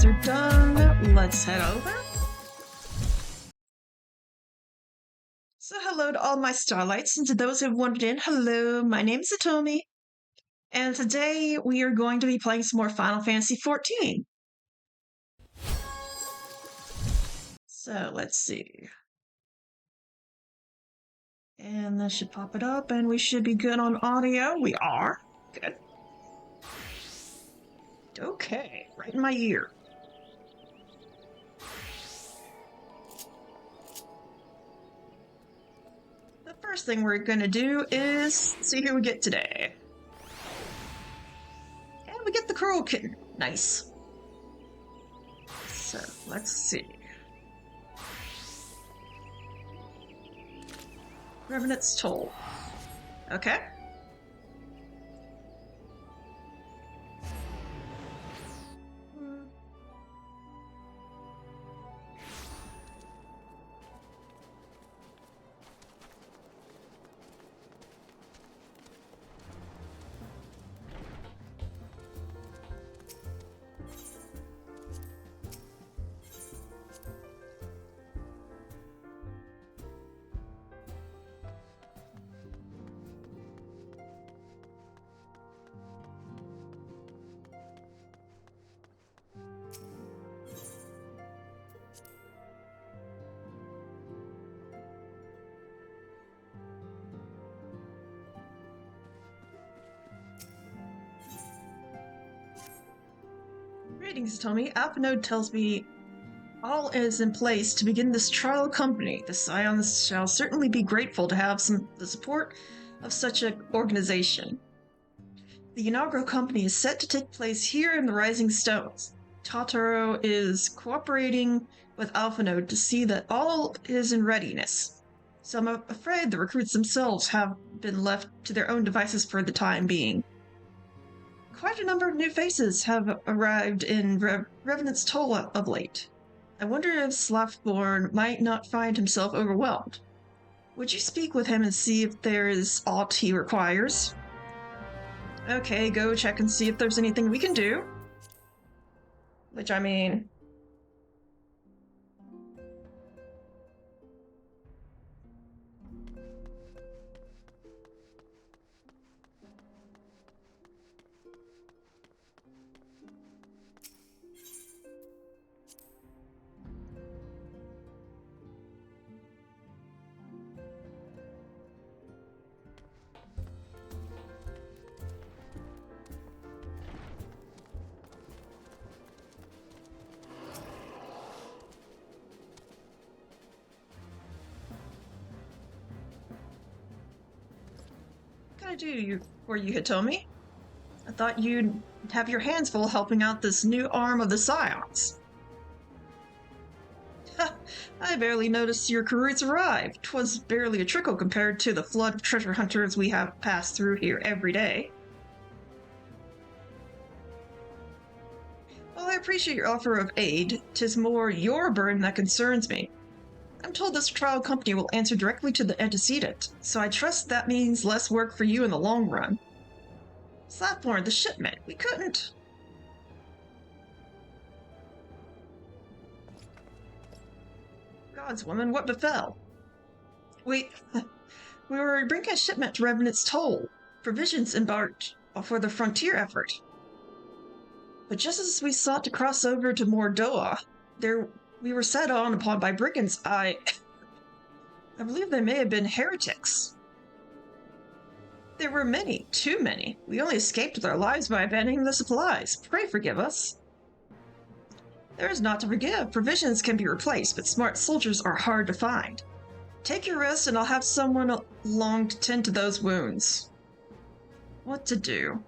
those are done, let's head over. So hello to all my starlights, and to those who have wandered in, hello, my name is Atomi, and today we are going to be playing some more Final Fantasy XIV. So let's see. And this should pop it up, and we should be good on audio. We are. Good. Okay, right in my ear. The first thing we're gonna do is see who we get today. And we get the Cruel Kitten. Nice. So, let's see. Revenant's Toll. Okay. Greetings, Tommy. Alphanode tells me all is in place to begin this trial company. The Scions shall certainly be grateful to have the support of such an organization. The inaugural company is set to take place here in the Rising Stones. Totoro is cooperating with Alphanode to see that all is in readiness. So I'm afraid the recruits themselves have been left to their own devices for the time being. Quite a number of new faces have arrived in Revenant's Toll of late. I wonder if Slaftborn might not find himself overwhelmed. Would you speak with him and see if there is aught he requires? Okay, go check and see if there's anything we can do. Which, I mean... What can I do for you, Hitomi? I thought you'd have your hands full helping out this new arm of the Scions. I barely noticed your recruits arrived. 'Twas barely a trickle compared to the flood of treasure hunters we have passed through here every day. Well, I appreciate your offer of aid. 'Tis more your burden that concerns me. I'm told this trial company will answer directly to the antecedent, so I trust that means less work for you in the long run. Slapborn, the shipment, we couldn't... Gods, woman, what befell? We were bringing a shipment to Revenant's Toll, provisions embarked for the frontier effort. But just as we sought to cross over to Mordoa, we were set on upon by brigands. I believe they may have been heretics. There were many, too many. We only escaped with our lives by abandoning the supplies. Pray forgive us. There is naught to forgive. Provisions can be replaced, but smart soldiers are hard to find. Take your rest, and I'll have someone along to tend to those wounds. What to do?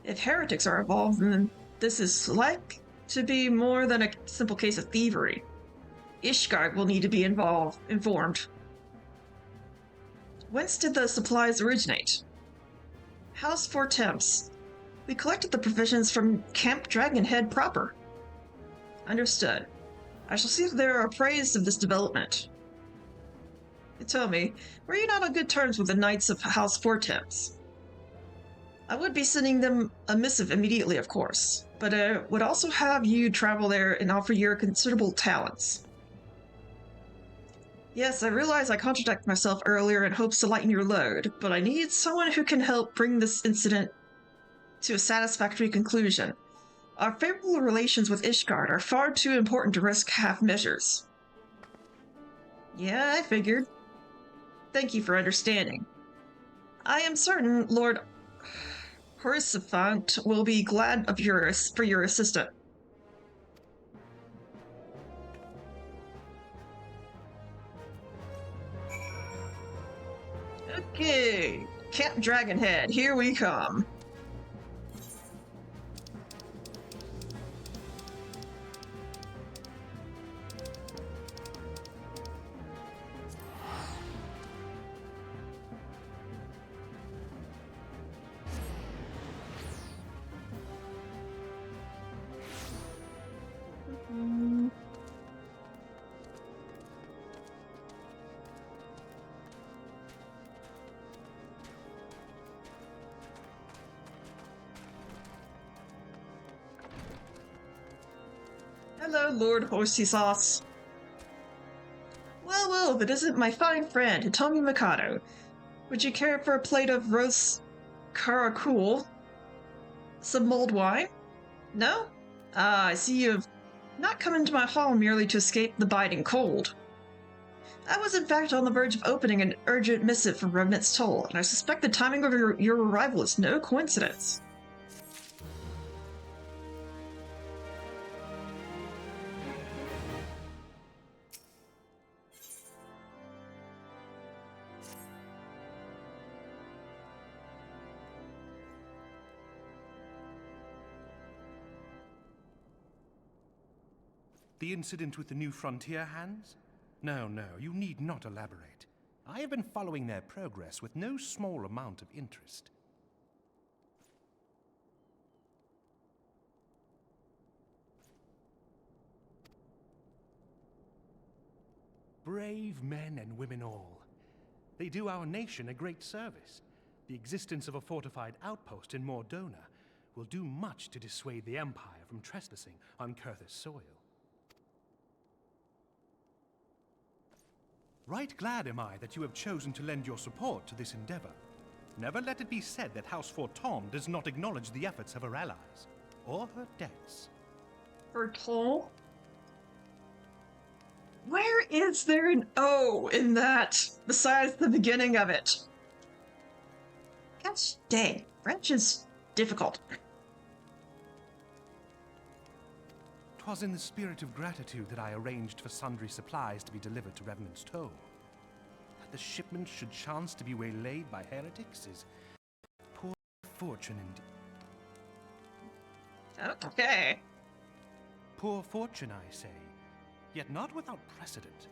If heretics are involved, then this is like to be more than a simple case of thievery. Ishgard will need to be informed. Whence did the supplies originate? House Four Temps. We collected the provisions from Camp Dragonhead proper. Understood. I shall see if they are appraised of this development. Tell me, were you not on good terms with the Knights of House Four Temps? I would be sending them a missive immediately, of course. but would also have you travel there and offer your considerable talents. Yes, I realize I contradicted myself earlier in hopes to lighten your load, but I need someone who can help bring this incident to a satisfactory conclusion. Our favorable relations with Ishgard are far too important to risk half measures. Yeah, I figured. Thank you for understanding. I am certain Lord Horsifant will be glad of for your assistance. Okay, Captain Dragonhead, here we come. Hello, Lord Horsey Sauce. Well, if it isn't my fine friend, Hitomi Mikado. Would you care for a plate of roast karakul? Some mulled wine? No? Ah, I see you've not come into my hall merely to escape the biting cold. I was in fact on the verge of opening an urgent missive from Remnant's Toll, and I suspect the timing of your arrival is no coincidence. The incident with the new frontier hands? No, you need not elaborate. I have been following their progress with no small amount of interest. Brave men and women all. They do our nation a great service. The existence of a fortified outpost in Mordona will do much to dissuade the Empire from trespassing on Kurthus soil. Right glad am I that you have chosen to lend your support to this endeavor. Never let it be said that House Forton does not acknowledge the efforts of her allies, or her debts. Forton? Where is there an O in that, besides the beginning of it? Gosh dang, French is difficult. 'Twas in the spirit of gratitude that I arranged for sundry supplies to be delivered to Revenant's Toll. That the shipment should chance to be waylaid by heretics is poor fortune indeed. Okay. Poor fortune, I say, yet not without precedent.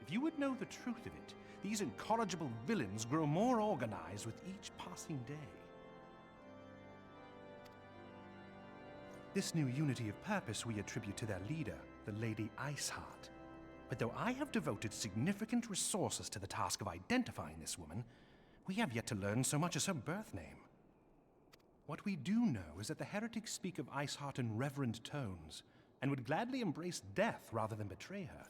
If you would know the truth of it, these incorrigible villains grow more organized with each passing day. This new unity of purpose we attribute to their leader, the Lady Iceheart. But though I have devoted significant resources to the task of identifying this woman, we have yet to learn so much as her birth name. What we do know is that the heretics speak of Iceheart in reverent tones, and would gladly embrace death rather than betray her.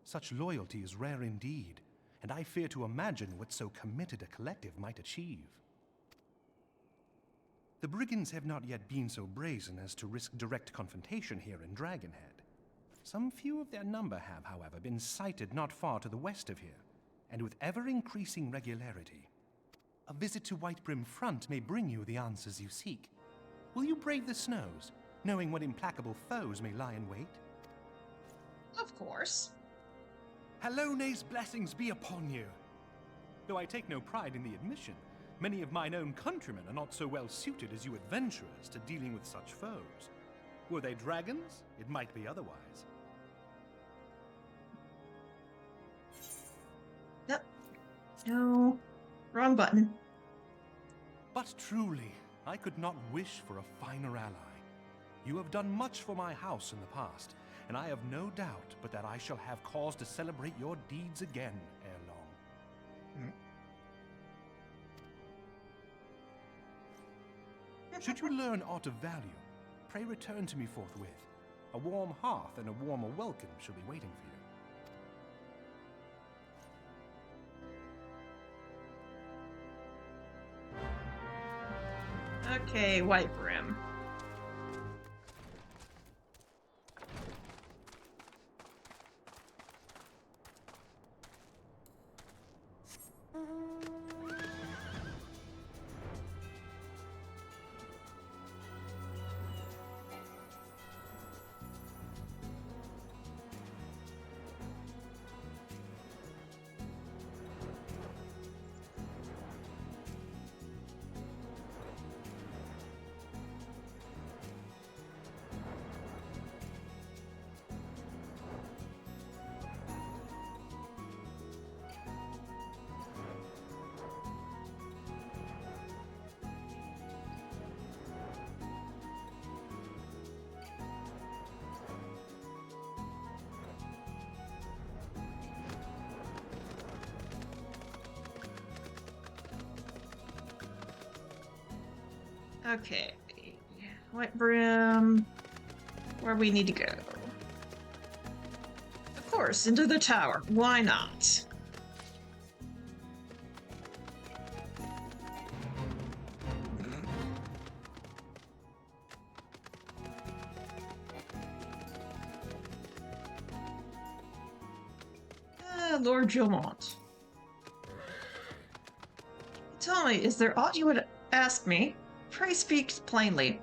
Such loyalty is rare indeed, and I fear to imagine what so committed a collective might achieve. The brigands have not yet been so brazen as to risk direct confrontation here in Dragonhead. Some few of their number have, however, been sighted not far to the west of here, and with ever-increasing regularity. A visit to Whitebrim Front may bring you the answers you seek. Will you brave the snows, knowing what implacable foes may lie in wait? Of course. Halone's blessings be upon you! Though I take no pride in the admission, many of mine own countrymen are not so well suited as you adventurers to dealing with such foes. Were they dragons, it might be otherwise. No. Wrong button. But truly, I could not wish for a finer ally. You have done much for my house in the past, and I have no doubt but that I shall have cause to celebrate your deeds again ere long. Should you learn aught of value, Pray return to me forthwith. A warm hearth and a warmer welcome shall be waiting for you. Okay, White Brim. Okay. White Brim. Where we need to go. Of course, into the tower. Why not? Lord Gilmont. Tell me, is there aught you would ask me? Pray speak plainly.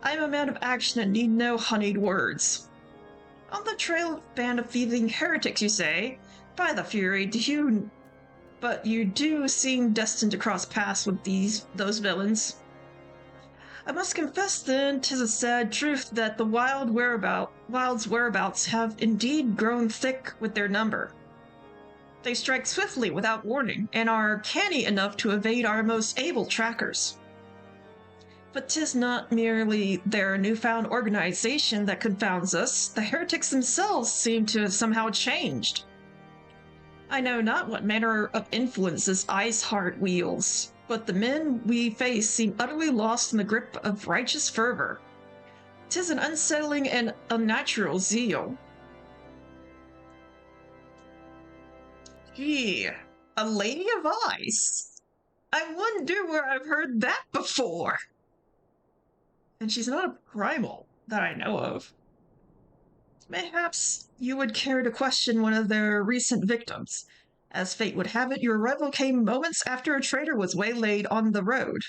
I am a man of action and need no honeyed words. On the trail of a band of thieving heretics, you say? By the Fury, but you do seem destined to cross paths with those villains. I must confess then, 'tis a sad truth that the wild's whereabouts have indeed grown thick with their number. They strike swiftly without warning, and are canny enough to evade our most able trackers. But 'tis not merely their newfound organization that confounds us. The heretics themselves seem to have somehow changed. I know not what manner of influence this Iceheart wields, but the men we face seem utterly lost in the grip of righteous fervor. 'Tis an unsettling and unnatural zeal. Gee, a lady of ice? I wonder where I've heard that before. And she's not a primal that I know of. Mayhaps you would care to question one of their recent victims. As fate would have it, your arrival came moments after a trader was waylaid on the road.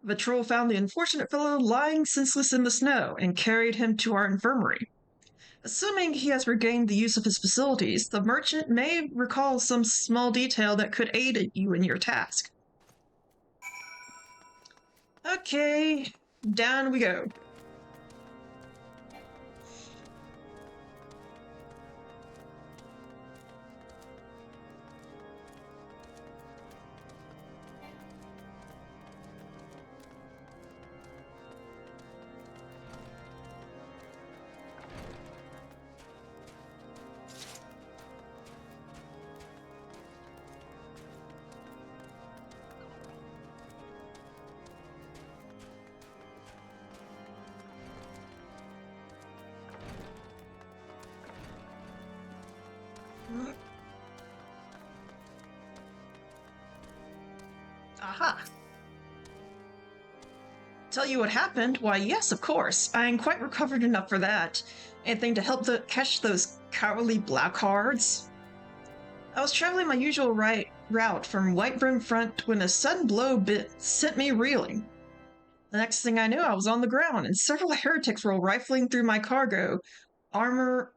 The patrol found the unfortunate fellow lying senseless in the snow and carried him to our infirmary. Assuming he has regained the use of his facilities, the merchant may recall some small detail that could aid you in your task. Okay, down we go. Aha. Tell you what happened? Why, yes, of course. I am quite recovered enough for that. Anything to help catch those cowardly blackguards? I was traveling my usual route from White Brim Front when a sudden blow sent me reeling. The next thing I knew, I was on the ground, and several heretics were rifling through my cargo. Armor,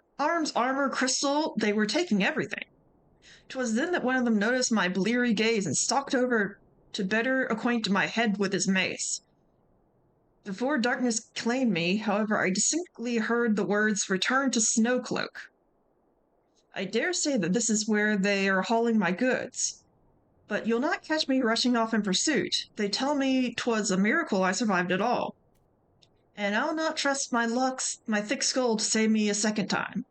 crystal, they were taking everything. 'Twas then that one of them noticed my bleary gaze and stalked over to better acquaint my head with his mace. Before darkness claimed me, however, I distinctly heard the words, "Return to Snowcloak." I dare say that this is where they are hauling my goods. But you'll not catch me rushing off in pursuit. They tell me 'twas a miracle I survived at all. And I'll not trust my thick skull to save me a second time.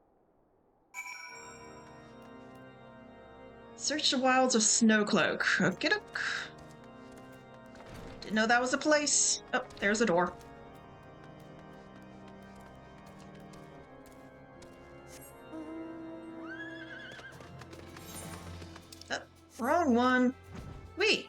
Search the wilds of Snowcloak. Okey-doke. Didn't know that was a place. Oh, there's a door. Wrong one. Wait.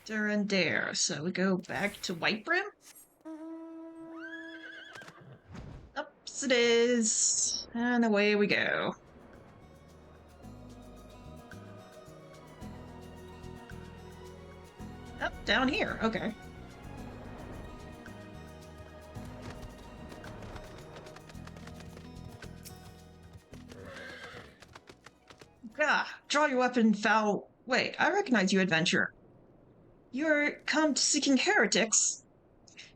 There and there. So we go back to Whitebrim? Ups it is. And away we go. Up, down here. Okay. Gah, draw your weapon, foul. Wait, I recognize you, adventurer. You're come seeking heretics?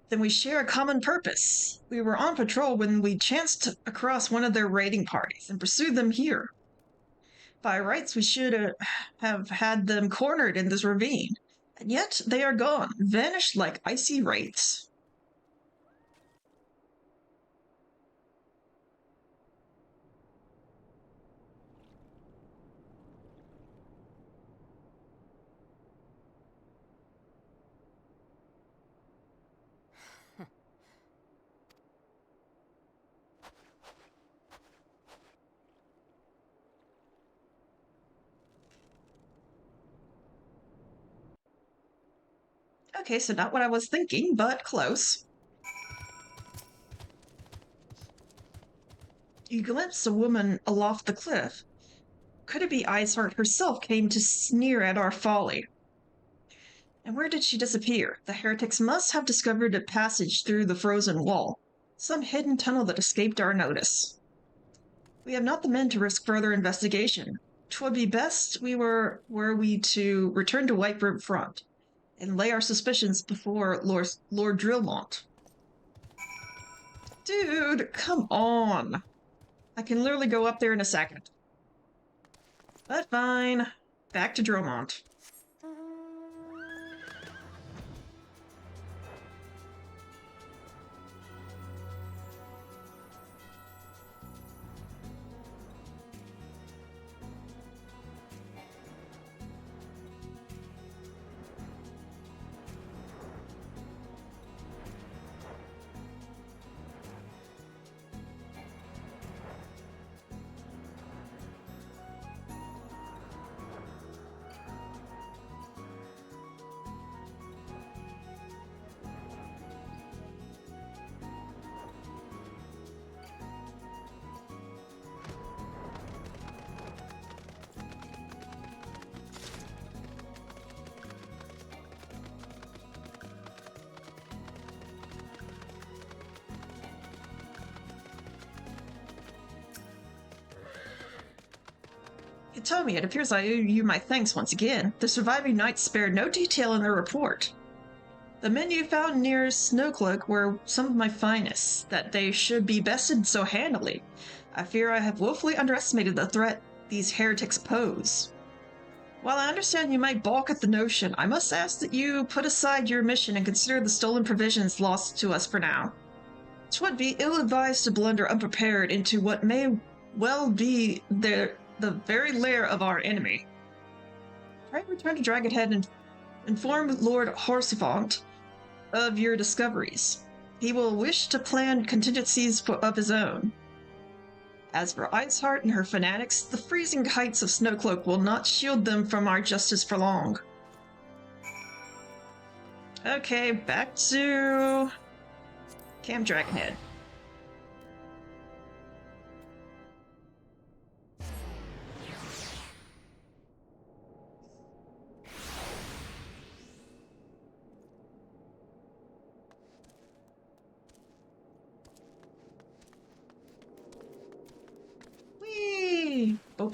Then we share a common purpose. We were on patrol when we chanced across one of their raiding parties and pursued them here. By rights, we should have had them cornered in this ravine. And yet they are gone, vanished like icy wraiths. Okay, so not what I was thinking, but close. You glimpse a woman aloft the cliff. Could it be Iceheart herself came to sneer at our folly? And where did she disappear? The heretics must have discovered a passage through the frozen wall, some hidden tunnel that escaped our notice. We have not the men to risk further investigation. 'Twould be best were we to return to Whitebrim Front and lay our suspicions before Lord Drillmont. Dude, come on. I can literally go up there in a second. But fine. Back to Drillmont. Tomi, it appears I owe you my thanks once again. The surviving knights spared no detail in their report. The men you found near Snowcloak were some of my finest, that they should be bested so handily. I fear I have woefully underestimated the threat these heretics pose. While I understand you might balk at the notion, I must ask that you put aside your mission and consider the stolen provisions lost to us for now. 'Twould be ill-advised to blunder unprepared into what may well be the very lair of our enemy. Try to return to Dragonhead and inform Lord Horsefont of your discoveries. He will wish to plan contingencies of his own. As for Iceheart and her fanatics, the freezing heights of Snowcloak will not shield them from our justice for long. Okay, back to Camp Dragonhead. Whee! Oh.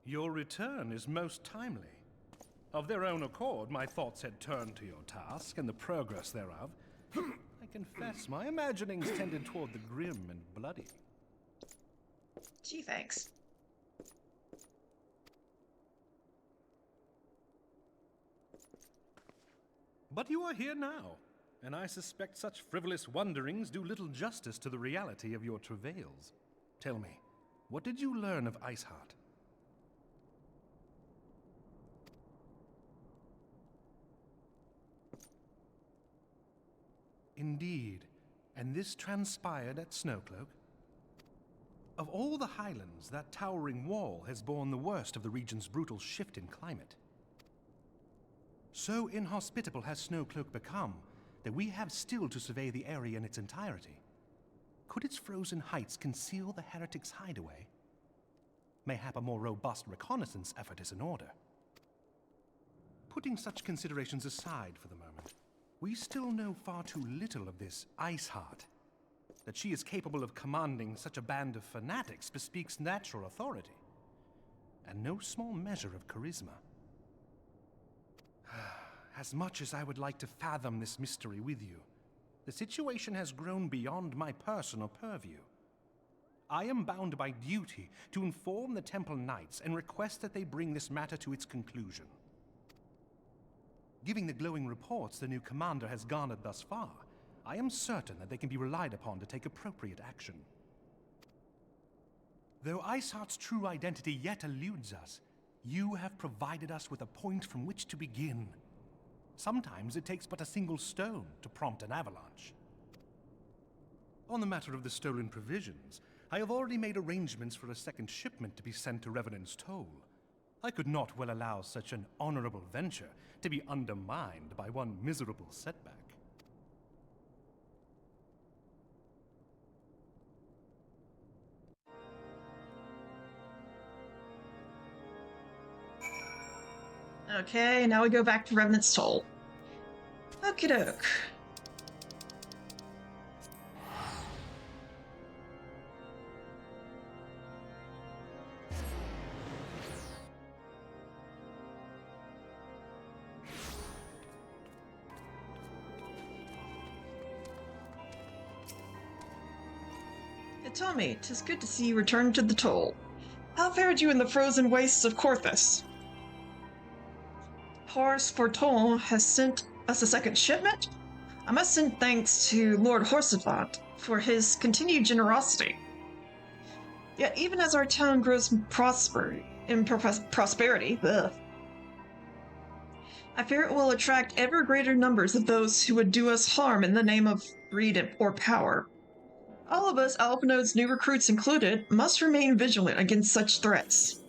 Your return is most timely. Of their own accord, my thoughts had turned to your task and the progress thereof. I confess, my imaginings tended toward the grim and bloody. Gee, thanks. But you are here now, and I suspect such frivolous wonderings do little justice to the reality of your travails. Tell me, what did you learn of Iceheart? Indeed, and this transpired at Snowcloak? Of all the highlands, that towering wall has borne the worst of the region's brutal shift in climate. So inhospitable has Snowcloak become that we have still to survey the area in its entirety. Could its frozen heights conceal the heretics' hideaway? Mayhap a more robust reconnaissance effort is in order. Putting such considerations aside for the moment, we still know far too little of this Iceheart. That she is capable of commanding such a band of fanatics bespeaks natural authority, and no small measure of charisma. As much as I would like to fathom this mystery with you, the situation has grown beyond my personal purview. I am bound by duty to inform the Temple Knights and request that they bring this matter to its conclusion. Given the glowing reports the new commander has garnered thus far, I am certain that they can be relied upon to take appropriate action. Though Iceheart's true identity yet eludes us, you have provided us with a point from which to begin. Sometimes it takes but a single stone to prompt an avalanche. On the matter of the stolen provisions, I have already made arrangements for a second shipment to be sent to Revenant's Toll. I could not well allow such an honorable venture to be undermined by one miserable setback. Okay, now we go back to Revenant's Toll. Okie doke. Tommy, 'tis good to see you return to the Toll. How fared you in the frozen wastes of Corthus? Horse Forton has sent us a second shipment? I must send thanks to Lord Horsevant for his continued generosity. Yet even as our town grows prosperity, I fear it will attract ever greater numbers of those who would do us harm in the name of greed or power. All of us, Alphinode's new recruits included, must remain vigilant against such threats.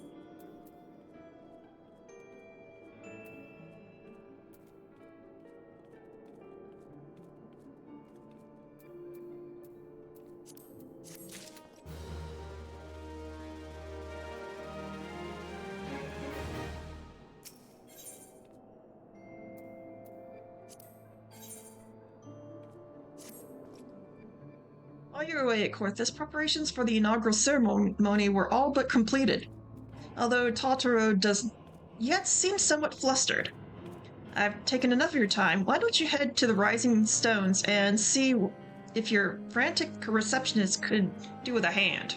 While you were away at Corthus, preparations for the inaugural ceremony were all but completed, although Totoro does yet seem somewhat flustered. I've taken enough of your time. Why don't you head to the Rising Stones and see if your frantic receptionist could do with a hand?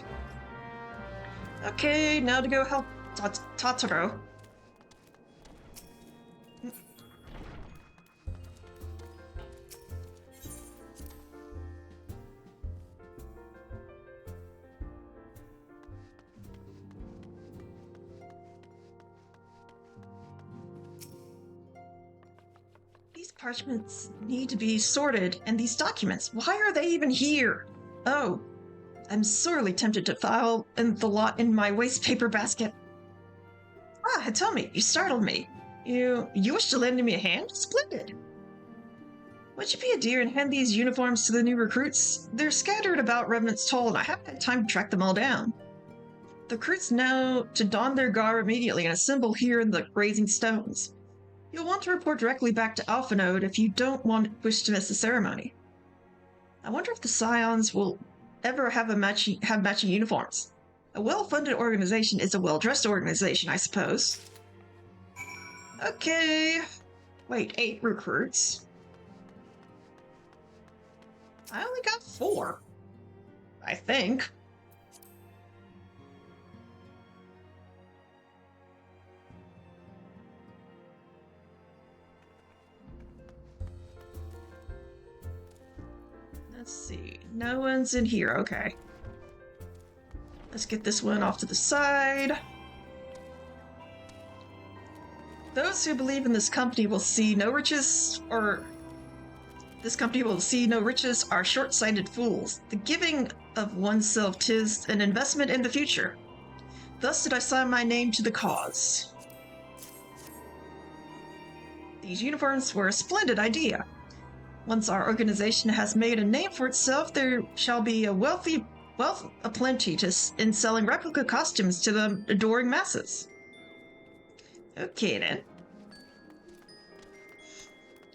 Okay, now to go help Totoro. Parchments need to be sorted, and these documents, why are they even here? Oh, I'm sorely tempted to file in the lot in my waste paper basket. Ah, tell me, you startled me. You wish to lend me a hand? Splendid. Would you be a dear and hand these uniforms to the new recruits? They're scattered about Revenant's Toll, and I haven't had time to track them all down. The recruits know to don their garb immediately and assemble here in the Grazing Stones. You'll want to report directly back to Alpha Node if you don't wish to miss the ceremony. I wonder if the Scions will ever have matching uniforms. A well-funded organization is a well-dressed organization, I suppose. Okay. Wait, 8 recruits. I only got 4. I think. Let's see. No one's in here. Okay. Let's get this one off to the side. Those who believe in this company will see no riches, or this company will see no riches, are short-sighted fools. The giving of oneself 'tis an investment in the future. Thus did I sign my name to the cause. These uniforms were a splendid idea. Once our organization has made a name for itself, there shall be a wealth aplenty in selling replica costumes to the adoring masses. Okay then.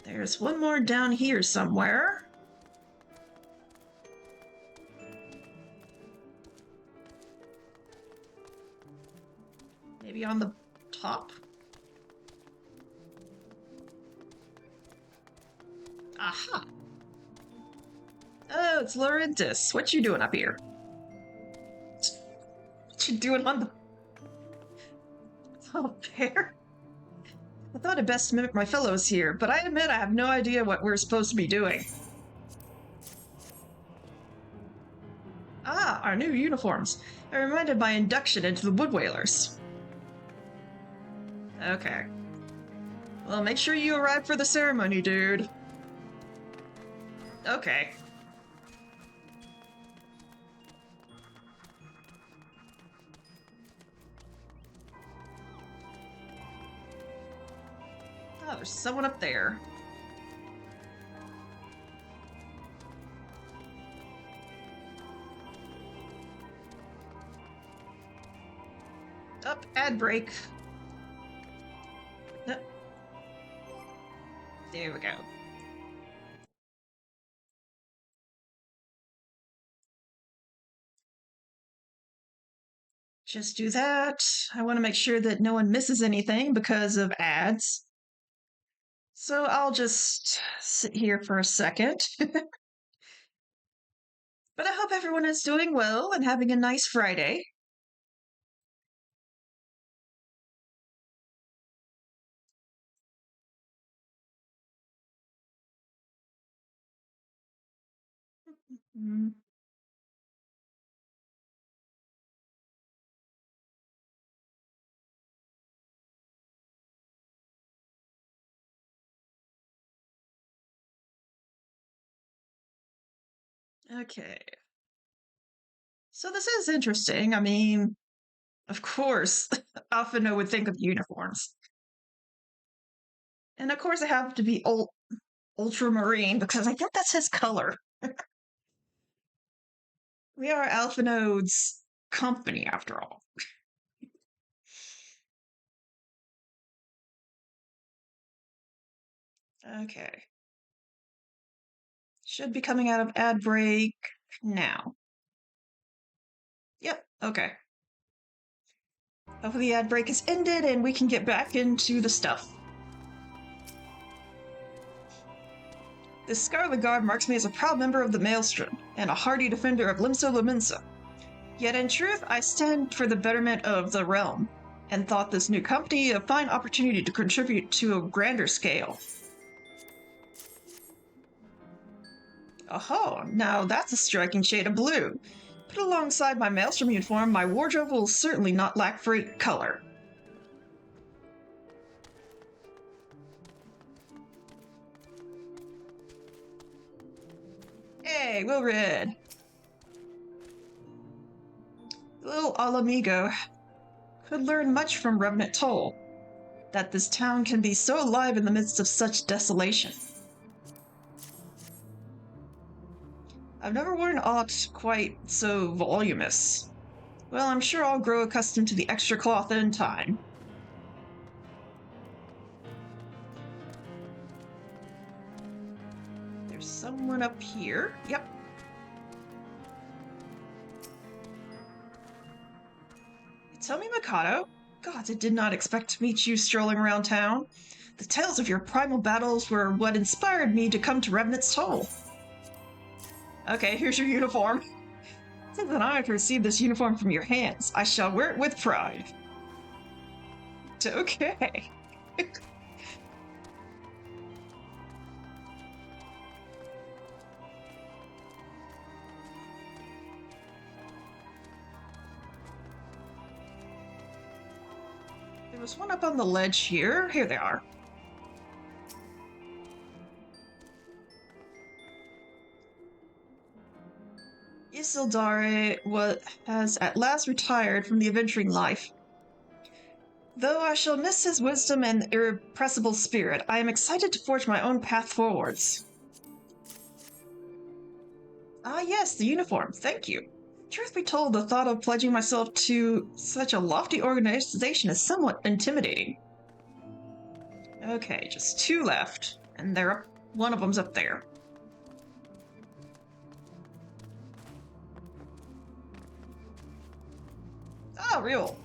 There's one more down here somewhere. Maybe on the top? Aha! Oh, it's Laurentis. What you doing up here? What you doing on the... Oh, there? I thought I'd best mimic my fellows here, but I admit I have no idea what we're supposed to be doing. Ah, our new uniforms. I reminded my induction into the Wood Whalers. Okay. Well, make sure you arrive for the ceremony, dude. Okay. Oh, there's someone up there. Up, ad break. No. There we go. Just do that. I want to make sure that no one misses anything because of ads. So I'll just sit here for a second. But I hope everyone is doing well and having a nice Friday. Mm. Okay. So this is interesting. I mean, of course, Alphino would think of uniforms. And of course, I have to be ultramarine because I think that's his color. We are Alphinode's company, after all. Okay. Should be coming out of ad break now. Yep, okay. Hopefully the ad break is ended and we can get back into the stuff. This Scarlet Guard marks me as a proud member of the Maelstrom and a hardy defender of Limsa Lumensa. Yet in truth, I stand for the betterment of the realm, and thought this new company a fine opportunity to contribute to a grander scale. Oh, now that's a striking shade of blue. Put alongside my Maelstrom uniform, my wardrobe will certainly not lack for color. Hey, Wilred. Little Alamigo could learn much from Revenant Toll, that this town can be so alive in the midst of such desolation. I've never worn aught quite so voluminous. Well, I'm sure I'll grow accustomed to the extra cloth in time. There's someone up here. Yep. Tell me, Mikado. Gods, I did not expect to meet you strolling around town. The tales of your primal battles were what inspired me to come to Revenant's Toll. Okay, here's your uniform. It's an honor to receive this uniform from your hands. I shall wear it with pride. Okay. There was one up on the ledge here. Here they are. Isildare has at last retired from the adventuring life. Though I shall miss his wisdom and irrepressible spirit, I am excited to forge my own path forwards. Ah, yes, the uniform. Thank you. Truth be told, the thought of pledging myself to such a lofty organization is somewhat intimidating. Okay, just 2 left, and one of them's up there. Ah, real.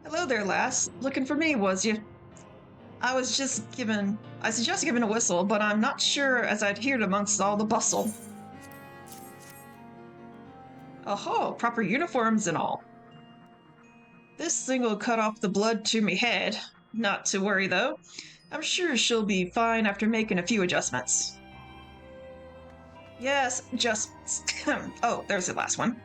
Hello there, lass. Looking for me, was you? I was just given a whistle, but I'm not sure as I'd hear it amongst all the bustle. Oh, proper uniforms and all. This thing'll cut off the blood to me head. Not to worry, though. I'm sure she'll be fine after making a few adjustments. Yes, just... oh, there's the last one.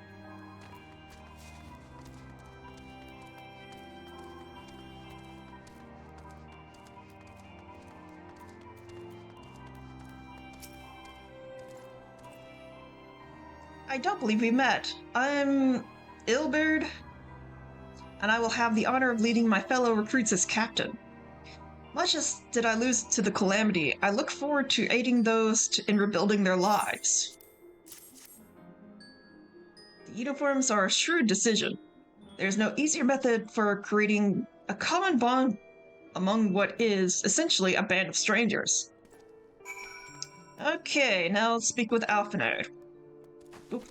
I don't believe we met. I'm Ilberd, and I will have the honor of leading my fellow recruits as captain. Much as did I lose to the Calamity, I look forward to aiding those in rebuilding their lives. The uniforms are a shrewd decision. There's no easier method for creating a common bond among what is essentially a band of strangers. Okay, now let's speak with Alphanode. Oop.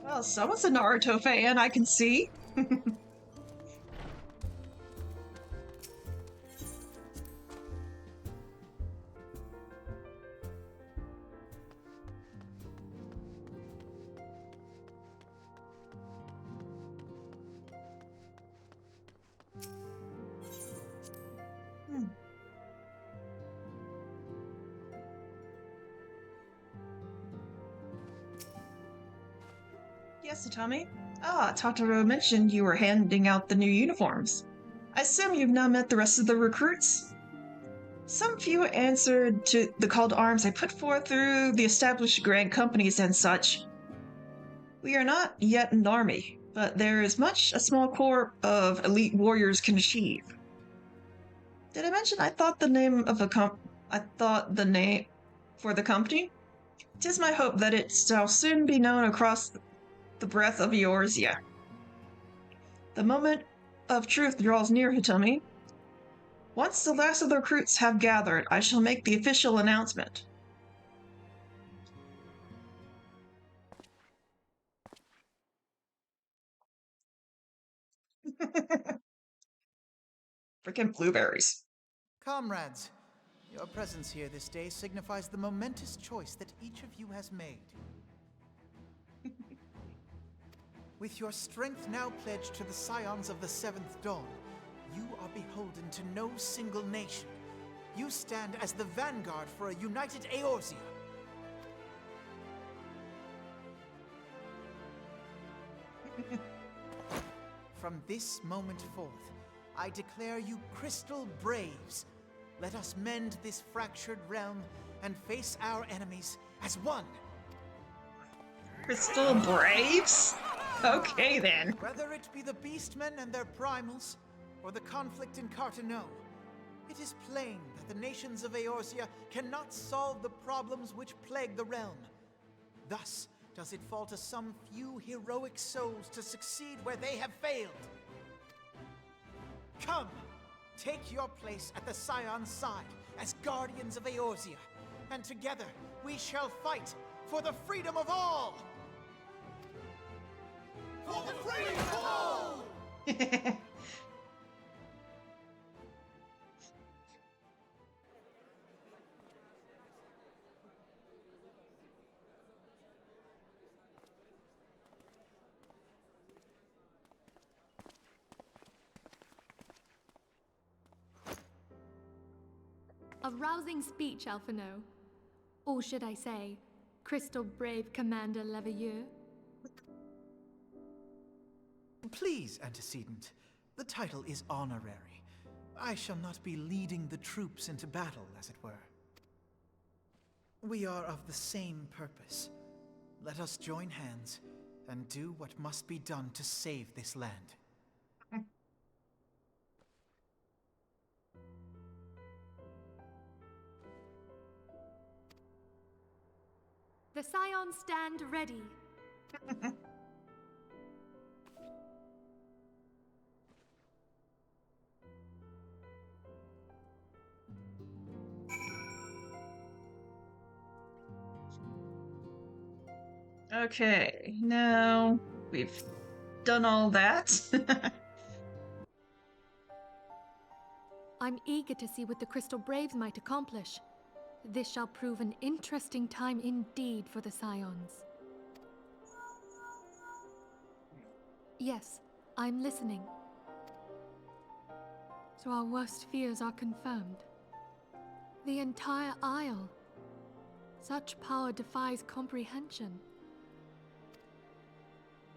Well, someone's a Naruto fan, I can see. Yes, Atami? Ah, Totoro mentioned you were handing out the new uniforms. I assume you've now met the rest of the recruits? Some few answered to the call to arms I put forth through the established grand companies and such. We are not yet an army, but there is much a small corps of elite warriors can achieve. Did I mention I thought the name for the company? 'Tis my hope that it shall soon be known across the breadth of Eorzea. The moment of truth draws near, Hitomi. Once the last of the recruits have gathered, I shall make the official announcement. Freaking blueberries. Comrades, your presence here this day signifies the momentous choice that each of you has made. With your strength now pledged to the scions of the Seventh Dawn, you are beholden to no single nation. You stand as the vanguard for a united Eorzea. from this moment forth, I declare you Crystal Braves. Let us mend this fractured realm and face our enemies as one. Crystal Braves? Okay, then. Whether it be the Beastmen and their primals, or the conflict in Carteneau, it is plain that the nations of Eorzea cannot solve the problems which plague the realm. Thus does it fall to some few heroic souls to succeed where they have failed. Come, take your place at the Scion's side as guardians of Eorzea, and together we shall fight for the freedom of all! For the freedom of all! A rousing speech, Alphino. Or should I say, Crystal Brave Commander Leveilleur? Please, Antecedent. The title is honorary. I shall not be leading the troops into battle, as it were. We are of the same purpose. Let us join hands and do what must be done to save this land. The Scions stand ready. Okay, now we've done all that. I'm eager to see what the Crystal Braves might accomplish. This shall prove an interesting time indeed for the Scions. Yes, I'm listening. So our worst fears are confirmed. The entire Isle. Such power defies comprehension.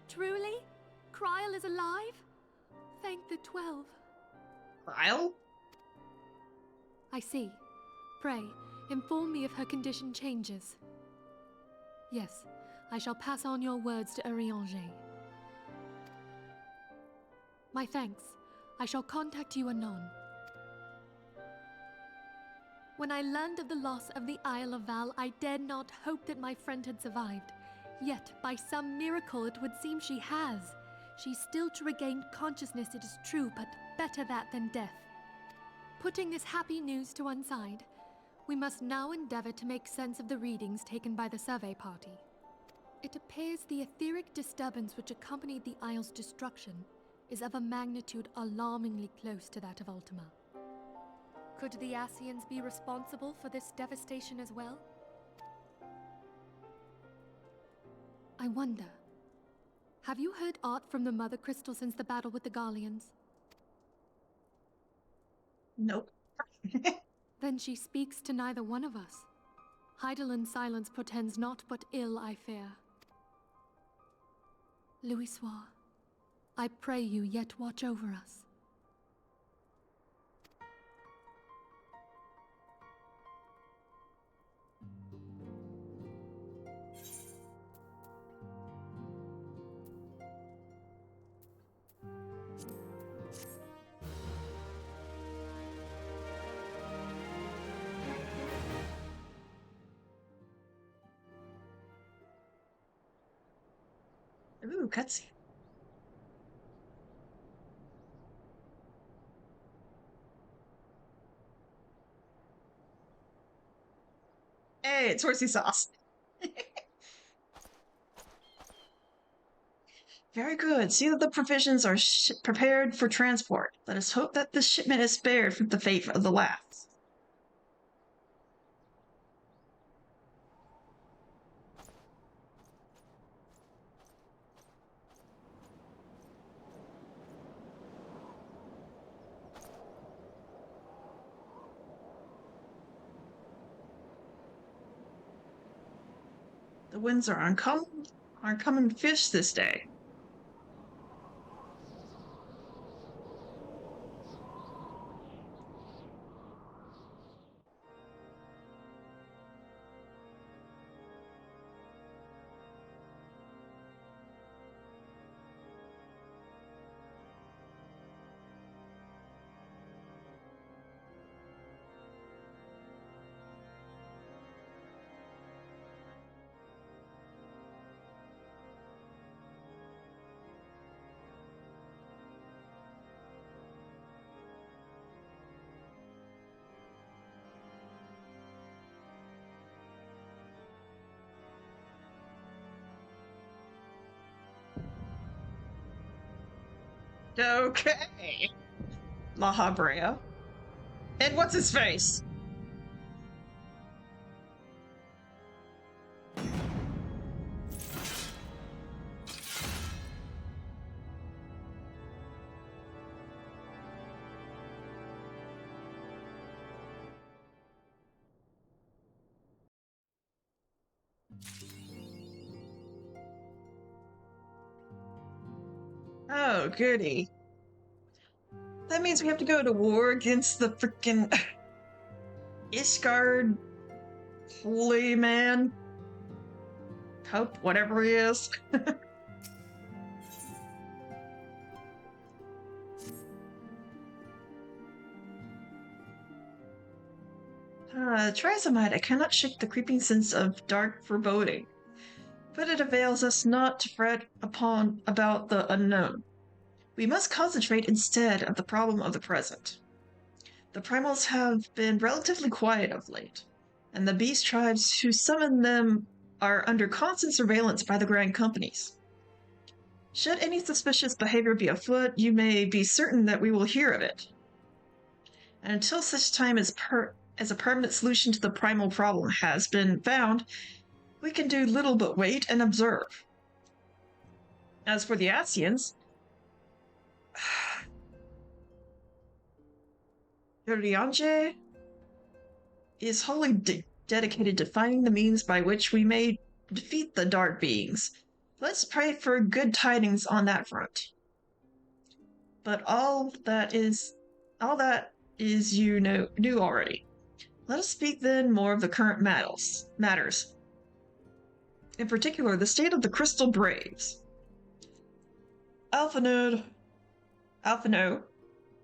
Truly? Kryl is alive? Thank the 12. Kryl? I see. Pray, inform me if her condition changes. Yes, I shall pass on your words to Urianger. My thanks. I shall contact you anon. When I learned of the loss of the Isle of Val, I dared not hope that my friend had survived. Yet, by some miracle, it would seem she has. She's still to regain consciousness, it is true, but better that than death. Putting this happy news to one side, we must now endeavor to make sense of the readings taken by the survey party. It appears the etheric disturbance which accompanied the Isle's destruction is of a magnitude alarmingly close to that of Ultima. Could the Ascians be responsible for this devastation as well? I wonder, have you heard aught from the Mother Crystal since the battle with the Garleans? Nope. Then she speaks to neither one of us. Heidelin's silence portends naught but ill, I fear. Louisoix, I pray you yet watch over us. Ooh, cutscene. Hey, it's horsey sauce. Very good. See that the provisions are prepared for transport. Let us hope that this shipment is spared from the fate of the last. The winds are uncommon fish this day. Okay. La Habrea. And what's his face? Oh, goody. That means we have to go to war against the freaking Ishgard holy man. Pope, whatever he is. Try some might. I cannot shake the creeping sense of dark foreboding, but it avails us not to fret upon about the unknown. We must concentrate instead of the problem of the present. The primals have been relatively quiet of late, and the beast tribes who summon them are under constant surveillance by the grand companies. Should any suspicious behavior be afoot, you may be certain that we will hear of it. And until such time as a permanent solution to the primal problem has been found, we can do little but wait and observe. As for the Asians, Yorianje is wholly dedicated to finding the means by which we may defeat the dark beings. Let's pray for good tidings on that front. But all that is you knew already. Let us speak then more of the current matters. In particular, the state of the Crystal Braves. Alphino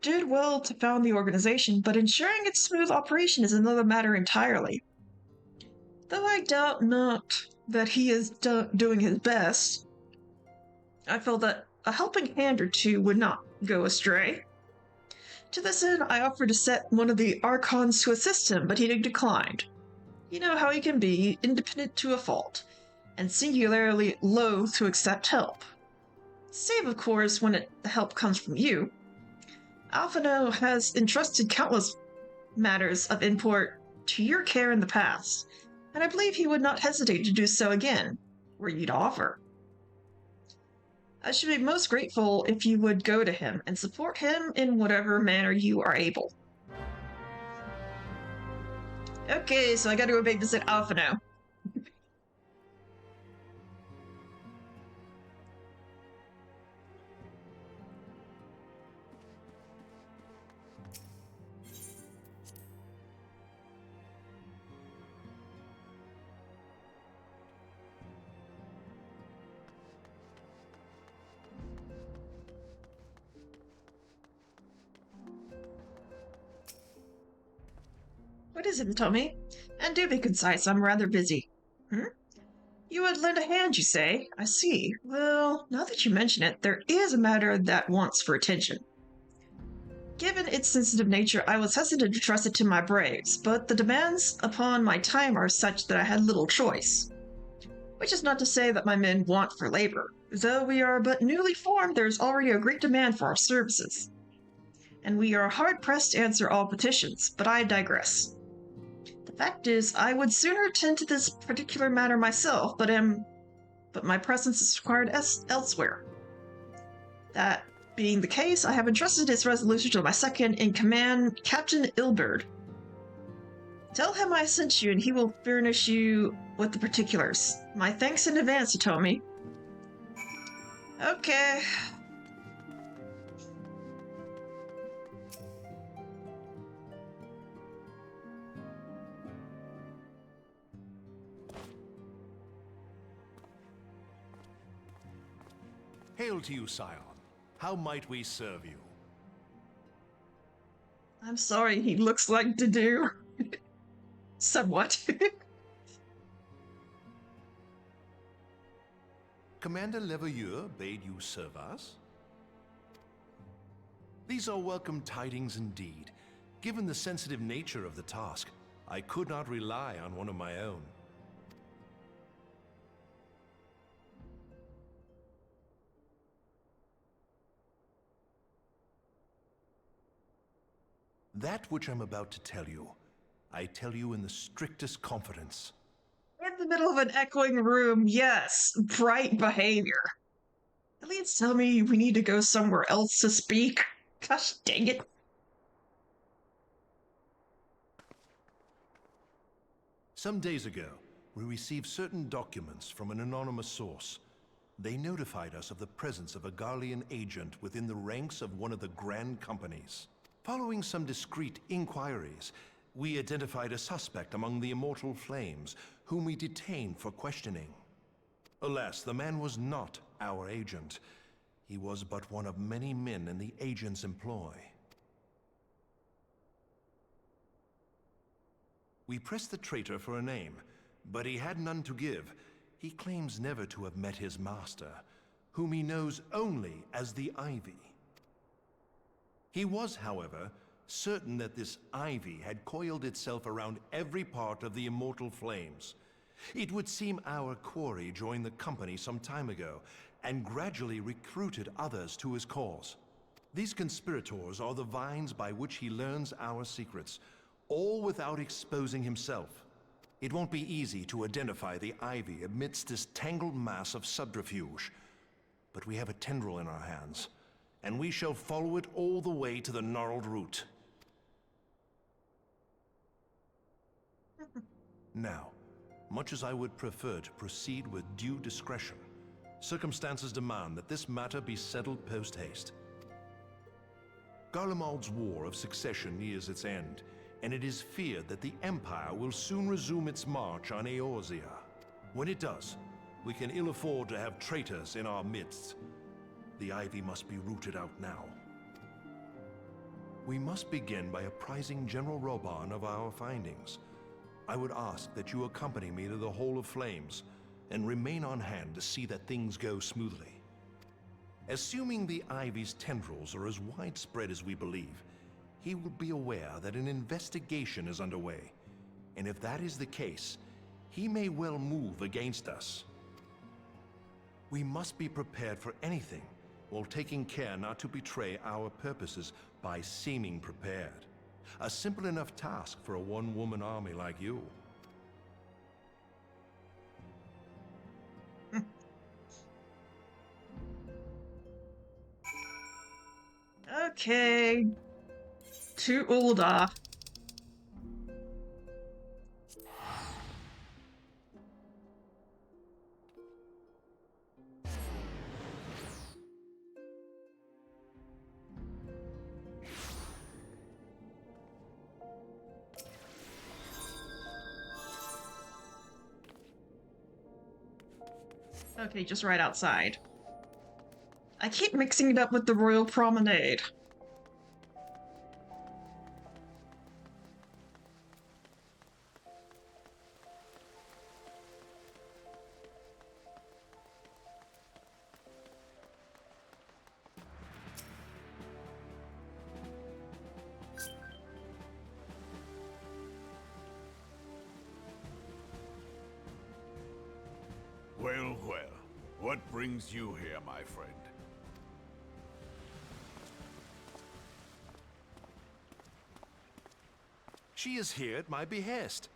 did well to found the organization, but ensuring its smooth operation is another matter entirely. Though I doubt not that he is doing his best, I feel that a helping hand or two would not go astray. To this end, I offered to set one of the Archons to assist him, but he declined. You know how he can be, independent to a fault, and singularly loath to accept help. Save, of course, when the help comes from you. Alphino has entrusted countless matters of import to your care in the past, and I believe he would not hesitate to do so again, were you to offer. I should be most grateful if you would go to him and support him in whatever manner you are able. Okay, so I gotta go babysit Alphino. What is it, Tommy? And do be concise, I'm rather busy. You would lend a hand, you say? I see. Well, now that you mention it, there is a matter that wants for attention. Given its sensitive nature, I was hesitant to trust it to my braves, but the demands upon my time are such that I had little choice. Which is not to say that my men want for labor. Though we are but newly formed, there is already a great demand for our services. And we are hard-pressed to answer all petitions, but I digress. The fact is, I would sooner attend to this particular matter myself, but my presence is required elsewhere. That being the case, I have entrusted its resolution to my second-in-command, Captain Ilberd. Tell him I sent you, and he will furnish you with the particulars. My thanks in advance, Hitomi. Okay. Hail to you, Scion. How might we serve you? I'm sorry, he looks like Dedue. Somewhat. Commander Leveilleur bade you serve us? These are welcome tidings indeed. Given the sensitive nature of the task, I could not rely on one of my own. That which I'm about to tell you, I tell you in the strictest confidence. In the middle of an echoing room, yes, bright behavior. Aliens tell me we need to go somewhere else to speak. Gosh dang it. Some days ago, we received certain documents from an anonymous source. They notified us of the presence of a Garlean agent within the ranks of one of the Grand Companies. Following some discreet inquiries, we identified a suspect among the Immortal Flames, whom we detained for questioning. Alas, the man was not our agent. He was but one of many men in the agent's employ. We pressed the traitor for a name, but he had none to give. He claims never to have met his master, whom he knows only as the Ivy. He was, however, certain that this Ivy had coiled itself around every part of the Immortal Flames. It would seem our quarry joined the company some time ago, and gradually recruited others to his cause. These conspirators are the vines by which he learns our secrets, all without exposing himself. It won't be easy to identify the Ivy amidst this tangled mass of subterfuge, but we have a tendril in our hands, and we shall follow it all the way to the gnarled root. Now, much as I would prefer to proceed with due discretion, circumstances demand that this matter be settled post-haste. Garlemald's War of Succession nears its end, and it is feared that the Empire will soon resume its march on Eorzea. When it does, we can ill afford to have traitors in our midst. The Ivy must be rooted out now. We must begin by apprising General Roban of our findings. I would ask that you accompany me to the Hall of Flames, and remain on hand to see that things go smoothly. Assuming the Ivy's tendrils are as widespread as we believe, he will be aware that an investigation is underway, and if that is the case, he may well move against us. We must be prepared for anything, while taking care not to betray our purposes by seeming prepared. A simple enough task for a one-woman army like you. Okay. To Ulda. Okay, just right outside. I keep mixing it up with the Royal Promenade. Well, well. What brings you here, my friend? She is here at my behest.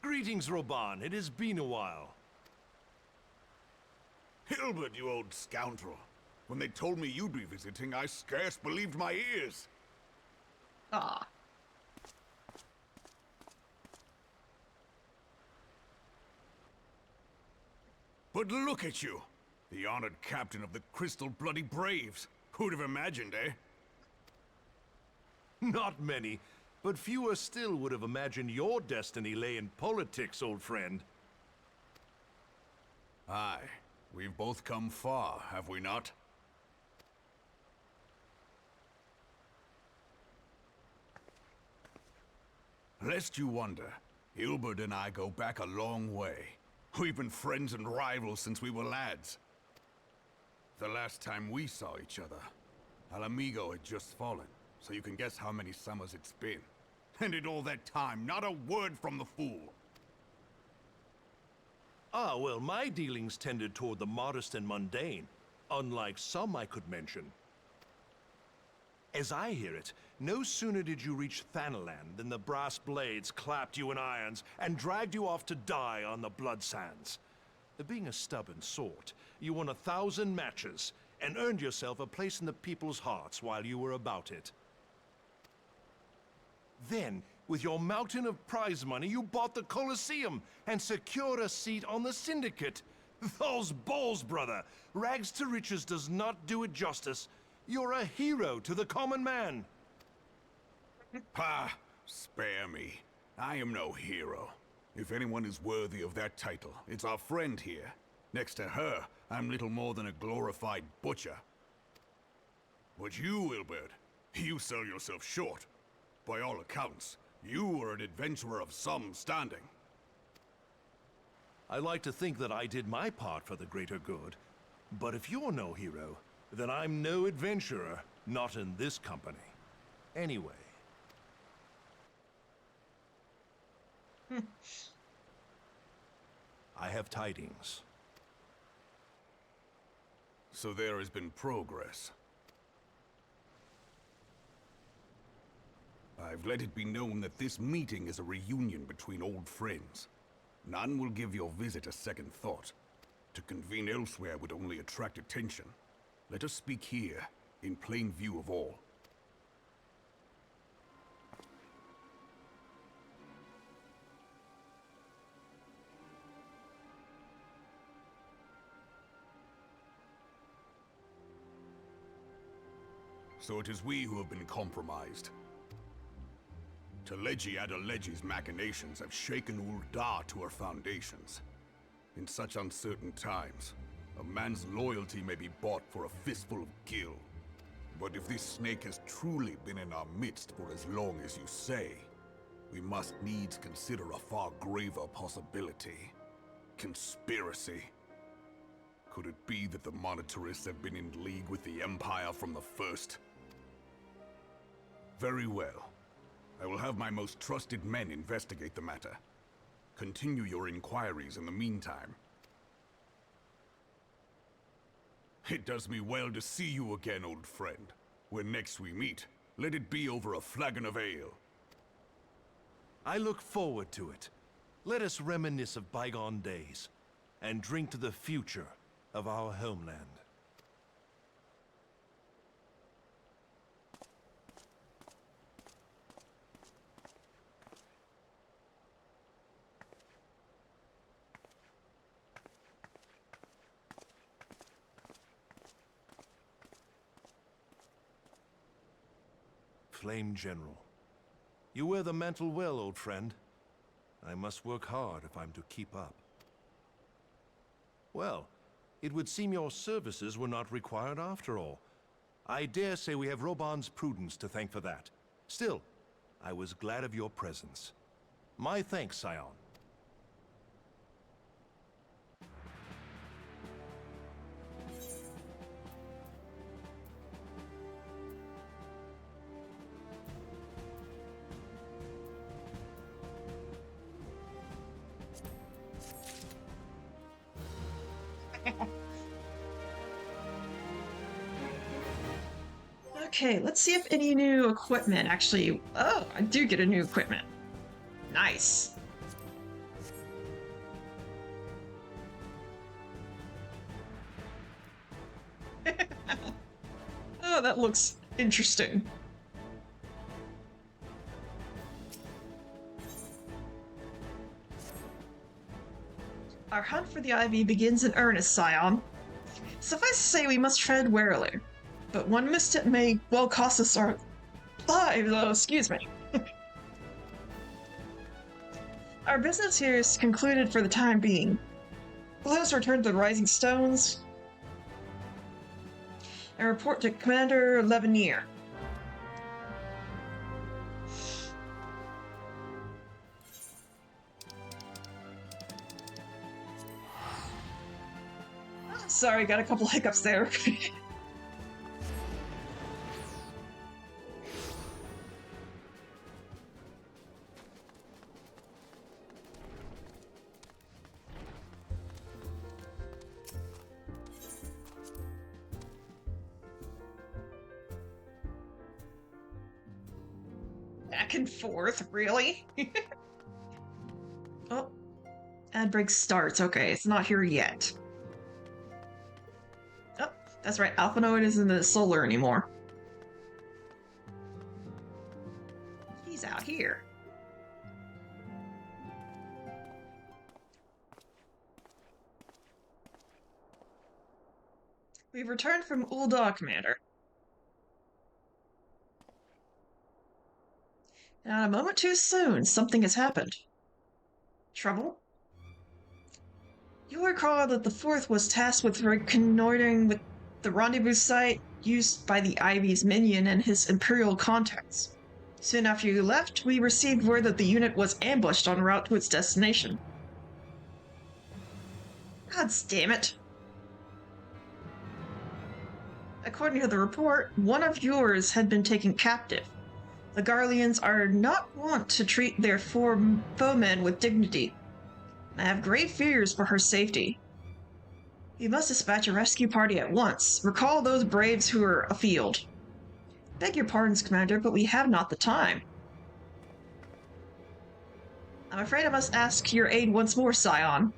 Greetings, Roban. It has been a while. Hilbert, you old scoundrel. When they told me you'd be visiting, I scarce believed my ears. Ah. But look at you! The honored captain of the Crystal Bloody Braves. Who'd have imagined, eh? Not many, but fewer still would have imagined your destiny lay in politics, old friend. Aye. We've both come far, have we not? Lest you wonder, Hilbert and I go back a long way. We've been friends and rivals since we were lads. The last time we saw each other, Alamigo had just fallen, so you can guess how many summers it's been. And in all that time, not a word from the fool. Ah, well, my dealings tended toward the modest and mundane, unlike some I could mention. As I hear it, no sooner did you reach Thanalan than the brass blades clapped you in irons and dragged you off to die on the blood sands. Being a stubborn sort, you won 1,000 matches and earned yourself a place in the people's hearts while you were about it. Then, with your mountain of prize money, you bought the Colosseum and secured a seat on the Syndicate. Those balls, brother! Rags to riches does not do it justice. You're a hero to the common man. Pah! Spare me. I am no hero. If anyone is worthy of that title, it's our friend here. Next to her, I'm little more than a glorified butcher. But you, Wilbert, you sell yourself short. By all accounts, you are an adventurer of some standing. I like to think that I did my part for the greater good. But if you're no hero, then I'm no adventurer, not in this company. Anyway. I have tidings. So there has been progress. I've let it be known that this meeting is a reunion between old friends. None will give your visit a second thought. To convene elsewhere would only attract attention. Let us speak here, in plain view of all. So it is we who have been compromised. Teleji Adeleji's machinations have shaken Ul'dah to her foundations. In such uncertain times, a man's loyalty may be bought for a fistful of gil. But if this snake has truly been in our midst for as long as you say, we must needs consider a far graver possibility. Conspiracy. Could it be that the Monetarists have been in league with the Empire from the first? Very well. I will have my most trusted men investigate the matter. Continue your inquiries in the meantime. It does me well to see you again, old friend. When next we meet, let it be over a flagon of ale. I look forward to it. Let us reminisce of bygone days, and drink to the future of our homeland. Flame General. You wear the mantle well, old friend. I must work hard if I'm to keep up. Well, it would seem your services were not required after all. I dare say we have Roban's prudence to thank for that. Still, I was glad of your presence. My thanks, Scion. Okay, let's see if any new equipment actually... Oh, I do get a new equipment. Nice. Oh, that looks interesting. Our hunt for the Ivy begins in earnest, Scion. Suffice to say, we must tread warily. But one misstep may well cost us our lives. Oh, excuse me. Our business here is concluded for the time being. Let us return to the Rising Stones and report to Commander Levenier. Sorry, got a couple hiccups there. Back and forth, really? Oh, ad break starts. Okay, it's not here yet. Oh, that's right. Alphanoid isn't the solar anymore. He's out here. We've returned from Ul'dah, Commander. Not a moment too soon, something has happened. Trouble? You'll recall that the Fourth was tasked with reconnoitering with the rendezvous site used by the Ivy's minion and his Imperial contacts. Soon after you left, we received word that the unit was ambushed en route to its destination. God damn it. According to the report, one of yours had been taken captive. The Garleans are not wont to treat their foemen with dignity. I have great fears for her safety. You must dispatch a rescue party at once. Recall those braves who are afield. Beg your pardons, Commander, but we have not the time. I'm afraid I must ask your aid once more, Scion.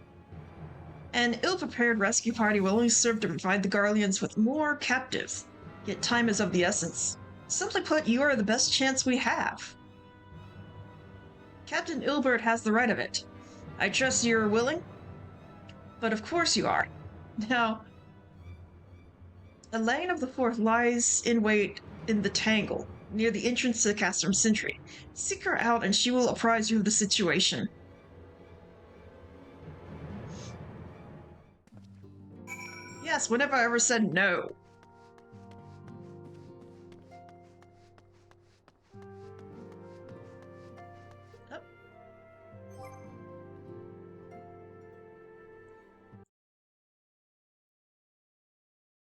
An ill-prepared rescue party will only serve to provide the Garleans with more captives. Yet time is of the essence. Simply put, you are the best chance we have. Captain Ilbert has the right of it. I trust you're willing? But of course you are. Now, Elaine of the Fourth lies in wait in the Tangle, near the entrance to the Castrum Sentry. Seek her out and she will apprise you of the situation. Yes, when have I ever said no? Oh.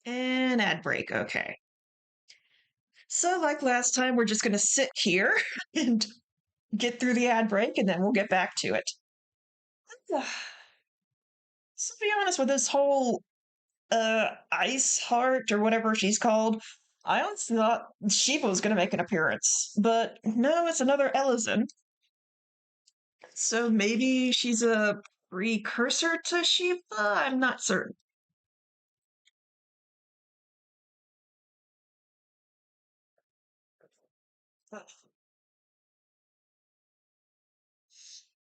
And ad break, okay. So, like last time, we're just going to sit here and get through the ad break, and then we'll get back to it. So, to be honest with this whole Ice Heart or whatever she's called, I honestly thought Shiva was going to make an appearance, but no, it's another Ellison. So maybe she's a precursor to Shiva? I'm not certain.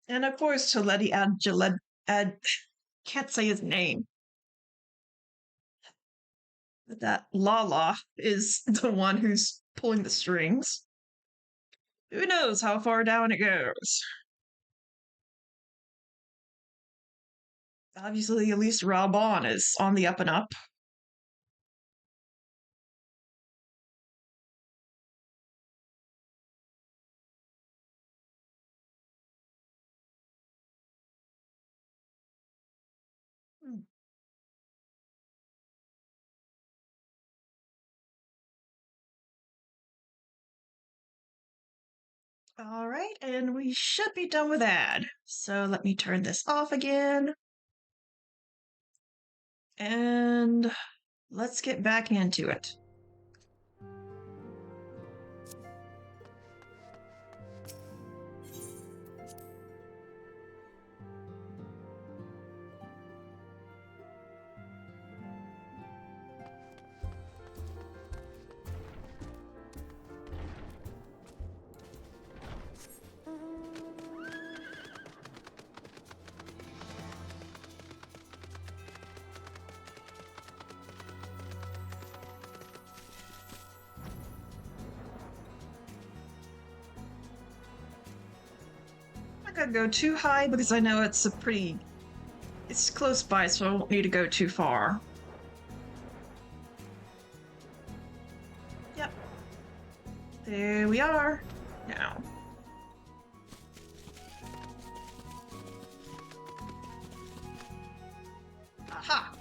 And of course, Toledi can't say his name. But that Lala is the one who's pulling the strings. Who knows how far down it goes? Obviously, at least Raubon is on the up and up. All right, and we should be done with ad. So let me turn this off again. And let's get back into it. I'm not gonna go too high because I know it's it's close by, so I won't need to go too far. Yep. There we are. Now. Aha!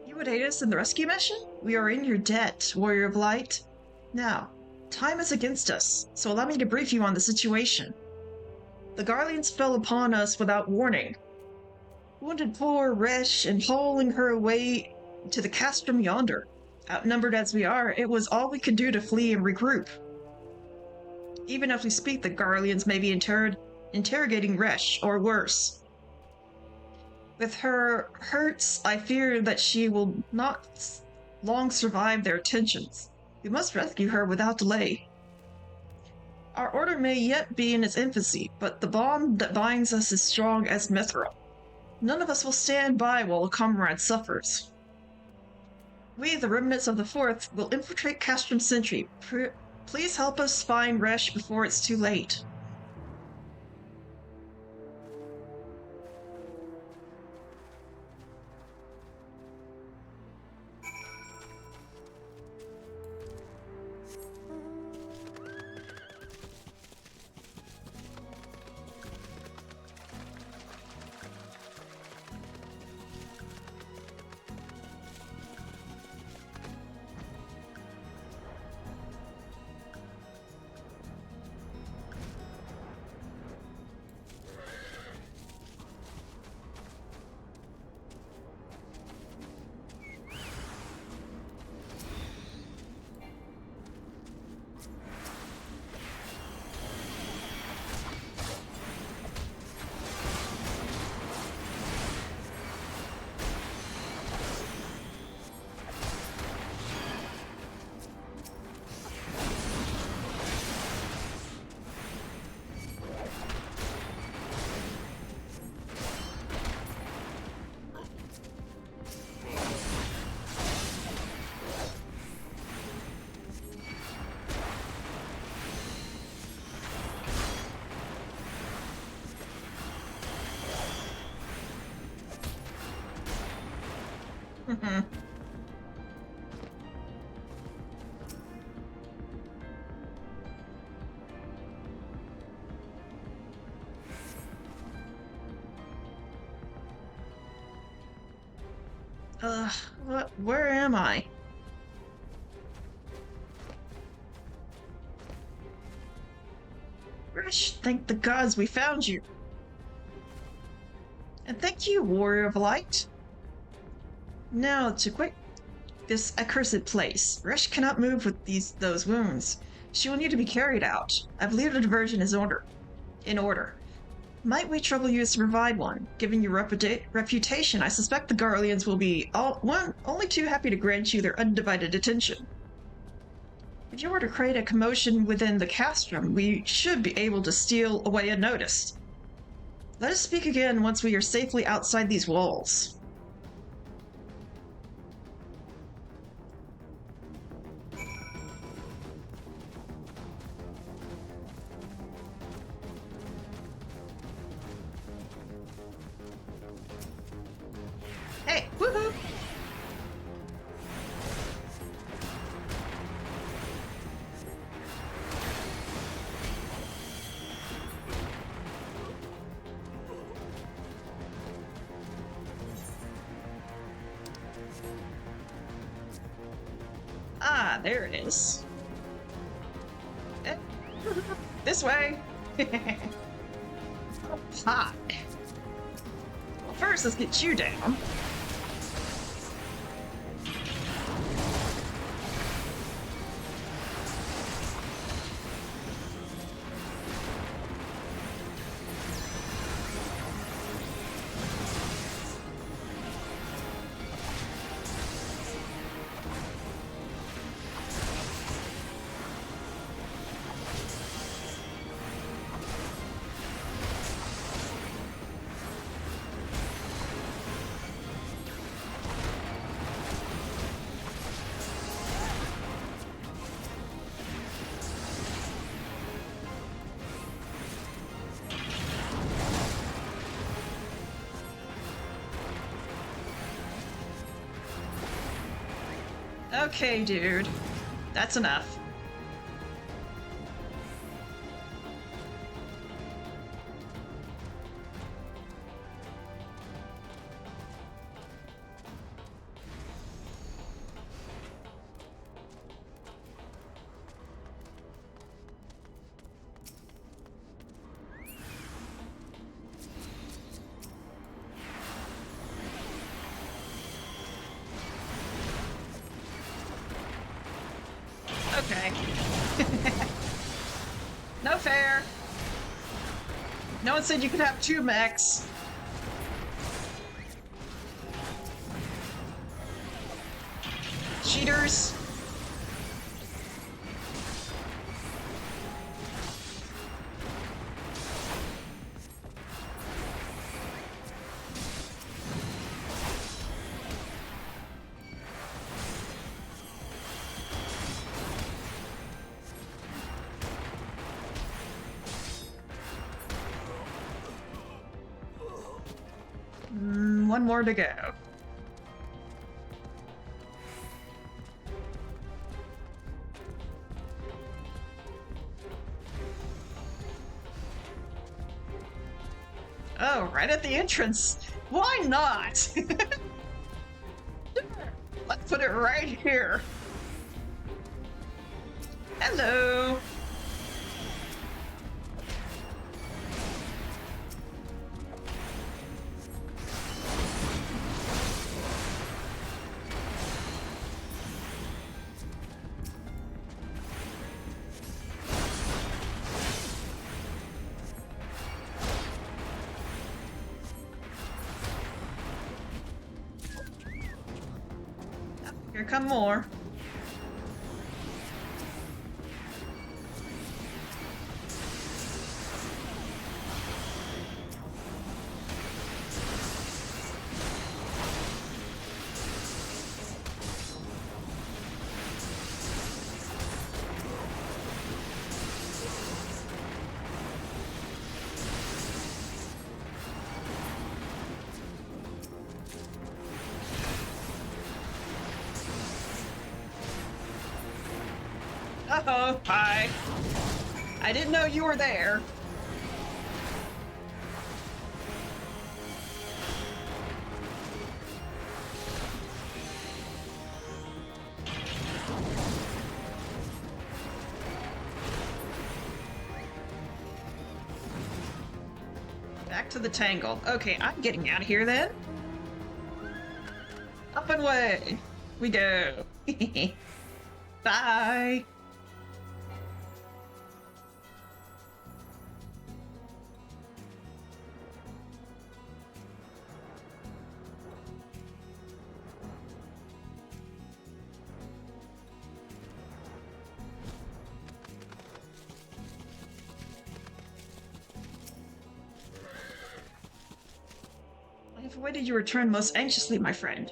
You would aid us in the rescue mission? We are in your debt, Warrior of Light. Now, time is against us, so allow me to brief you on the situation. The Garleans fell upon us without warning. wounded poor Resh and hauling her away to the castrum yonder. Outnumbered as we are, it was all we could do to flee and regroup. Even as we speak, the Garleans may be interrogating Resh, or worse. With her hurts, I fear that she will not long survive their attentions. We must rescue her without delay. Our order may yet be in its infancy, but the bond that binds us is strong as mithril. None of us will stand by while a comrade suffers. We, the remnants of the Fourth, will infiltrate Castrum Sentry. Please help us find Resh before it's too late. Where am I? Resh, thank the gods we found you. And thank you, Warrior of Light. Now, to quit this accursed place. Resh cannot move with those wounds. She will need to be carried out. I believe a diversion is in order. Might we trouble you to provide one? Given your reputation, I suspect the Garleans will be only too happy to grant you their undivided attention. If you were to create a commotion within the castrum, we should be able to steal away unnoticed. Let us speak again once we are safely outside these walls. Hey, woohoo! Ah, there it is. This way! Hi. Well, first, let's get you down. Okay, dude. That's enough. Okay. No fair. No one said you could have 2 mechs. Cheaters. One more to go. Oh, right at the entrance. Why not? Let's put it right here. Hello. Here come more. Uh-oh, hi. I didn't know you were there. Back to the tangle. Okay, I'm getting out of here then. Up and away we go. Bye. I have awaited your return most anxiously, my friend.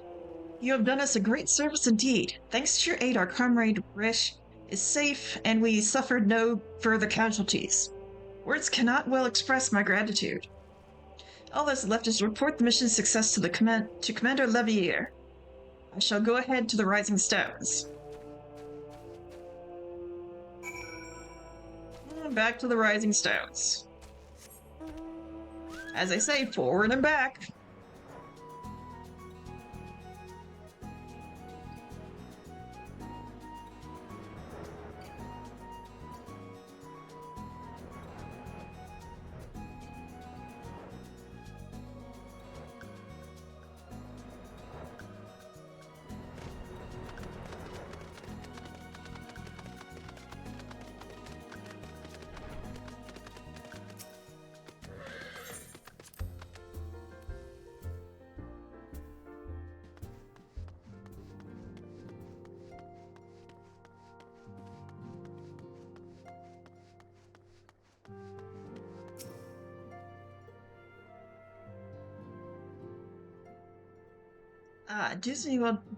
You have done us a great service indeed. Thanks to your aid, our comrade Rish is safe, and we suffered no further casualties. Words cannot well express my gratitude. All that's left is to report the mission's success to Commander Levier. I shall go ahead to the Rising Stones. Back to the Rising Stones. As I say, forward and back.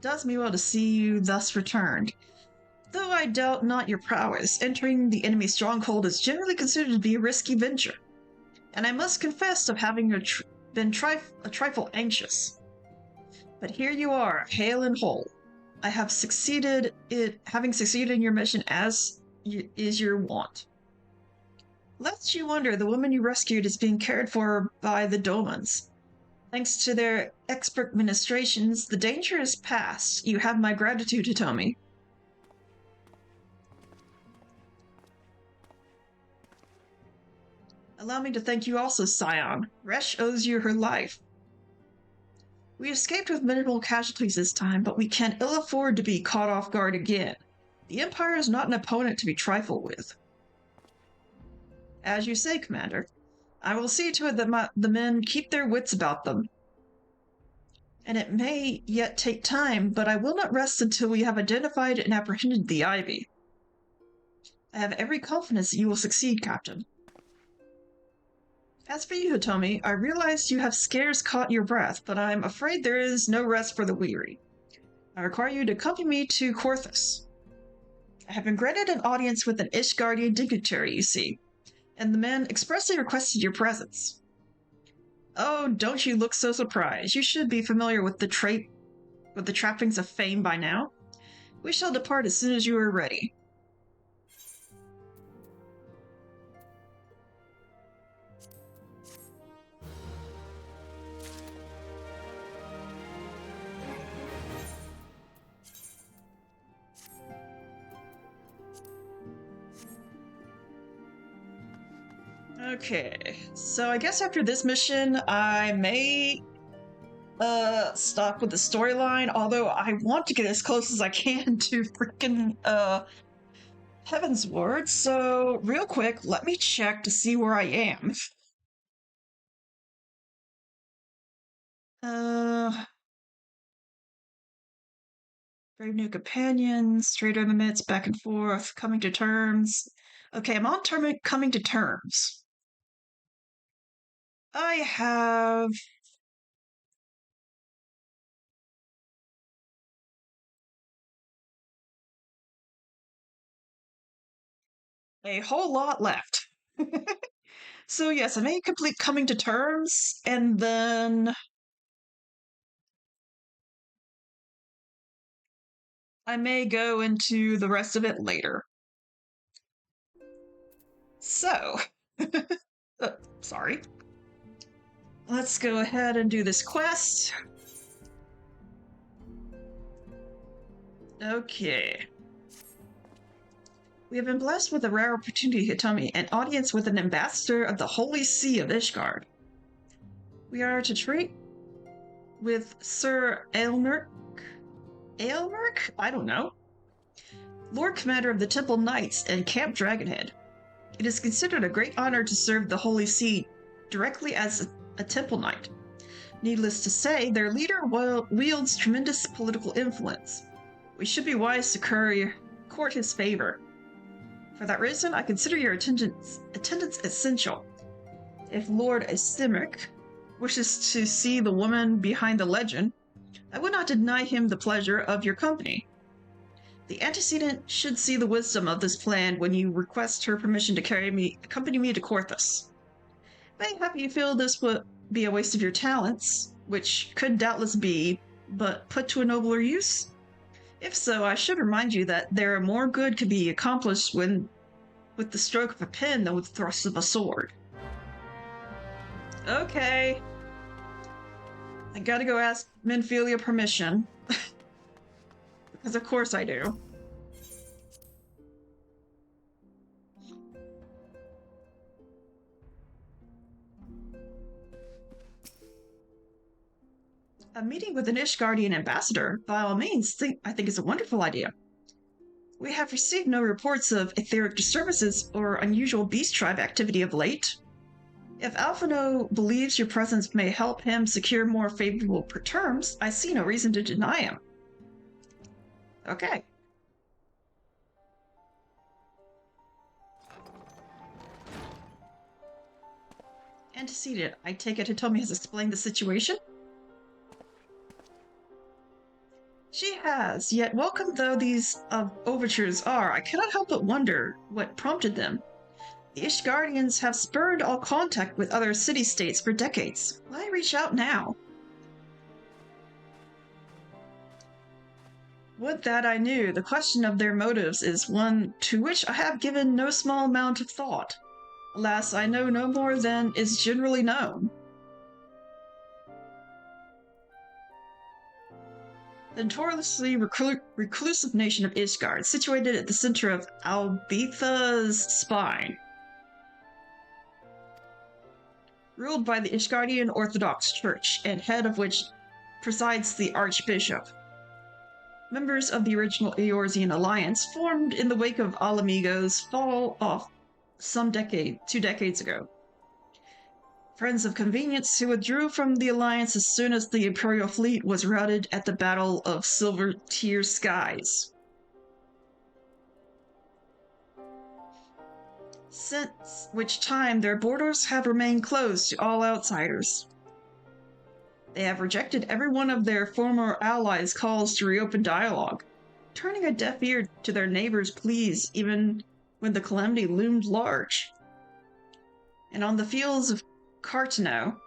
Does me well to see you thus returned. Though I doubt not your prowess, entering the enemy's stronghold is generally considered to be a risky venture, and I must confess of having been a trifle anxious. But here you are, hale and whole. I have having succeeded in your mission as is your wont. Lest you wonder, the woman you rescued is being cared for by the Domans. Thanks to their expert ministrations, the danger is past. You have my gratitude, Hitomi. Allow me to thank you also, Scion. Resh owes you her life. We escaped with minimal casualties this time, but we can ill afford to be caught off guard again. The Empire is not an opponent to be trifled with. As you say, Commander. I will see to it that the men keep their wits about them. And it may yet take time, but I will not rest until we have identified and apprehended the Ivy. I have every confidence that you will succeed, Captain. As for you, Hitomi, I realize you have scarce caught your breath, but I'm afraid there is no rest for the weary. I require you to accompany me to Korthus. I have been granted an audience with an Ishgardian dignitary, you see, and the men expressly requested your presence. Oh, don't you look so surprised. You should be familiar with the trappings of fame by now. We shall depart as soon as you are ready. Okay, so I guess after this mission, I may stop with the storyline, although I want to get as close as I can to freaking Heaven's Word. So real quick, let me check to see where I am. Brave new companions, trader in the midst, back and forth, coming to terms. Okay, I'm on coming to terms. I have a whole lot left. So yes, I may complete coming to terms, and then I may go into the rest of it later. So, sorry. Let's go ahead and do this quest. Okay. We have been blessed with a rare opportunity, Hitomi, an audience with an ambassador of the Holy See of Ishgard. We are to treat with Sir Aelmerk? Aelmerk? I don't know. Lord Commander of the Temple Knights and Camp Dragonhead. It is considered a great honor to serve the Holy See directly as a Temple Knight. Needless to say, their leader wields tremendous political influence. We should be wise to court his favor. For that reason, I consider your attendance essential. If Lord Asimric wishes to see the woman behind the legend, I would not deny him the pleasure of your company. The antecedent should see the wisdom of this plan when you request her permission to accompany me to Korthus. May have you feel this would be a waste of your talents, which could doubtless be, but put to a nobler use? If so, I should remind you that there more good could be accomplished with the stroke of a pen than with the thrust of a sword. Okay. I gotta go ask Minfilia permission. Because of course I do. A meeting with an Ishgardian ambassador, by all means, I think is a wonderful idea. We have received no reports of etheric disturbances or unusual beast tribe activity of late. If Alphino believes your presence may help him secure more favorable terms, I see no reason to deny him. Okay. Antecedent. I take it Hitomi has explained the situation? She has, yet welcome though these overtures are, I cannot help but wonder what prompted them. The Ishgardians have spurned all contact with other city-states for decades. Why reach out now? Would that I knew. The question of their motives is one to which I have given no small amount of thought. Alas, I know no more than is generally known. The notoriously reclusive nation of Ishgard, situated at the center of Albitha's spine. Ruled by the Ishgardian Orthodox Church, and head of which presides the Archbishop. members of the original Eorzean alliance formed in the wake of Alamigo's fall off 2 decades ago. Friends of convenience who withdrew from the alliance as soon as the Imperial fleet was routed at the Battle of Silver Tier Skies. Since which time their borders have remained closed to all outsiders. They have rejected every one of their former allies' calls to reopen dialogue, turning a deaf ear to their neighbors' pleas even when the calamity loomed large. And on the fields of Cartano,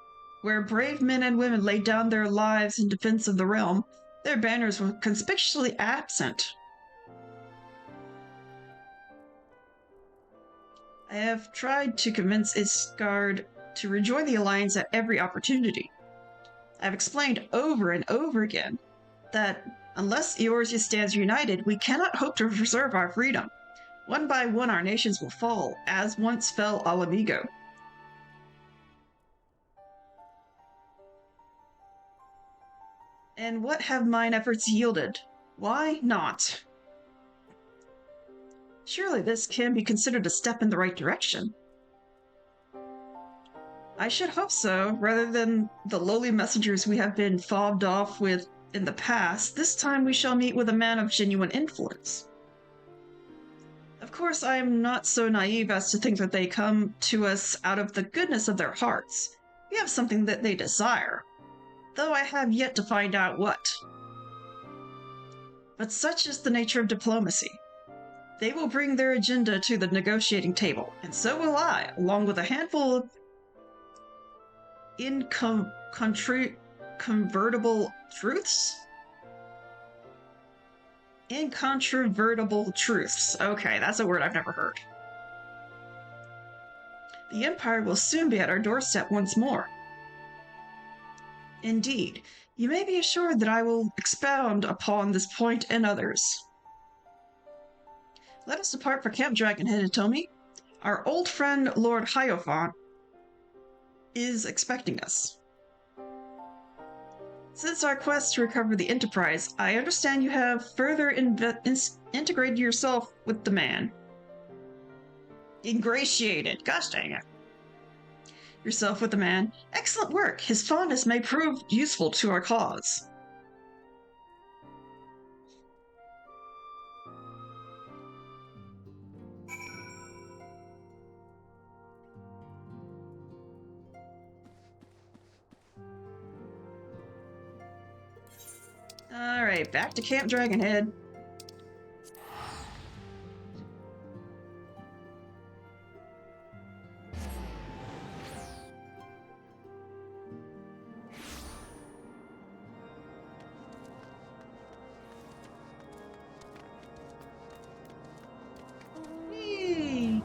where brave men and women laid down their lives in defense of the realm, their banners were conspicuously absent. I have tried to convince Isgard to rejoin the Alliance at every opportunity. I've explained over and over again that unless Eorzea stands united, we cannot hope to preserve our freedom. One by one our nations will fall, as once fell Alamigo. And what have mine efforts yielded? Why not? Surely this can be considered a step in the right direction. I should hope so, rather than the lowly messengers we have been fobbed off with in the past. This time we shall meet with a man of genuine influence. Of course, I am not so naive as to think that they come to us out of the goodness of their hearts. We have something that they desire, though I have yet to find out what. But such is the nature of diplomacy. They will bring their agenda to the negotiating table, and so will I, along with a handful of incontrovertible truths? Incontrovertible truths. Okay, that's a word I've never heard. The Empire will soon be at our doorstep once more. Indeed, you may be assured that I will expound upon this point and others. Let us depart for Camp Dragonhead, Hitomi. Our old friend Lord Hierophant is expecting us. Since our quest to recover the Enterprise, I understand you have further integrated yourself with the man. Ingratiated. Gosh dang it. Yourself with the man. Excellent work. His fondness may prove useful to our cause. Alright, back to Camp Dragonhead. Whee!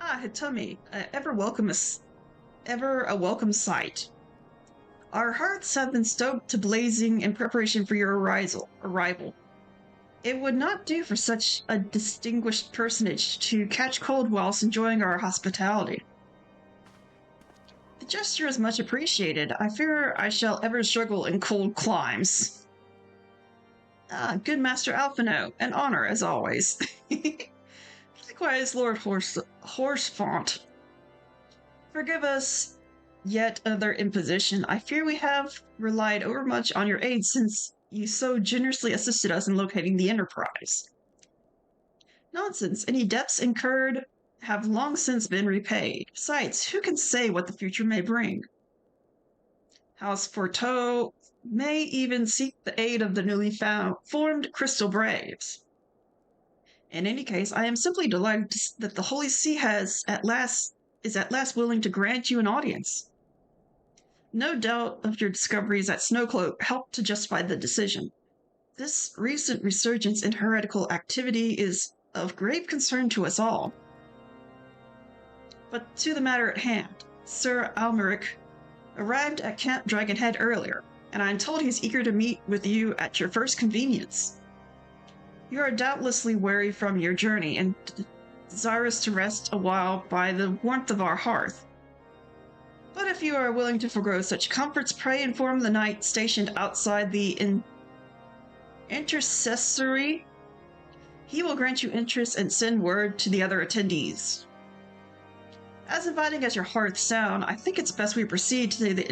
Ah, Hitomi, ever a welcome sight. Our hearts have been stoked to blazing in preparation for your arrival. It would not do for such a distinguished personage to catch cold whilst enjoying our hospitality. The gesture is much appreciated. I fear I shall ever struggle in cold climes. Ah, good Master Alphino, an honor as always. Likewise, Lord Horsefont. Forgive us yet another imposition. I fear we have relied overmuch on your aid since you so generously assisted us in locating the Enterprise. Nonsense. Any debts incurred have long since been repaid. Besides, who can say what the future may bring? House Forteau may even seek the aid of the newly formed Crystal Braves. In any case, I am simply delighted that the Holy See is at last willing to grant you an audience. No doubt of your discoveries at Snowcloak helped to justify the decision. This recent resurgence in heretical activity is of grave concern to us all. But to the matter at hand, Sir Almeric arrived at Camp Dragonhead earlier, and I am told he's eager to meet with you at your first convenience. You are doubtlessly weary from your journey and desirous to rest a while by the warmth of our hearth. But if you are willing to forego such comforts, pray inform the knight stationed outside the intercessory. He will grant you interest and send word to the other attendees. As inviting as your hearth sound, I think it's best we proceed to the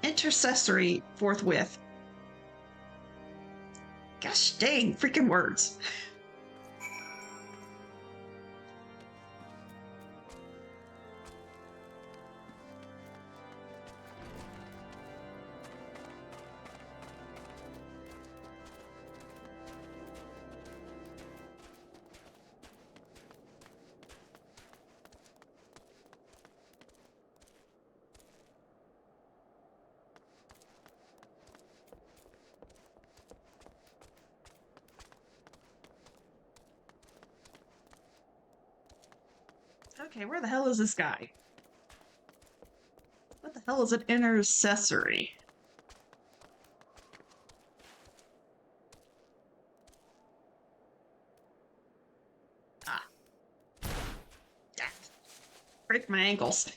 intercessory forthwith. Gosh dang, freaking words. Okay, where the hell is this guy? What the hell is an intercessory? Ah. Break my ankles.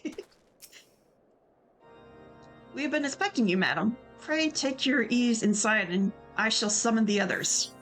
We have been expecting you, madam. Pray take your ease inside, and I shall summon the others.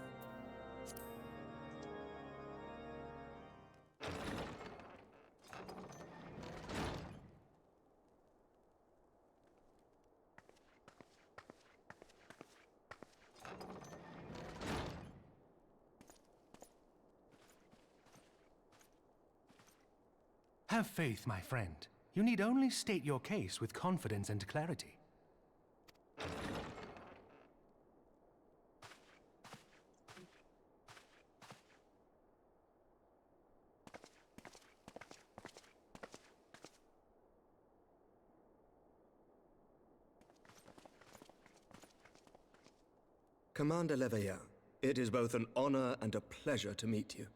Have faith, my friend. You need only state your case with confidence and clarity. Commander Leveilleur, it is both an honor and a pleasure to meet you.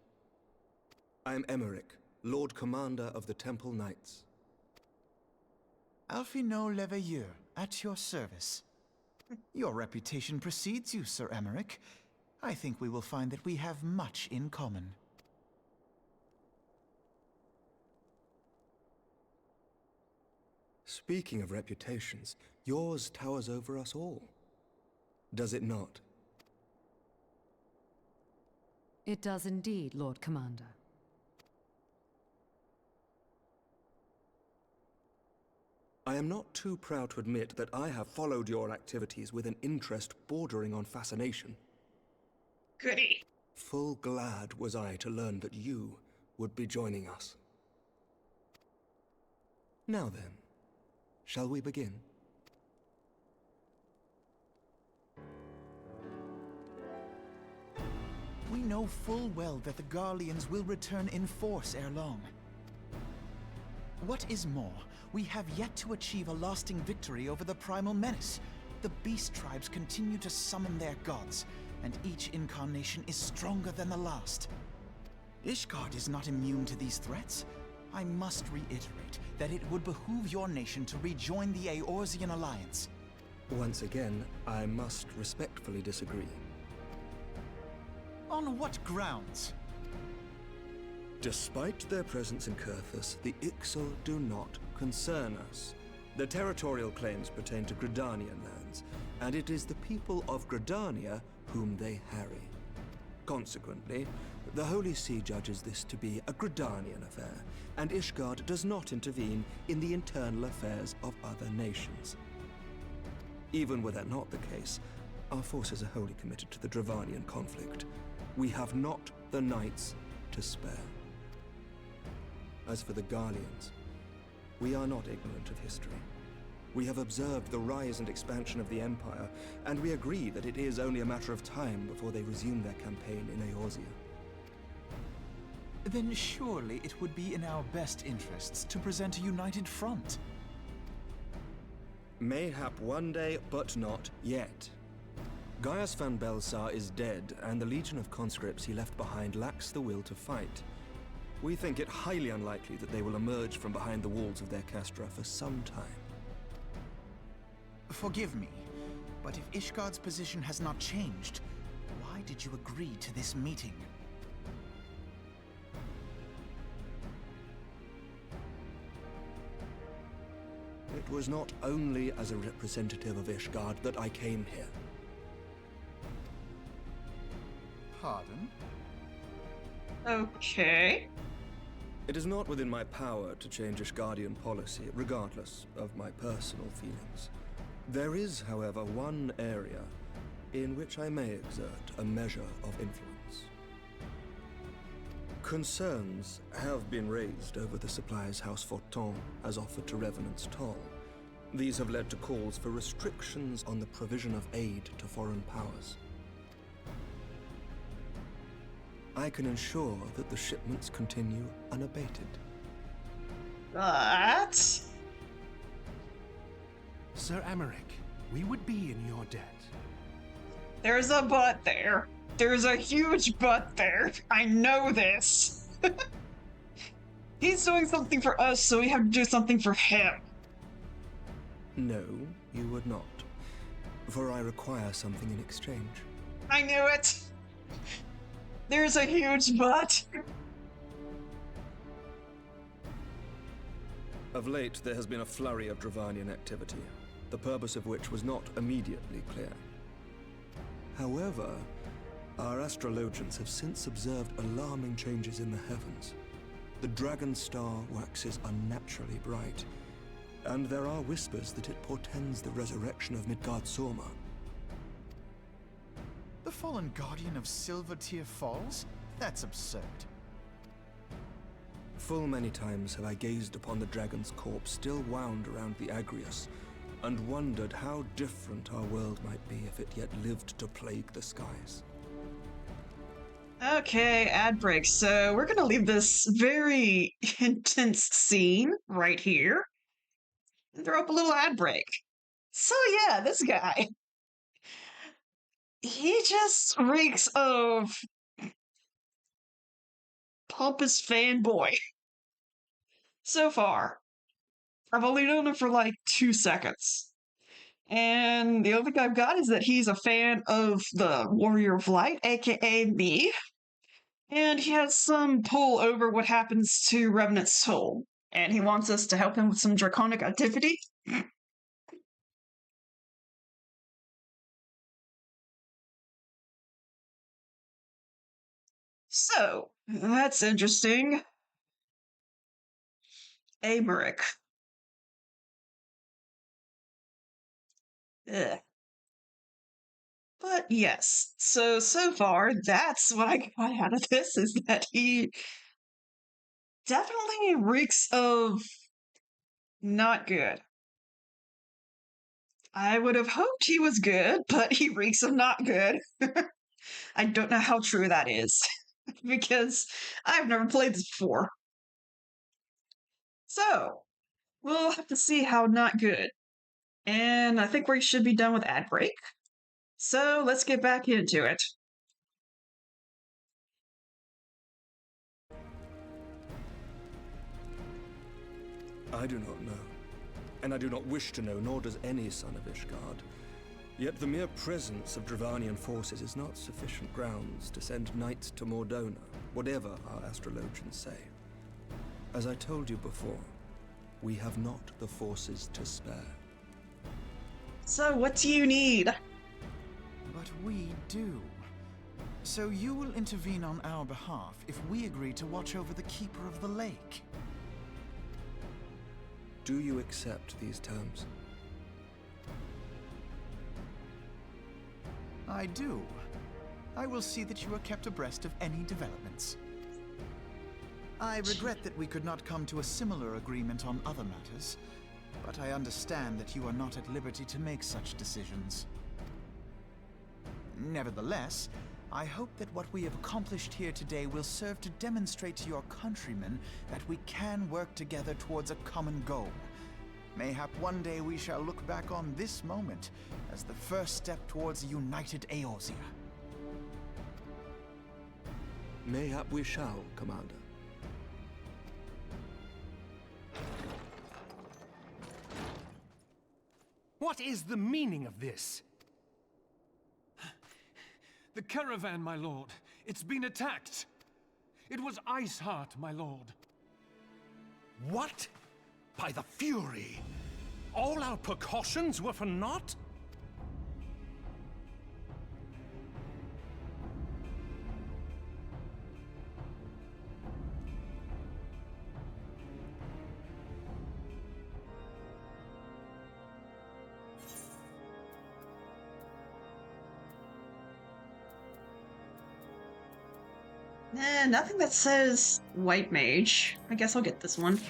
I am Emmerich, Lord Commander of the Temple Knights. Alphino Leveilleur, at your service. Your reputation precedes you, Sir Emmerich. I think we will find that we have much in common. Speaking of reputations, yours towers over us all. Does it not? It does indeed, Lord Commander. I am not too proud to admit that I have followed your activities with an interest bordering on fascination. Goody. Full glad was I to learn that you would be joining us. Now then, shall we begin? We know full well that the Garleans will return in force ere long. What is more, we have yet to achieve a lasting victory over the primal menace. The beast tribes continue to summon their gods, and each incarnation is stronger than the last. Ishgard is not immune to these threats. I must reiterate that it would behoove your nation to rejoin the Eorzean Alliance. Once again, I must respectfully disagree. On what grounds? Despite their presence in Kurthus, the Ixal do not concern us. The territorial claims pertain to Gridanian lands, and it is the people of Gridania whom they harry. Consequently, the Holy See judges this to be a Gridanian affair, and Ishgard does not intervene in the internal affairs of other nations. Even were that not the case, our forces are wholly committed to the Dravanian conflict. We have not the knights to spare. As for the Garleans, we are not ignorant of history. We have observed the rise and expansion of the Empire, and we agree that it is only a matter of time before they resume their campaign in Eorzea. Then surely it would be in our best interests to present a united front. Mayhap one day, but not yet. Gaius van Belsar is dead, and the legion of conscripts he left behind lacks the will to fight. We think it highly unlikely that they will emerge from behind the walls of their castra for some time. Forgive me, but if Ishgard's position has not changed, Why did you agree to this meeting? It was not only as a representative of Ishgard that I came here. Pardon? Okay. It is not within my power to change Ishgardian policy, regardless of my personal feelings. There is, however, one area in which I may exert a measure of influence. Concerns have been raised over the supplies House Fortin has offered to Revenant's Toll. These have led to calls for restrictions on the provision of aid to foreign powers. I can ensure that the shipments continue unabated. But... Sir Emmerich, we would be in your debt. there's a but there. There's a huge but there. I know this. He's doing something for us, so we have to do something for him. No, you would not. For I require something in exchange. I knew it. There's a huge but. Of late, there has been a flurry of Dravanian activity, the purpose of which was not immediately clear. However, our astrologians have since observed alarming changes in the heavens. The dragon star waxes unnaturally bright, and there are whispers that it portends the resurrection of Midgard Sorma. The fallen guardian of Silvertear Falls? That's absurd. Full many times have I gazed upon the dragon's corpse still wound around the Agrius, and wondered how different our world might be if it yet lived to plague the skies. Okay, ad break. So we're gonna leave this very intense scene right here and throw up a little ad break. So yeah, this guy. He just reeks of pompous fanboy. So far. I've only known him for like 2 seconds. And the other thing I've got is that he's a fan of the Warrior of Light, aka me. And he has some pull over what happens to Revenant's soul. And he wants us to help him with some draconic activity. So, that's interesting. Americ. Ugh. But yes, so far, that's what I got out of this, is that he definitely reeks of not good. I would have hoped he was good, but he reeks of not good. I don't know how true that is, because I've never played this before. So, we'll have to see how not good. And I think we should be done with ad break. So, let's get back into it. I do not know, and I do not wish to know, nor does any son of Ishgard. Yet the mere presence of Dravanian forces is not sufficient grounds to send knights to Mordona, whatever our astrologians say. As I told you before, we have not the forces to spare. So, what do you need? But we do. So you will intervene on our behalf if we agree to watch over the Keeper of the Lake. Do you accept these terms? I do. I will see that you are kept abreast of any developments. I regret that we could not come to a similar agreement on other matters, but I understand that you are not at liberty to make such decisions. Nevertheless, I hope that what we have accomplished here today will serve to demonstrate to your countrymen that we can work together towards a common goal. Mayhap one day we shall look back on this moment as the first step towards a united Eorzea. Mayhap we shall, Commander. What is the meaning of this? The caravan, my lord. It's been attacked. It was Iceheart, my lord. What? By the Fury! All our precautions were for naught? Nah, nothing that says White Mage. I guess I'll get this one.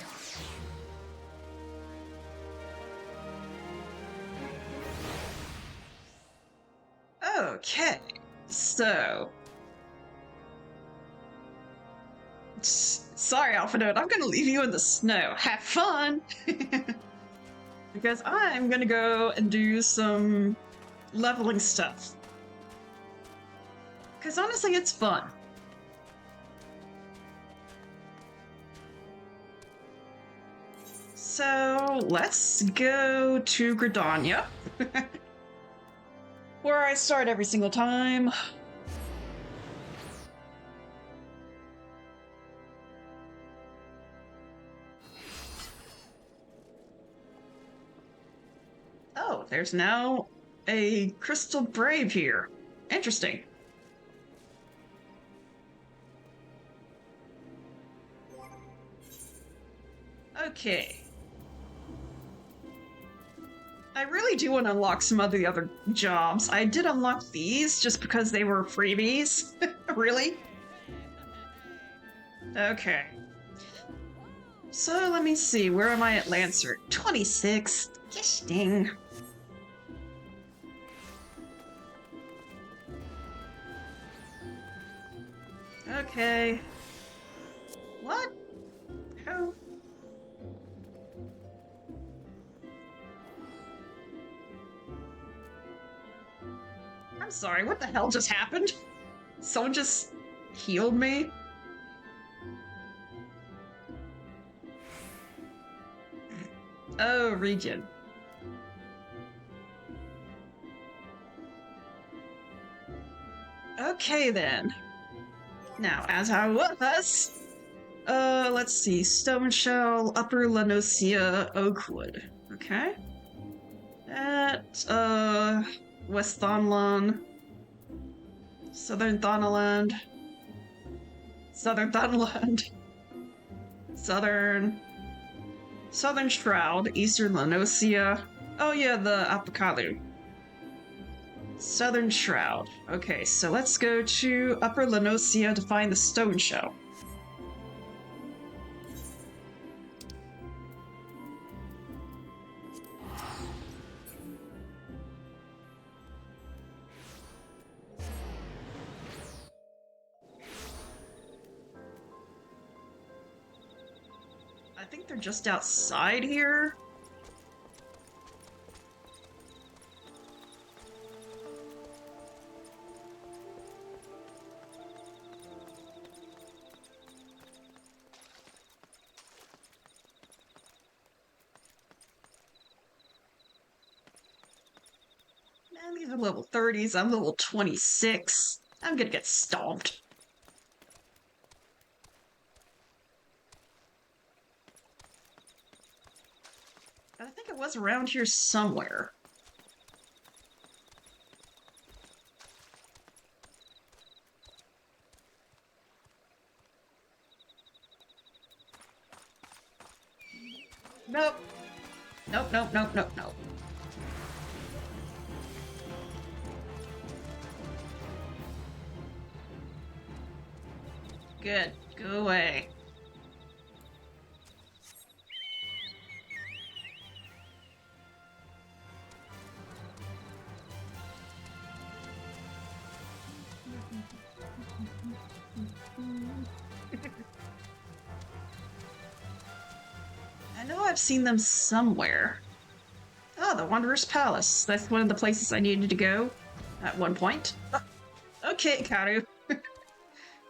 Okay, so... Sorry, Alphinote, I'm gonna leave you in the snow. Have fun! Because I'm gonna go and do some leveling stuff. Because honestly, it's fun. So, let's go to Gridania. Where I start every single time. Oh, there's now a Crystal Brave here. Interesting. Okay. I really do want to unlock some of the other jobs. I did unlock these just because they were freebies. Really? Okay. So let me see, where am I at Lancer? 26. Yes, dang. Okay. What? How? I'm sorry, what the hell just happened? Someone just healed me? Oh, region. Okay then. Now, as I was, let's see, Stone Shell, Upper Lanosia, Oakwood. Okay. At, West Thonlan, Southern Thanaland, Southern Thanaland, Southern Shroud, Eastern Lanosia. Oh yeah, the Apakalu. Southern Shroud. Okay, so let's go to Upper Lanosia to find the Stone Shell. I think they're just outside here. Man, these are level 30s. I'm level 26. I'm gonna get stomped. But I think it was around here somewhere. Nope. Nope, nope, nope, nope, nope. Good. Go away. I know I've seen them somewhere. Oh, the Wanderer's Palace. That's one of the places I needed to go at one point. Okay, Karu.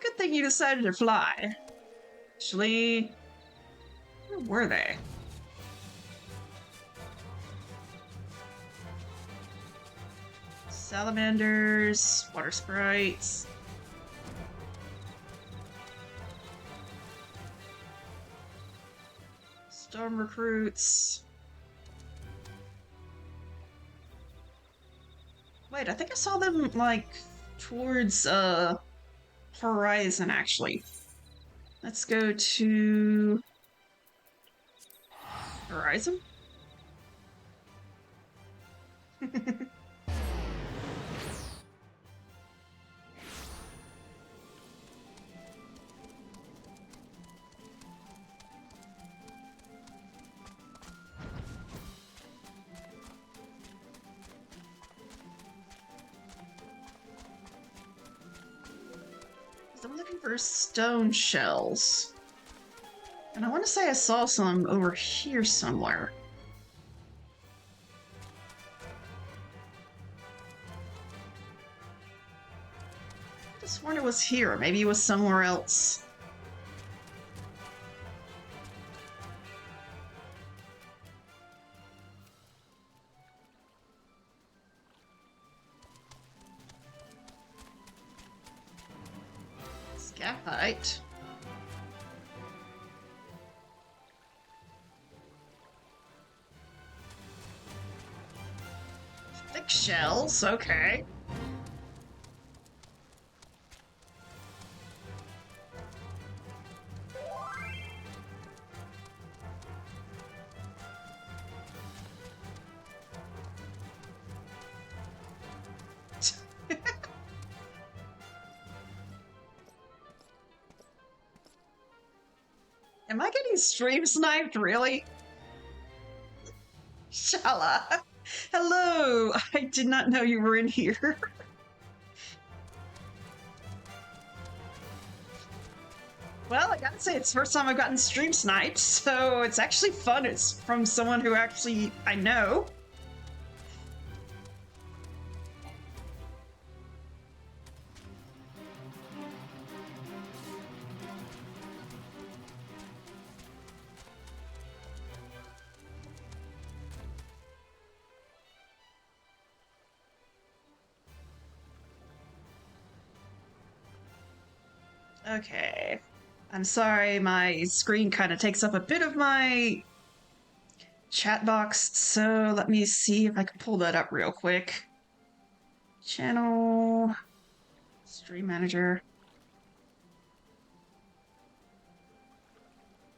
Good thing you decided to fly. Actually, where were they? Salamanders, water sprites. Storm recruits. Wait, I think I saw them, like, towards, Horizon, actually. Let's go to... Horizon? I'm looking for stone shells. And I want to say I saw some over here somewhere. I just sworn it was here. Maybe it was somewhere else. Scaphite. Thick shells, okay. Am I getting stream sniped, really? Shala. Hello! I did not know you were in here. Well, I gotta say, it's the first time I've gotten stream sniped, so it's actually fun. It's from someone who actually I know. Okay. I'm sorry, my screen kind of takes up a bit of my chat box, so let me see if I can pull that up real quick. Channel, stream manager.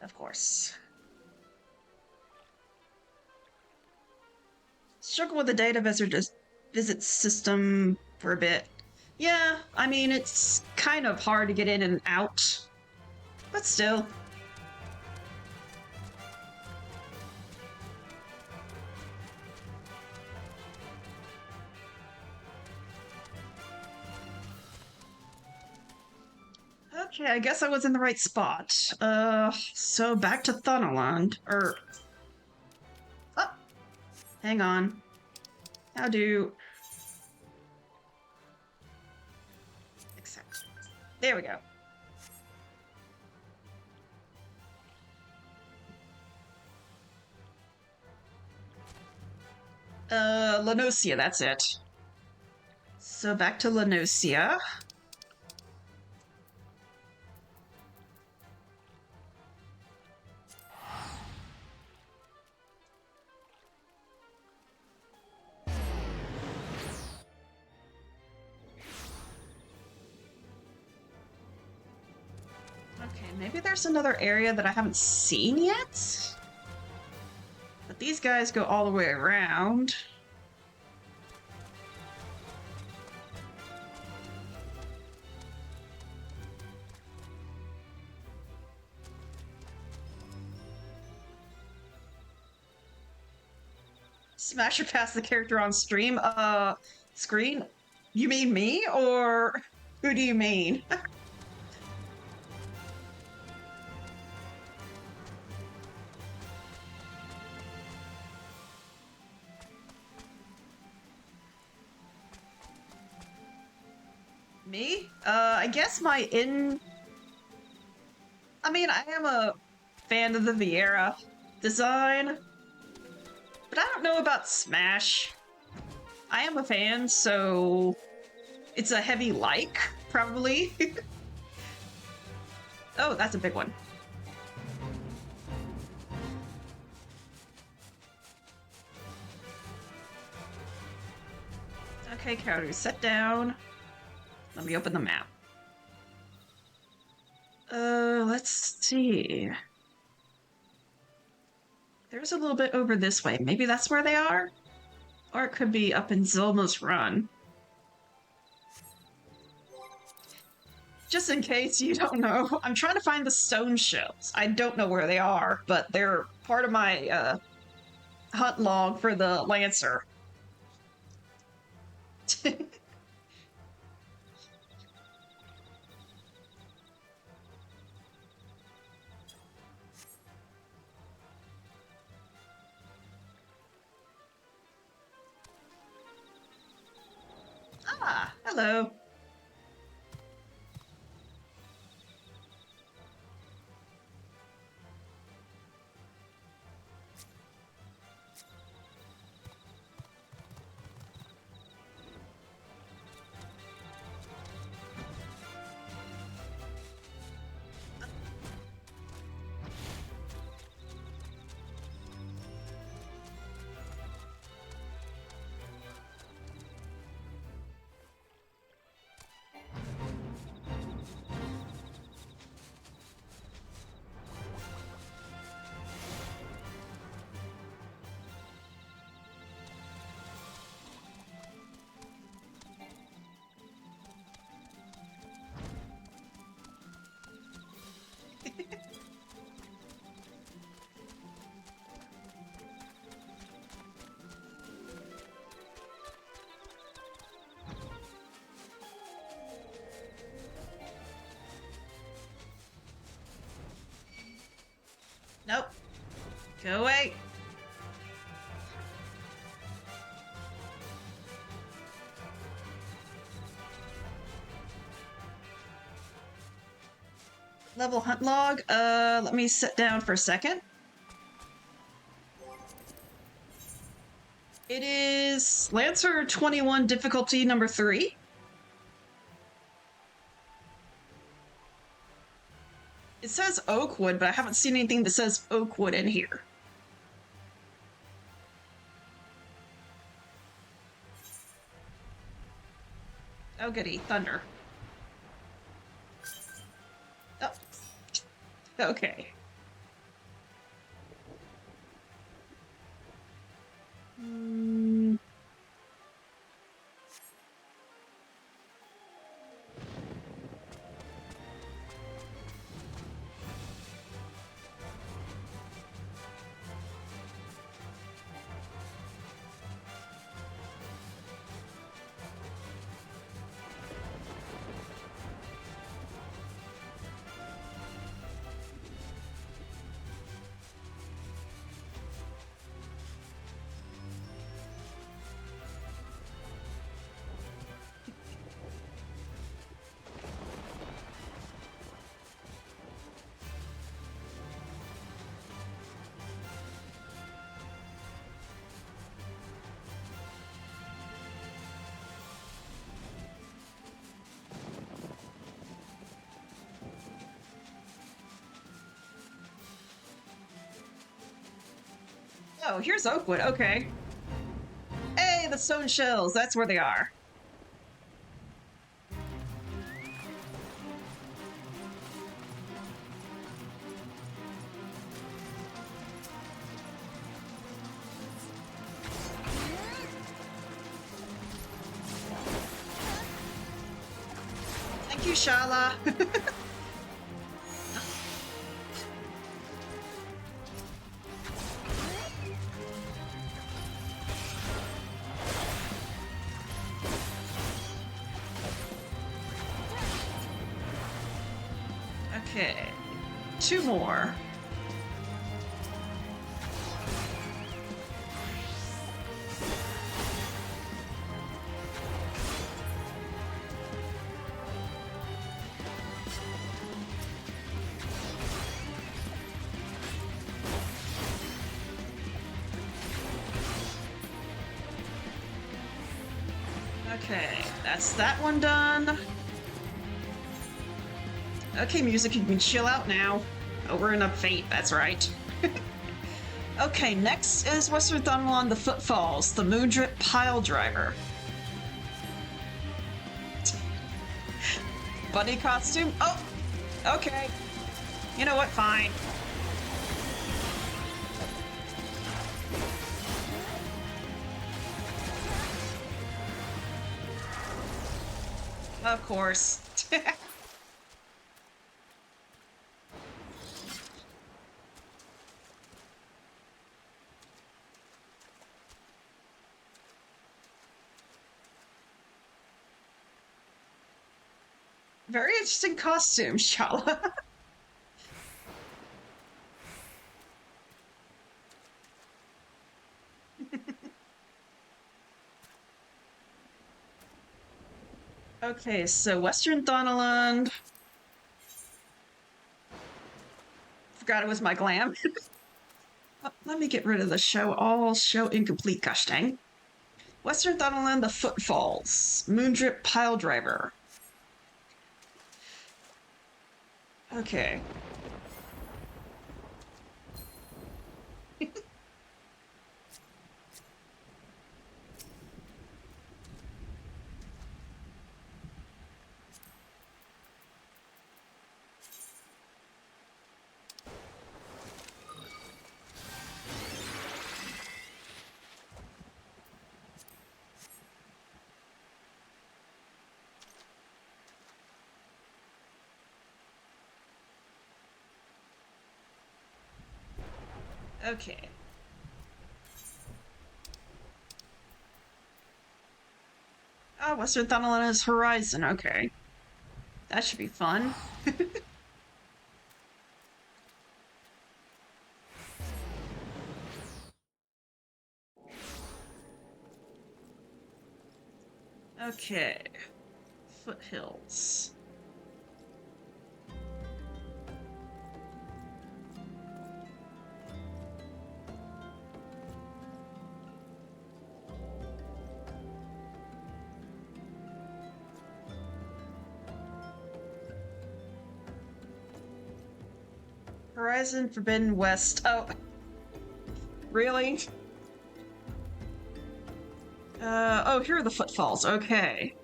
Of course. Struggle with the data visit system for a bit. Yeah, I mean, it's kind of hard to get in and out, but still. Okay, I guess I was in the right spot. So back to Thunderland, or... Oh, hang on. How do... Accept. There we go. Lanosia, that's it. So back to Lanosia. Okay, maybe there's another area that I haven't seen yet? But these guys go all the way around. Smash or pass the character on stream? Screen? You mean me, or who do you mean? Me? I guess my I mean, I am a fan of the Vieira design, but I don't know about Smash. I am a fan, so it's a heavy like, probably. Oh, that's a big one. Okay, Kaoru, sit down. Let me open the map. Let's see. There's a little bit over this way. Maybe that's where they are? Or it could be up in Zilma's Run. Just in case you don't know, I'm trying to find the stone shells. I don't know where they are, but they're part of my hunt log for the Lancer. Ah, hello. Nope. Go away. Level hunt log. Let me sit down for a second. It is Lancer 21 difficulty number 3. It says Oakwood, but I haven't seen anything that says Oakwood in here. Oh goody, thunder. Oh. Okay. Oh, here's Oakwood, okay. Hey, the stone shells, that's where they are. Thank you, Shala. Okay, 2 more. Okay, that's that one done. Okay, music, you can chill out now. Oh, we're in a fate, that's right. Okay, next is Western Thunderland, the Footfalls, the Moondrip Pile Driver. Bunny costume? Oh, okay. You know what, fine. Of course. Very interesting costume, Shala. Okay, so Western Thanaland. Forgot it was my glam. Let me get rid of the show. All show incomplete, gosh dang. Western Thanaland, the Footfalls. Moondrip Pile Driver. Okay. Okay. Oh, Western Thanaland is Horizon. Okay. That should be fun. Okay. Foothills. Horizon Forbidden West. Oh. Really? Oh, here are the Footfalls. Okay.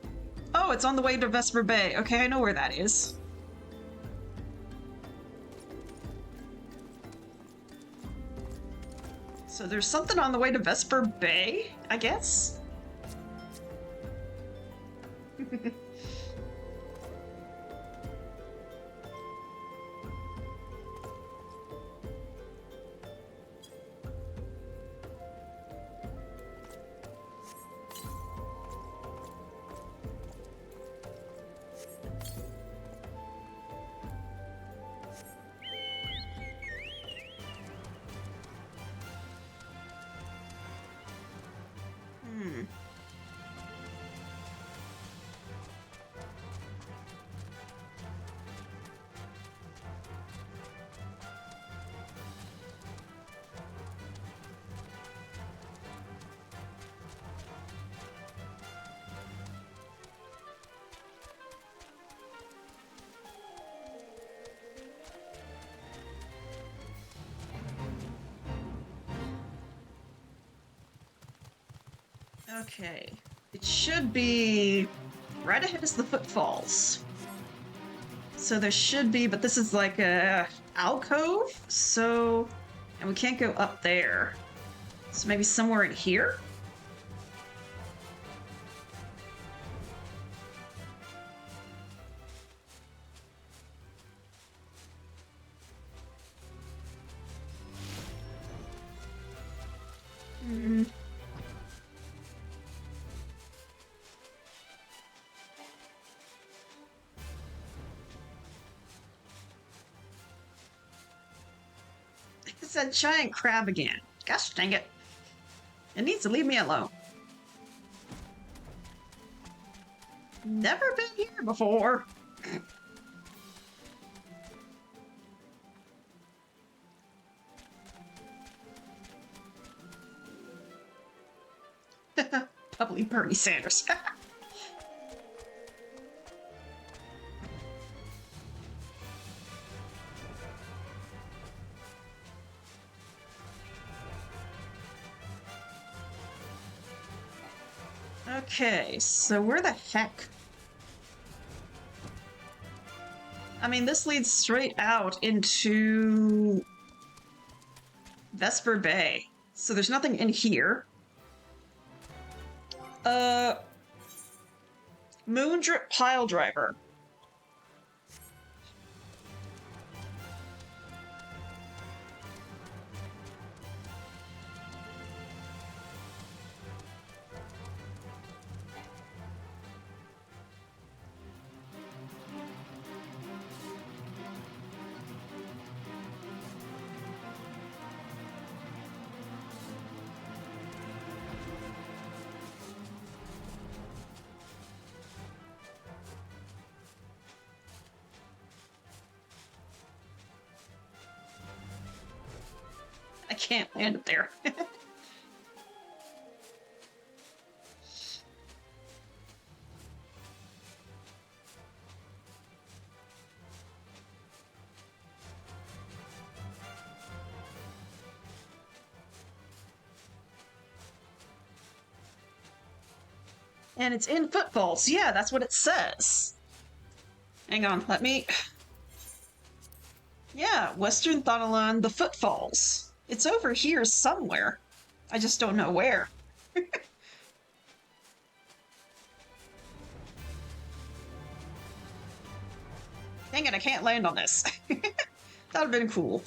Oh, it's on the way to Vesper Bay. Okay, I know where that is. So there's something on the way to Vesper Bay, I guess? Okay. It should be right ahead is the Footfalls. So there should be, but this is like a alcove, so and we can't go up there. So maybe somewhere in here? It's that giant crab again. Gosh dang it. It needs to leave me alone. Never been here before. Probably Bernie Sanders. Okay, so where the heck? I mean, this leads straight out into Vesper Bay. So there's nothing in here. Moondrip Pile Driver. I can't land it there. And it's in Footfalls. Yeah, that's what it says. Hang on, let me... Yeah, Western Thanalan, the Footfalls. It's over here somewhere. I just don't know where. Dang it, I can't land on this. That would have been cool.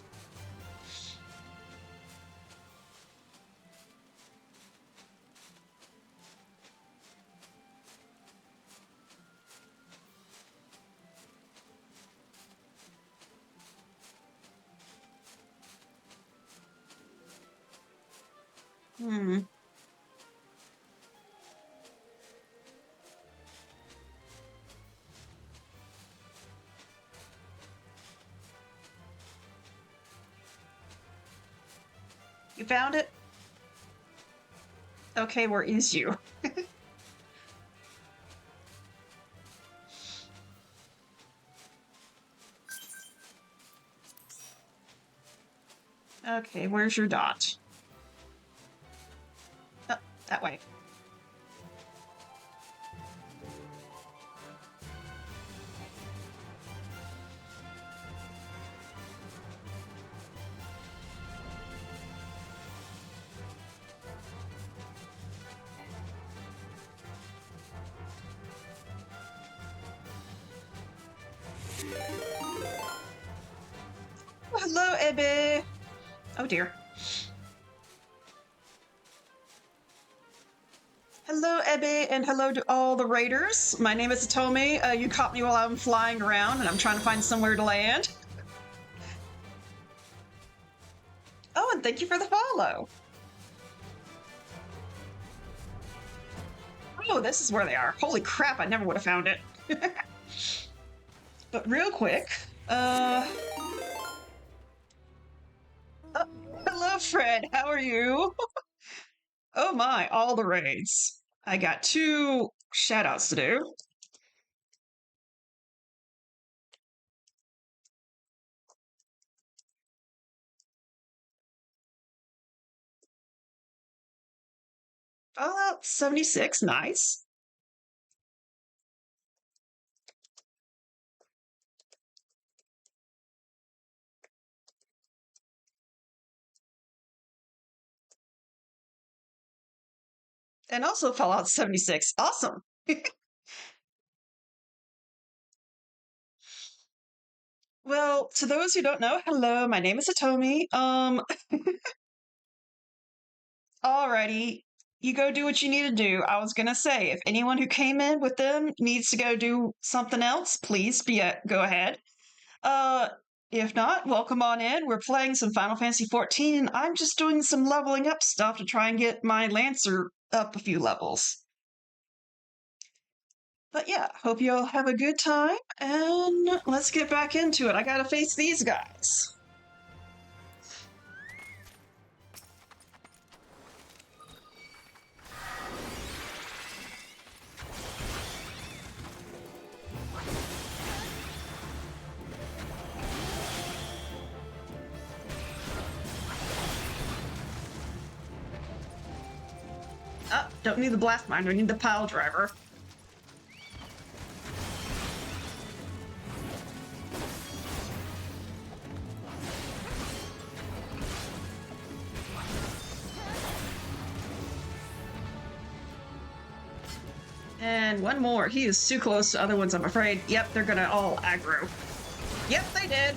You found it? Okay, where is you? Okay, where's your dot? Oh, that way. Oh, hello, Ebbe. Oh dear. Hello, Ebbe, and hello to all the raiders. My name is Atomi. You caught me while I'm flying around, and I'm trying to find somewhere to land. Oh, and thank you for the follow. Oh, this is where they are. Holy crap, I never would have found it. But real quick, oh, hello, Fred. How are you? Oh my, all the raids. I got 2 shoutouts to do. Oh, 76, nice. And also Fallout 76, awesome. Well, to those who don't know, hello, my name is Atomi. Alrighty, you go do what you need to do. I was gonna say, if anyone who came in with them needs to go do something else, please go ahead. Uh, if not, welcome on in. We're playing some Final Fantasy XIV, and I'm just doing some leveling up stuff to try and get my Lancer up a few levels. But yeah, hope you all have a good time, and let's get back into it. I gotta face these guys. don't need the blast mine, we need the pile driver. And one more. He is too close to other ones, I'm afraid. Yep, they're gonna all aggro. Yep, they did.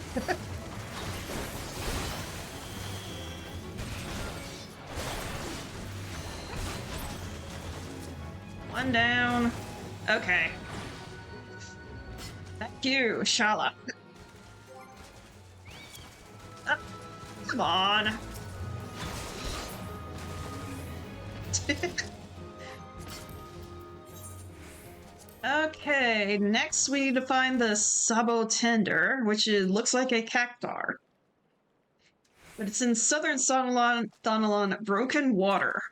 One down. Okay. Thank you, Shala. Come on. Okay, next we need to find the Sabo Tender, which looks like a cactar. But it's in southern Thanalan Broken Water.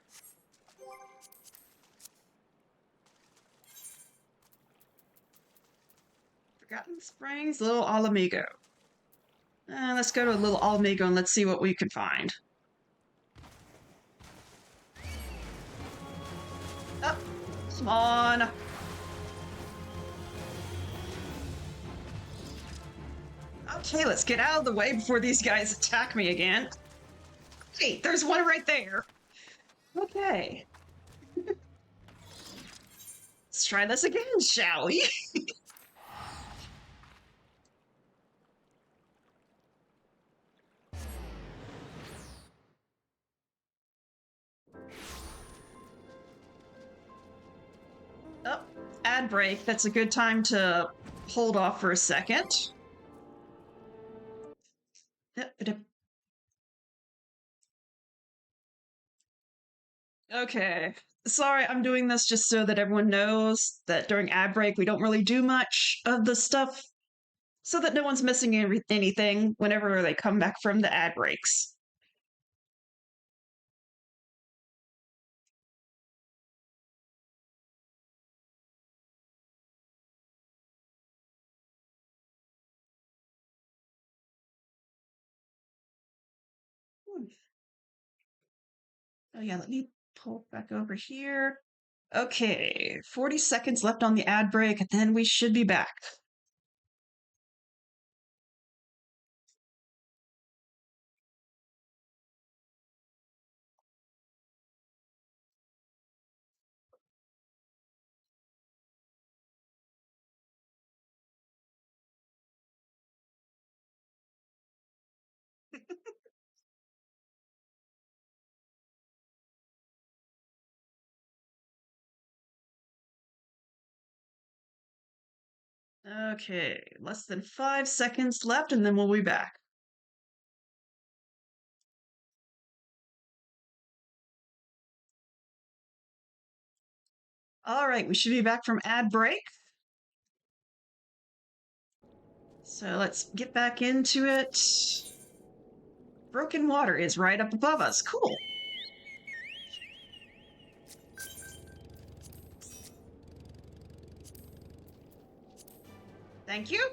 Forgotten Springs, Little Alamigo. Let's go to Little Alamigo and let's see what we can find. Oh, come on. Okay, let's get out of the way before these guys attack me again. Hey, there's one right there. Okay. Let's try this again, shall we? Oh, ad break. That's a good time to hold off for a second. Okay. Sorry, I'm doing this just so that everyone knows that during ad break we don't really do much of the stuff, so that no one's missing anything whenever they come back from the ad breaks. Oh yeah, let me pull back over here. Okay, 40 seconds left on the ad break, and then we should be back. Okay, less than 5 seconds left, and then we'll be back. All right, we should be back from ad break. So let's get back into it. Broken water is right up above us. Cool. Thank you.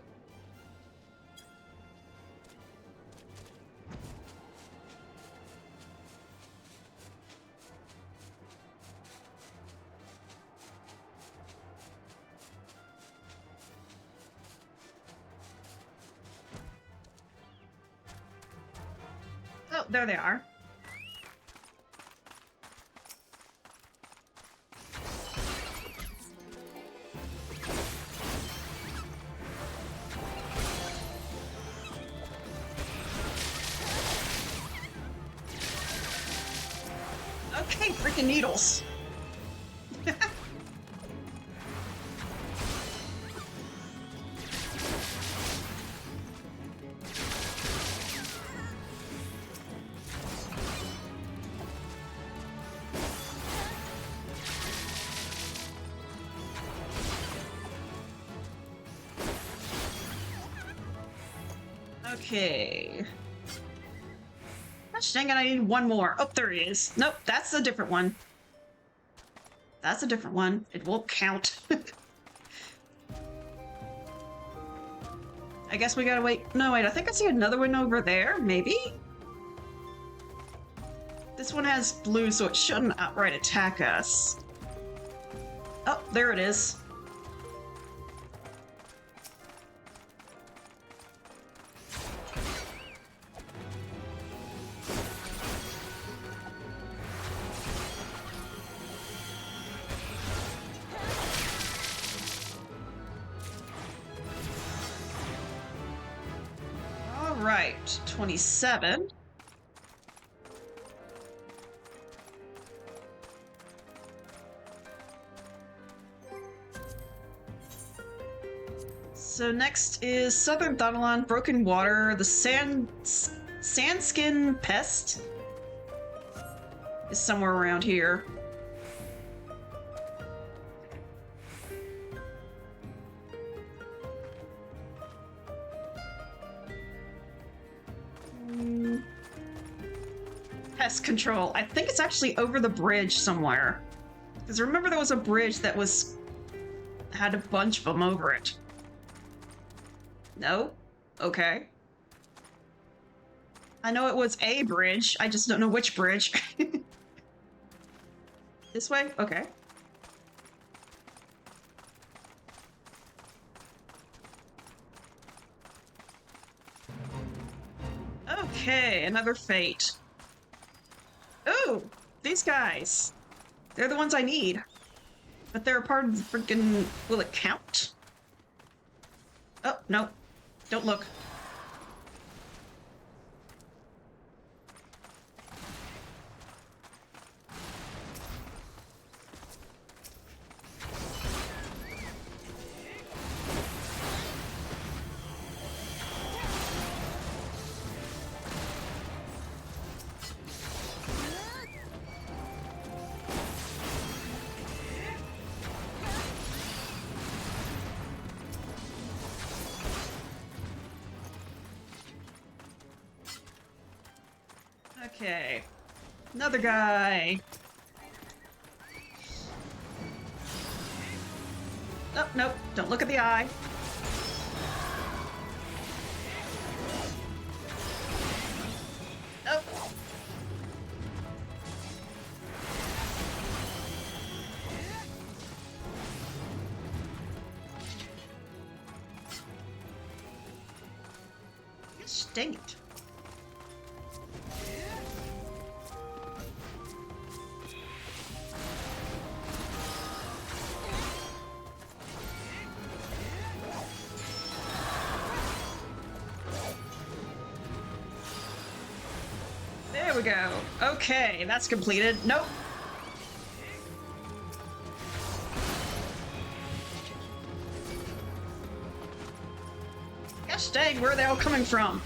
Oh, there they are. Okay, freaking needles. Okay. Gosh dang it, I need one more. Oh, there he is. Nope, that's a different one. That's a different one. It won't count. I guess we gotta wait. No, wait, I think I see another one over there, maybe? This one has blue, so it shouldn't outright attack us. Oh, there it is. All right, 27. So next is Southern Thanalan, Broken Water, the Sandskin Pest is somewhere around here. Pest control. I think it's actually over the bridge somewhere. Because remember there was a bridge that had a bunch of them over it. No? Okay. I know it was a bridge. I just don't know which bridge. This way? Okay. Okay, another fate. Oh, these guys. They're the ones I need. But they're a part of the freaking... Will it count? Oh, no. Don't look. Okay. Another guy. Oh, nope. Don't look at the eye. Nope. Gosh, dang it. There we go. Okay, that's completed. Nope. Gosh dang, where are they all coming from?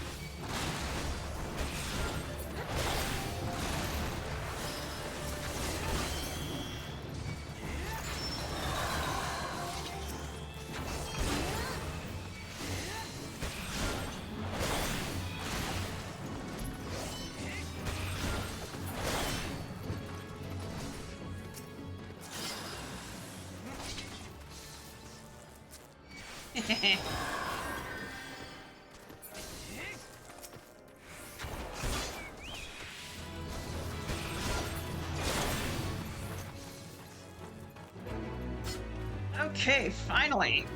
Okay, finally.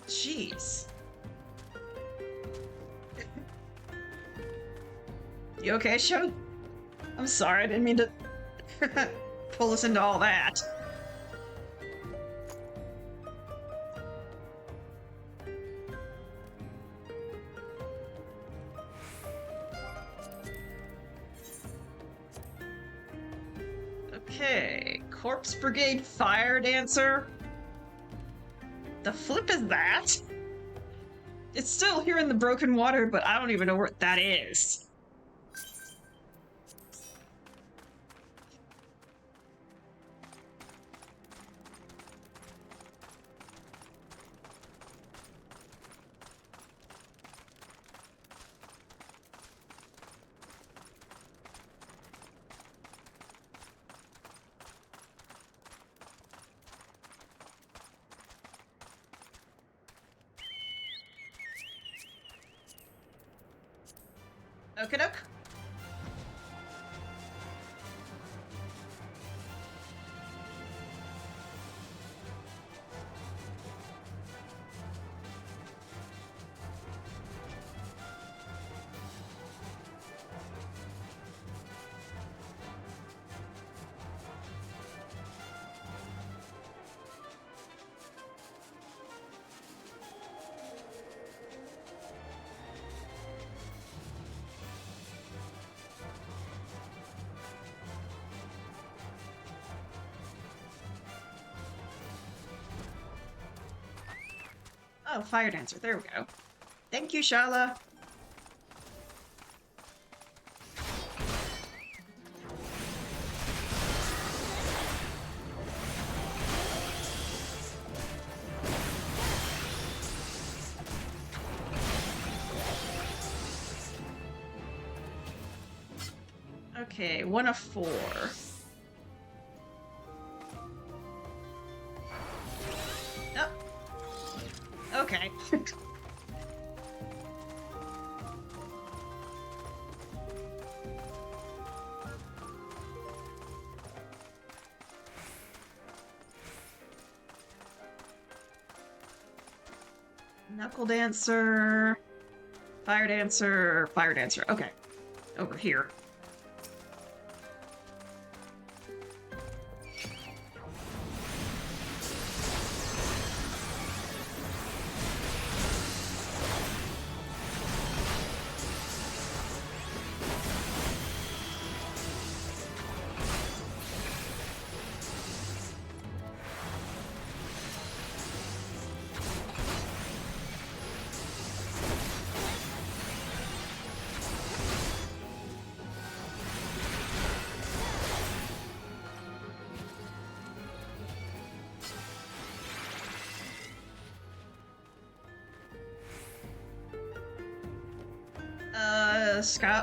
Jeez. You okay, Sho? I'm sorry, I didn't mean to pull us into all that. Okay, Corpse Brigade Fire Dancer. The flip is that? It's still here in the Broken Water, but I don't even know what that is. Okie doke. Oh, fire dancer. There we go. Thank you, Shala. Okay, 1 of 4. Oh. Okay. Knuckle dancer, fire dancer, fire dancer. Okay, over here.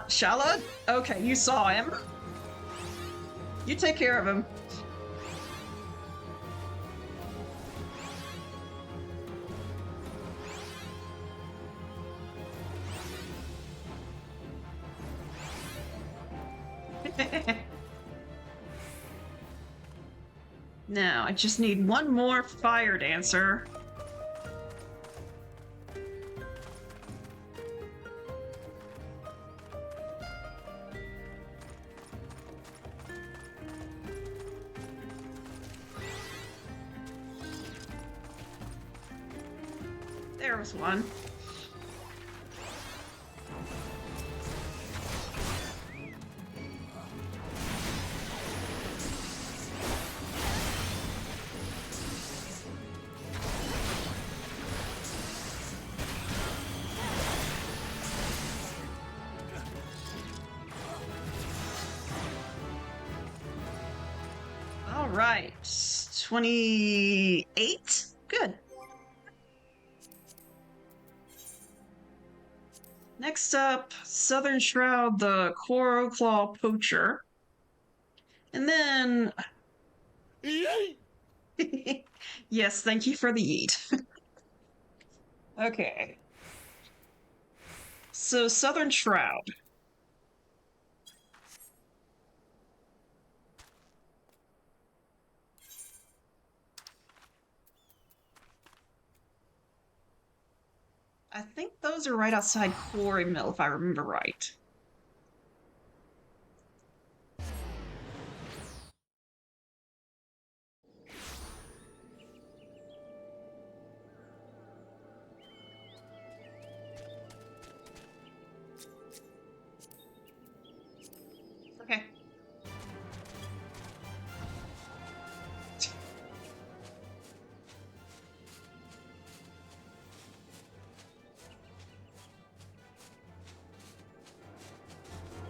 Shala? Okay, you saw him. You take care of him. Now, I just need one more fire dancer. There was one. All right, 28. Good. Next up, Southern Shroud, the Coral Claw Poacher. And then... Yes, thank you for the yeet. Okay. So, Southern Shroud. I think those are right outside Quarry Mill, if I remember right. Okay.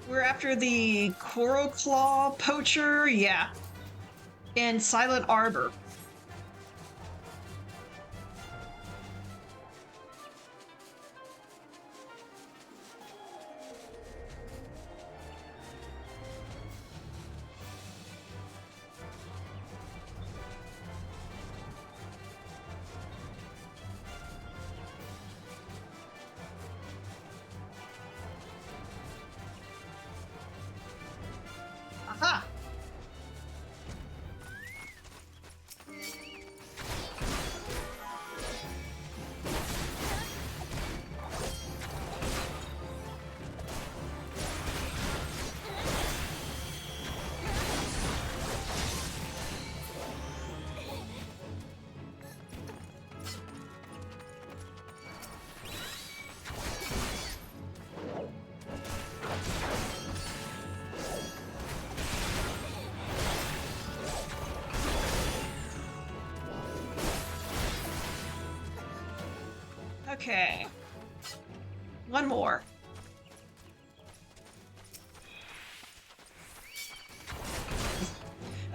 We're after the Coral Claw Poacher, yeah. And Silent Arbor. Aha! Okay. One more.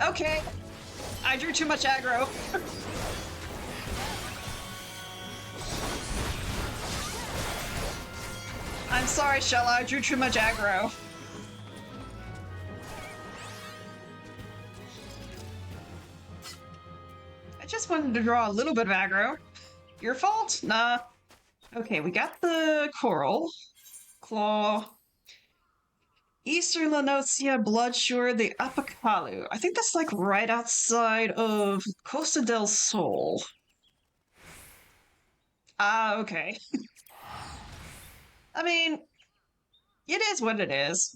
Okay. I drew too much aggro. I'm sorry, Shella. I drew too much aggro. I just wanted to draw a little bit of aggro. Your fault? Nah. Okay, we got the coral. Claw. Eastern Lanosia, Bloodshore, the Apakalu. I think that's like right outside of Costa del Sol. Ah, okay. I mean, it is what it is.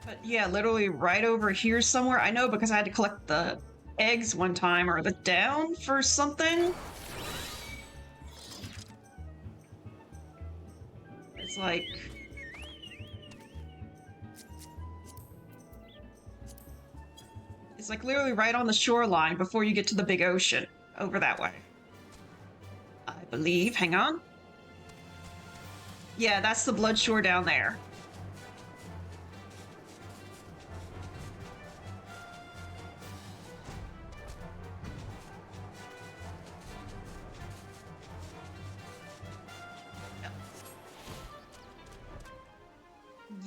But yeah, literally right over here somewhere. I know because I had to collect the eggs one time or the down for something. It's like... It's like literally right on the shoreline before you get to the big ocean. Over that way. I believe. Hang on. Yeah, that's the Bloodshore down there.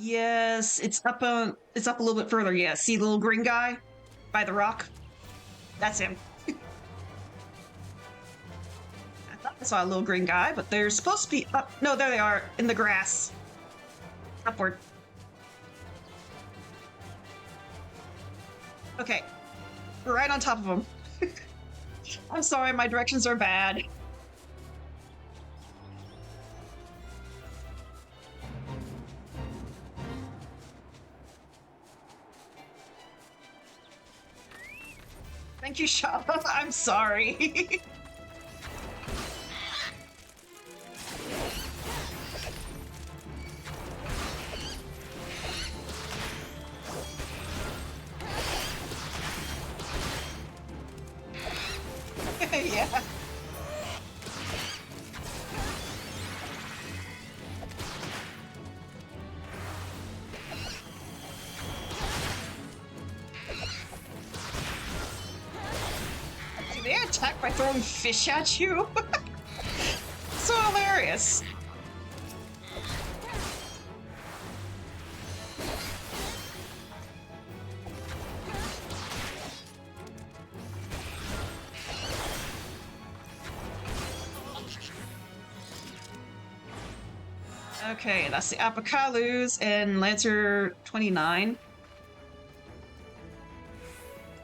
Yes, it's up a little bit further. Yeah, see the little green guy by the rock? That's him. I thought I saw a little green guy, but they're supposed to be up. No, there they are in the grass. Upward. Okay, we're right on top of them. I'm sorry, my directions are bad. Thank you, Shava. I'm sorry. Yeah. Do they attack by throwing fish at you? So hilarious. Okay, that's the Apocalus and Lancer 29.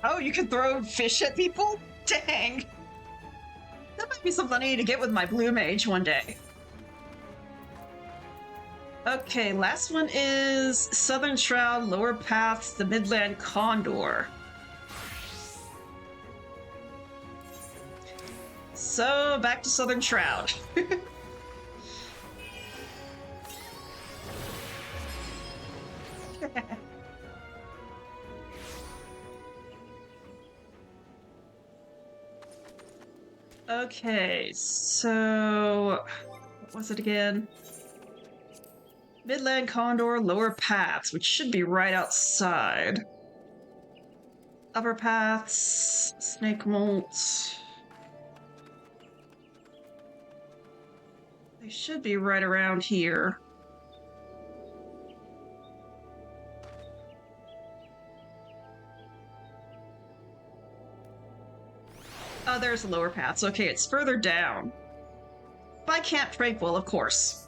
Oh, you can throw fish at people? Dang. That might be something I need to get with my Blue Mage one day. Okay, last one is Southern Shroud, Lower Paths, the Midland Condor. So, back to Southern Shroud. Okay, so what was it again? Midland Condor, Lower Paths, which should be right outside. Upper Paths, Snake Molt. They should be right around here. Oh, there's the Lower Paths. Okay, it's further down. By Camp Tranquil, of course.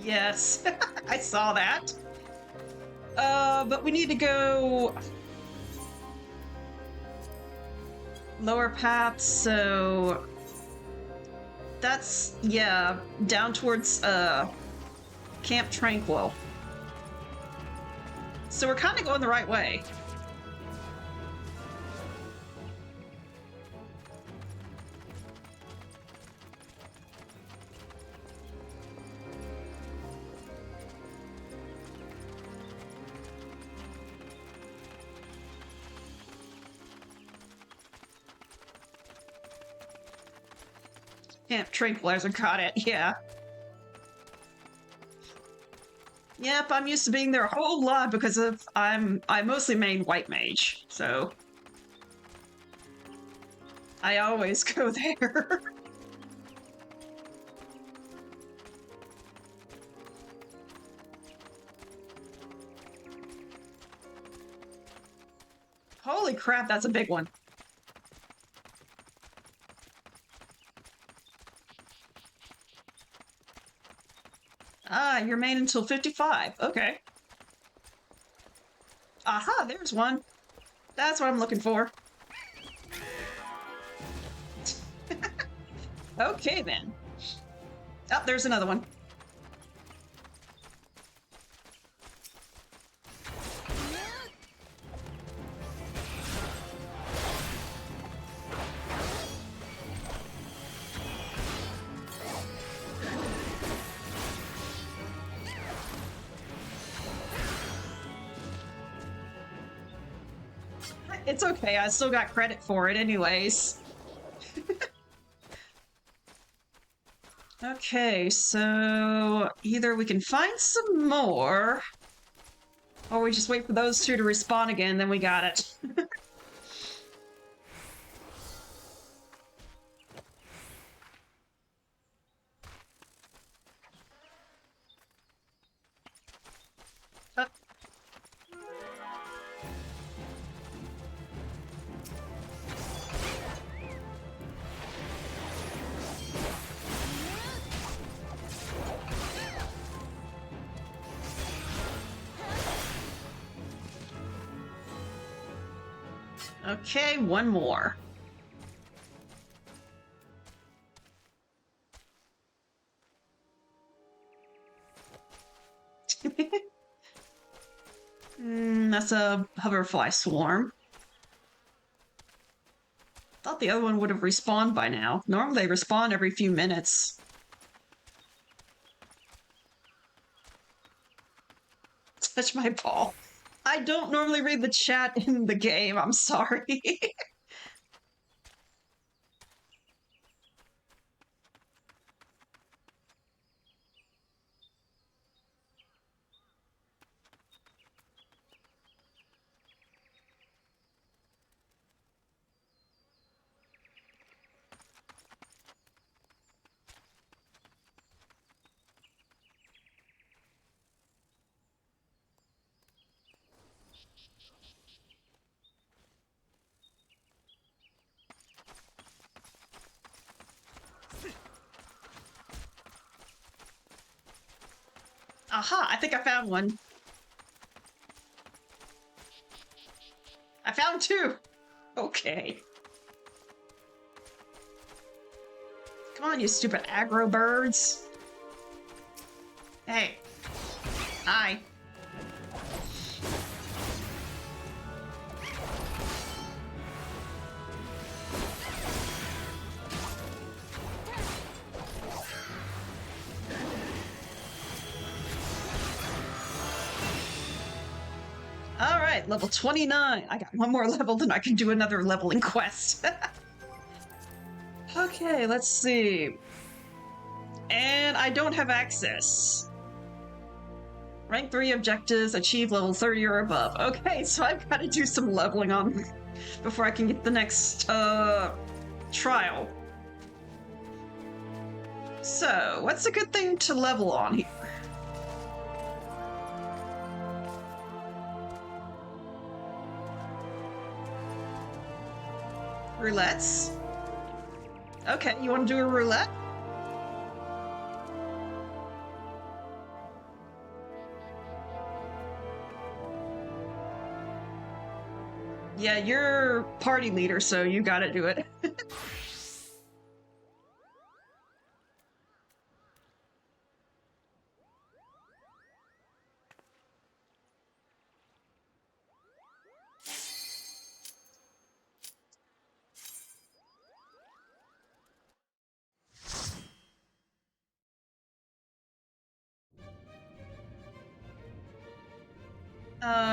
Yes, I saw that. But we need to go lower path, so that's, yeah, down towards Camp Tranquil. So we're kind of going the right way. Camp Tranquilizer, got it, yeah. Yep, I'm used to being there a whole lot because of I mostly main white mage, so I always go there. Holy crap, that's a big one. Ah, you're main until 55. Okay. Aha, there's one. That's what I'm looking for. Okay, then. Oh, there's another one. It's okay, I still got credit for it anyways. Okay, so either we can find some more, or we just wait for those two to respawn again, then we got it. Uh, Okay, one more. That's a hoverfly swarm. Thought the other one would have respawned by now. Normally they respawn every few minutes. Touch my ball. I don't normally read the chat in the game, I'm sorry. Aha, I think I found one. I found two. Okay. Come on, you stupid aggro birds. Hey. Hi. Alright, level 29. I got one more level, then I can do another leveling quest. Okay, let's see. And I don't have access. Rank 3 objectives, achieve level 30 or above. Okay, so I've got to do some leveling on before I can get the next trial. So, what's a good thing to level on here? Roulettes? Okay, you want to do a roulette? Yeah, you're party leader, so you gotta do it.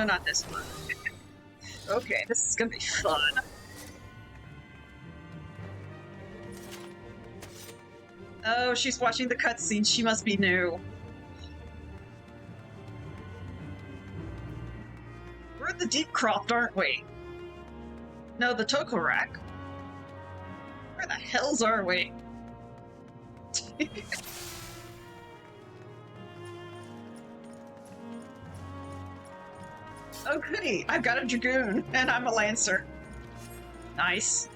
Not this one. Okay, this is gonna be fun. Oh, she's watching the cutscene. She must be new. We're at the Deep Croft, aren't we? No, the Tokorak. Where the hells are we? Oh goody, I've got a Dragoon, and I'm a Lancer. Nice.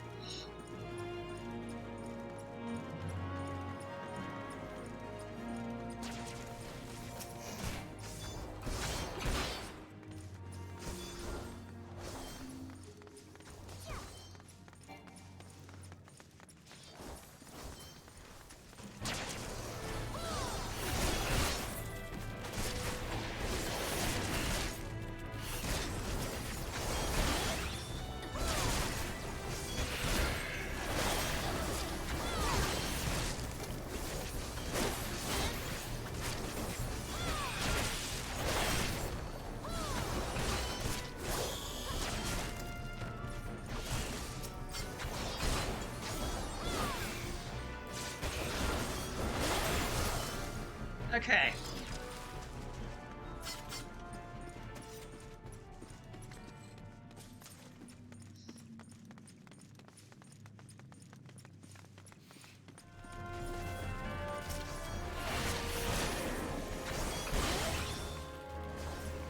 Okay.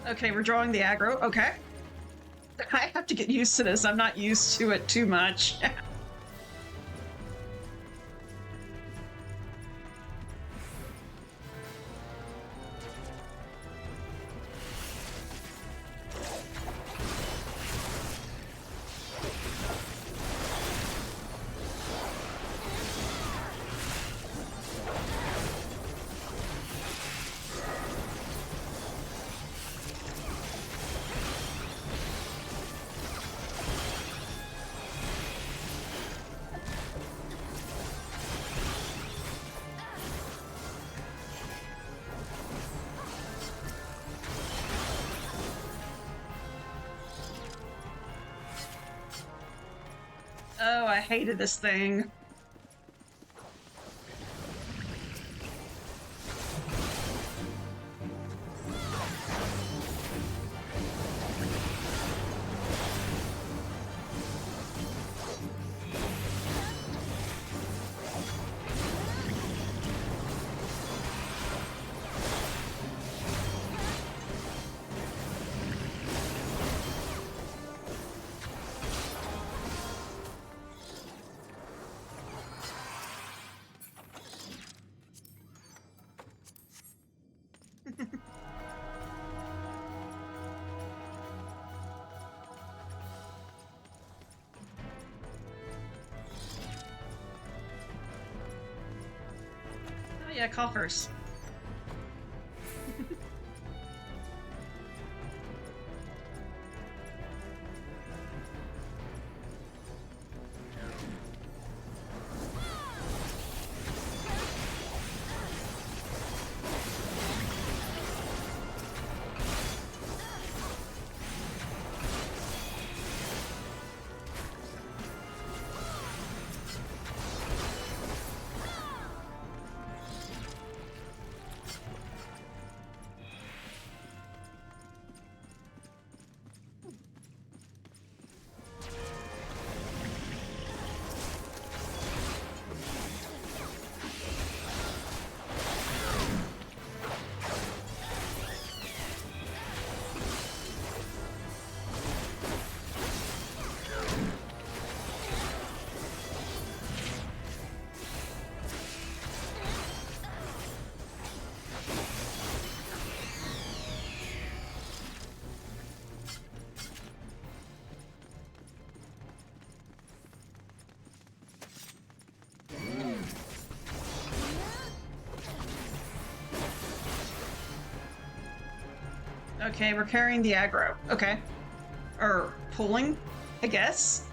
Okay, we're drawing the aggro. Okay. I have to get used to this. I'm not used to it too much. Oh, I hated this thing. Oh yeah, coffers. Okay, we're carrying the aggro. Okay. Or pulling, I guess.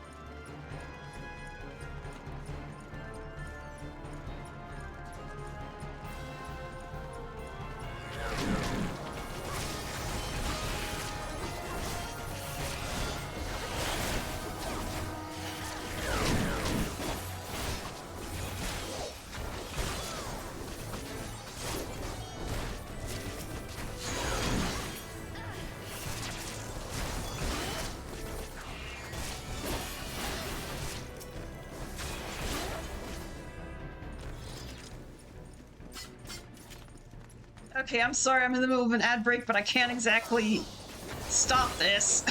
Okay, I'm sorry, I'm in the middle of an ad break, but I can't exactly stop this.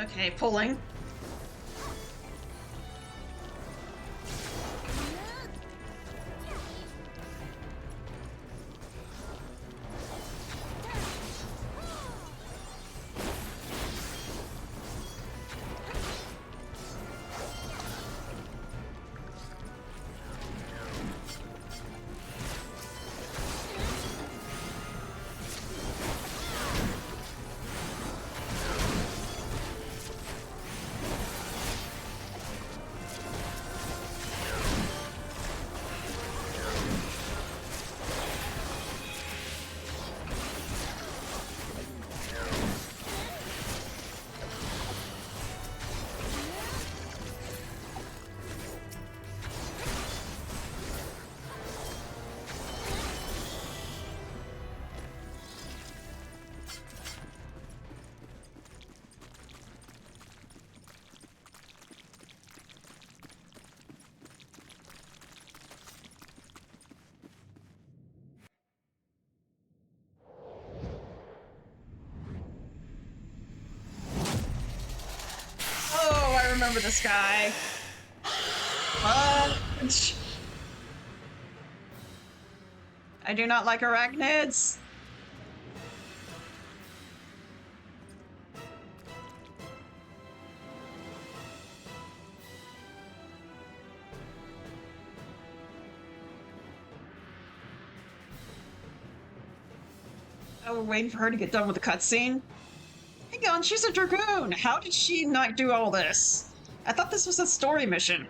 Okay, pulling. Oh, I remember this guy. Fudge. I do not like arachnids. Oh, we're waiting for her to get done with the cutscene. Hang on, she's a dragoon. How did she not do all this? I thought this was a story mission.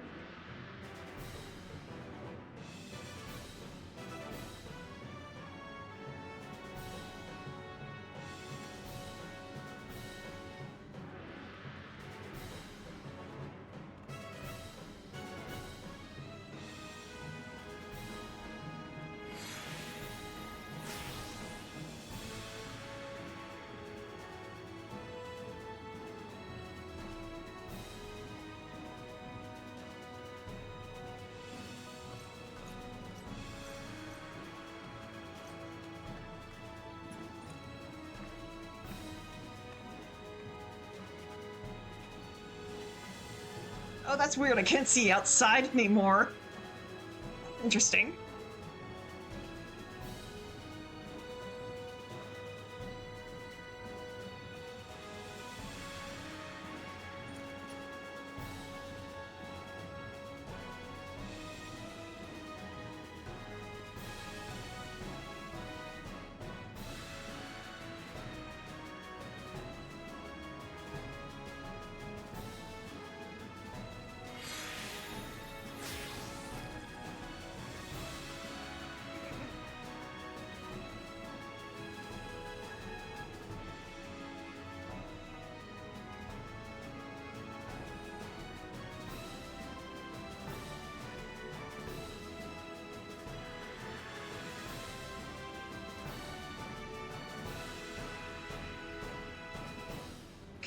Oh, that's weird. I can't see outside anymore. Interesting.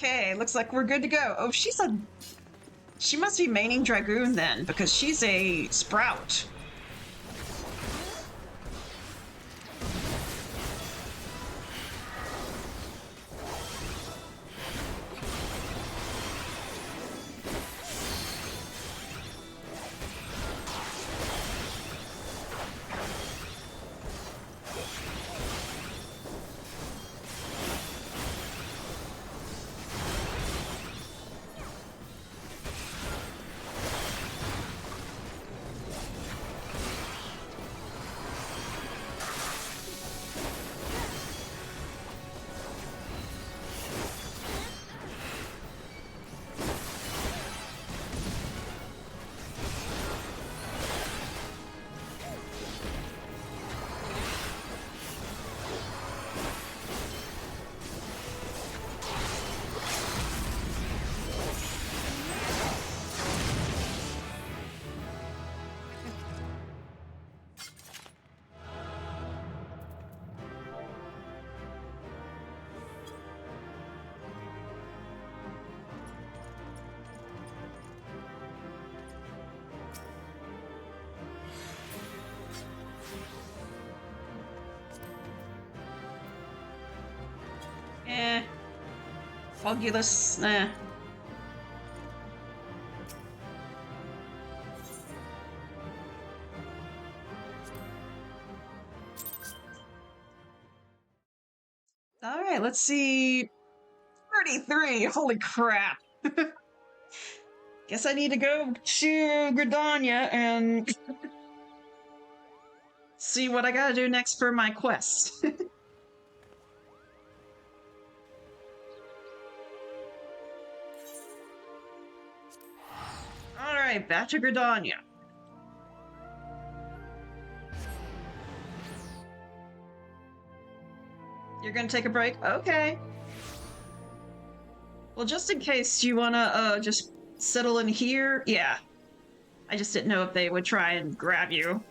Okay, looks like we're good to go. Oh, she must be maining Dragoon then, because she's a sprout. Fogulous, Alright, let's see. 33, holy crap. Guess I need to go to Gridania and see what I gotta do next for my quest. Alright, back to Gridania. You're gonna take a break? Okay. Well, just in case you wanna, just settle in here, yeah. I just didn't know if they would try and grab you.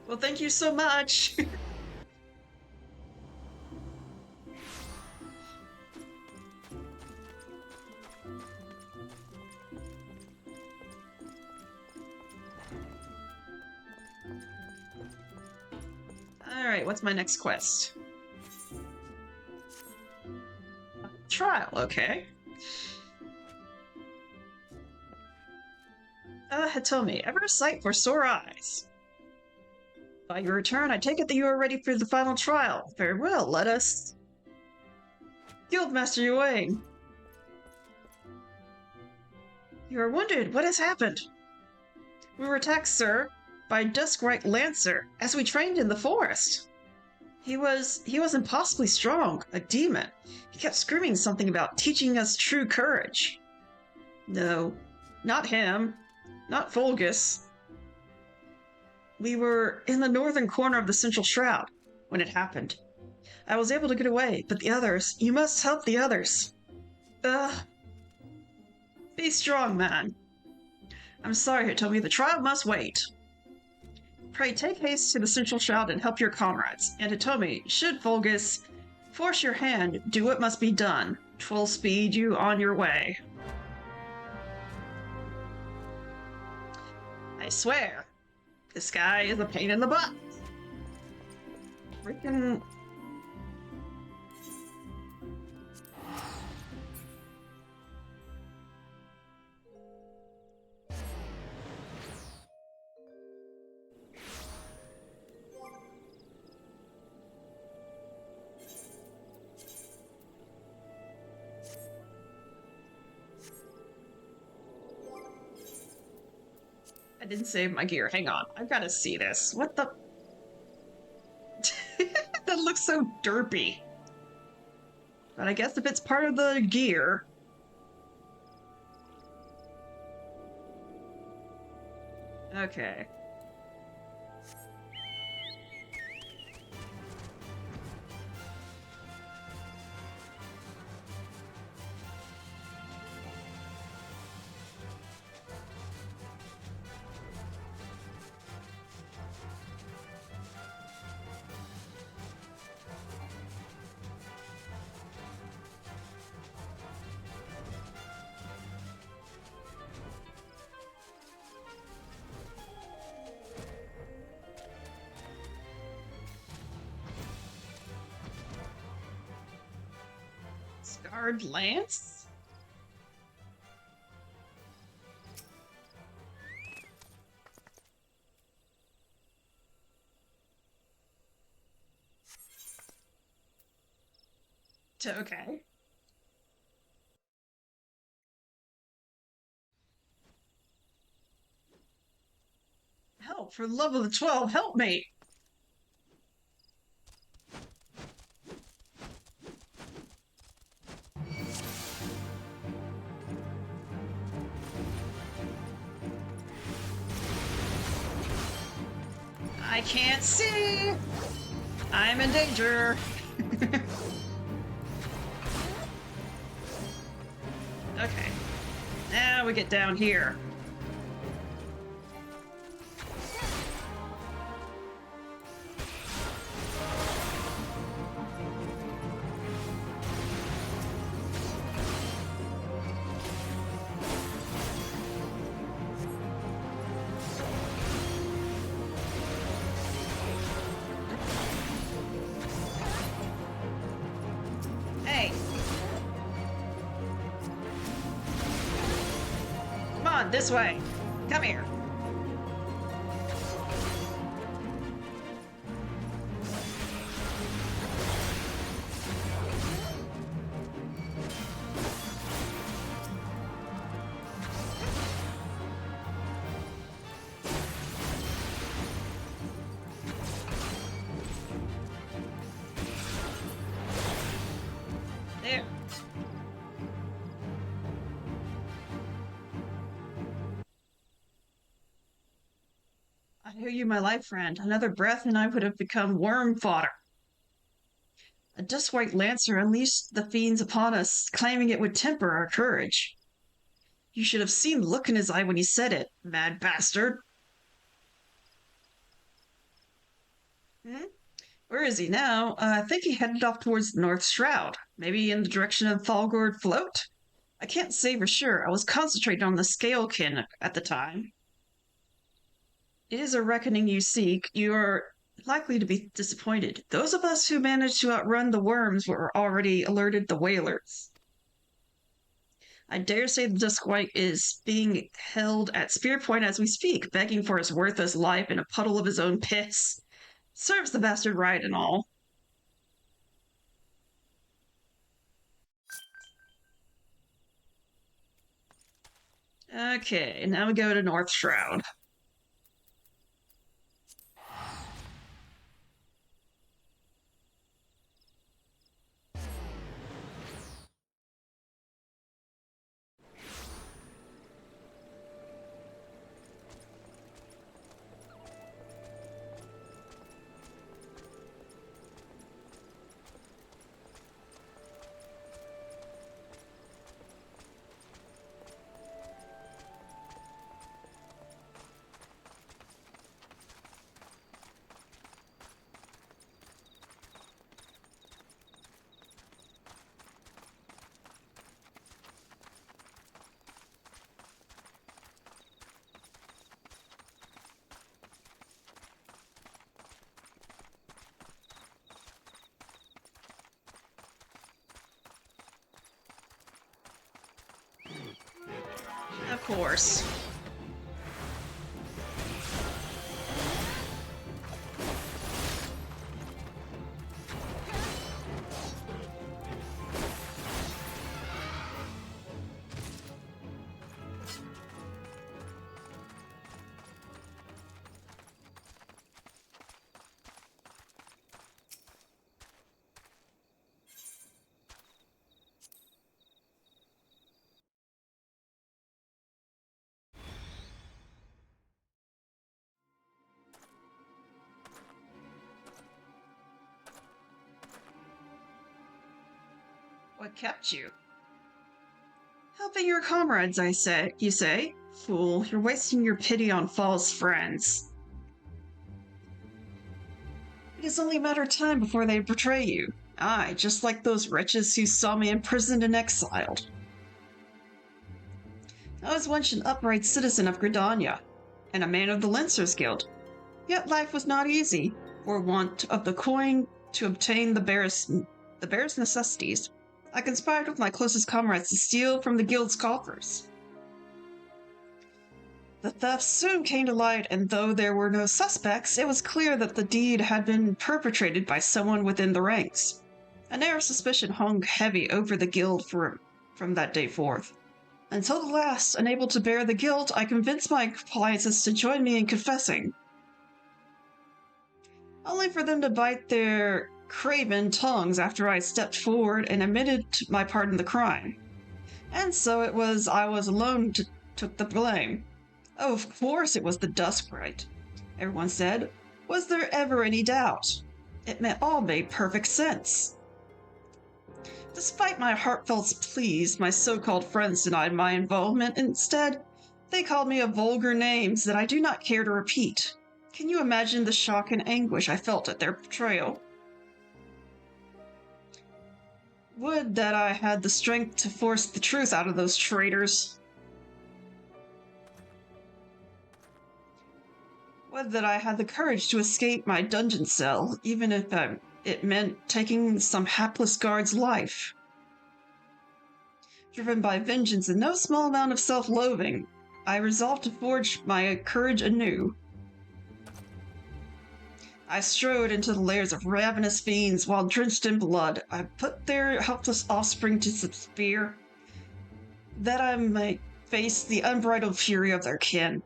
Well, thank you so much. Alright, what's my next quest? Trial, okay. Hitomi, ever a sight for sore eyes. By your return, I take it that you are ready for the final trial. Very well, let us... Guildmaster Yuang. You are wounded. What has happened? We were attacked, sir, by a Duskrite Lancer as we trained in the forest. He was impossibly strong, a demon. He kept screaming something about teaching us true courage. No, not him. Not Fulgus. We were in the northern corner of the Central Shroud when it happened. I was able to get away, but the others, you must help the others. Be strong, man. I'm sorry, Hitomi, the trial must wait. Pray take haste to the Central Shroud and help your comrades. And Hitomi, should Fulgus force your hand, do what must be done. 'Twill speed you on your way. I swear, this guy is a pain in the butt. Freaking... I didn't save my gear. Hang on. I've got to see this. What the... That looks so derpy. But I guess if it's part of the gear... Okay. Hard lance? Okay. Help, for the love of the 12, help me! I can't see! I'm in danger! Okay. Now we get down here. Hey! Come on, this way! Come here! There. I owe you my life, friend. Another breath and I would have become worm fodder. A dust white lancer unleashed the fiends upon us, claiming it would temper our courage. You should have seen the look in his eye when he said it, mad bastard. Hmm? Where is he now? I think he headed off towards the North Shroud. Maybe in the direction of Thalgord Float? I can't say for sure. I was concentrating on the Scalekin at the time. It is a reckoning you seek. You are likely to be disappointed. Those of us who managed to outrun the worms were already alerted the whalers. I dare say the Duskwhite is being held at spear point as we speak, begging for his worthless life in a puddle of his own piss. Serves the bastard right and all. Okay, now we go to North Shroud. Of course. What kept you? Helping your comrades, you say? Fool, you're wasting your pity on false friends. It is only a matter of time before they betray you. Aye, just like those wretches who saw me imprisoned and exiled. I was once an upright citizen of Gridania, and a man of the Lancers Guild. Yet life was not easy, for want of the coin to obtain the barest necessities. I conspired with my closest comrades to steal from the guild's coffers. The theft soon came to light, and though there were no suspects, it was clear that the deed had been perpetrated by someone within the ranks. An air of suspicion hung heavy over the guild from that day forth. Until the last, unable to bear the guilt, I convinced my appliances to join me in confessing. Only for them to bite their craven tongues after I stepped forward and admitted my part in the crime. And so it was I was alone who took the blame. Oh, of course it was the Duskrite, everyone said. Was there ever any doubt? It all made perfect sense. Despite my heartfelt pleas, my so-called friends denied my involvement. Instead, they called me vulgar names that I do not care to repeat. Can you imagine the shock and anguish I felt at their betrayal? Would that I had the strength to force the truth out of those traitors. Would that I had the courage to escape my dungeon cell, even if it meant taking some hapless guard's life. Driven by vengeance and no small amount of self-loathing, I resolved to forge my courage anew. I strode into the lairs of ravenous fiends while drenched in blood. I put their helpless offspring to some spear, that I might face the unbridled fury of their kin.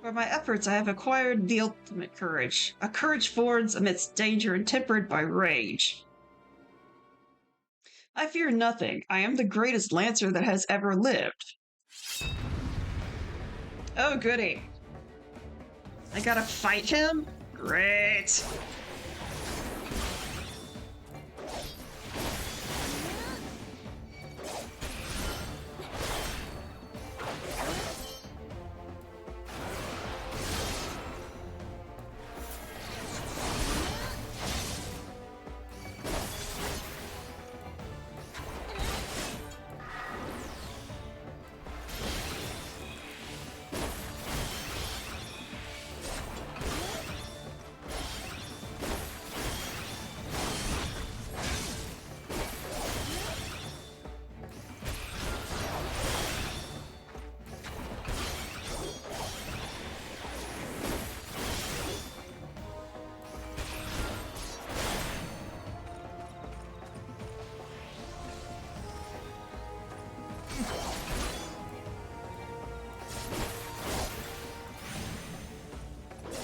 For my efforts, I have acquired the ultimate courage, a courage forged amidst danger and tempered by rage. I fear nothing. I am the greatest lancer that has ever lived. Oh, goody. I gotta fight him? Great.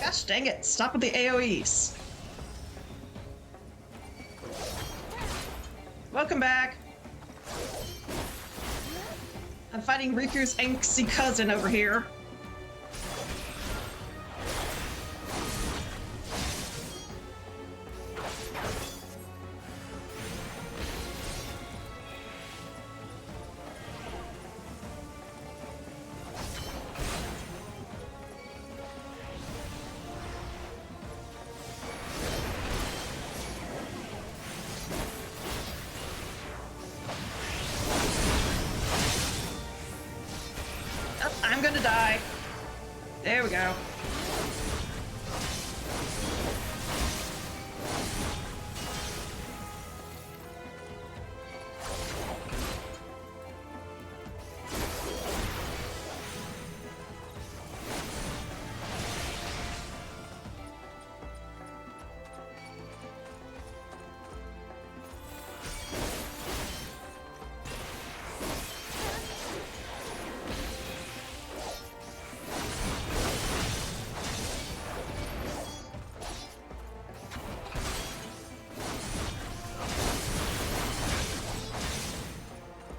Gosh dang it, stop with the AoEs. Welcome back. I'm fighting Riku's angsty cousin over here. I'm gonna die. There we go.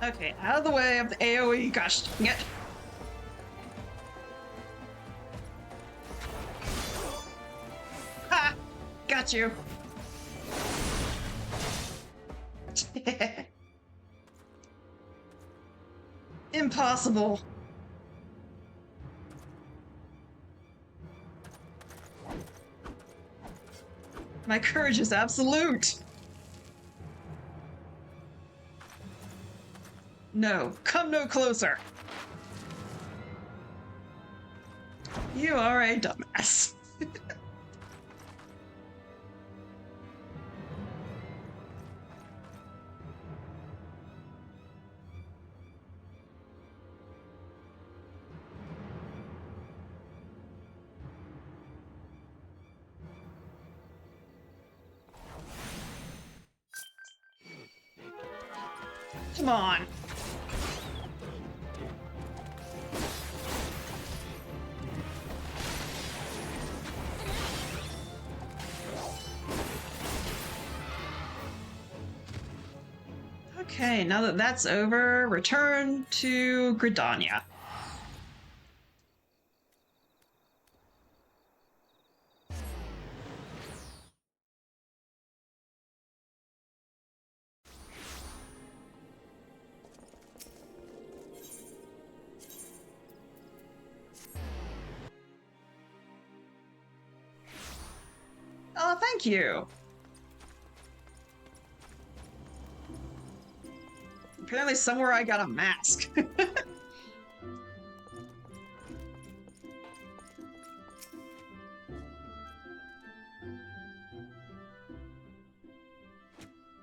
Okay, out of the way of the AoE. Gosh dang it. Ha! Got you. Impossible. My courage is absolute. No, come no closer. You are a dumbass. Come on. Okay, now that that's over, return to Gridania. Oh, thank you. Apparently somewhere I got a mask.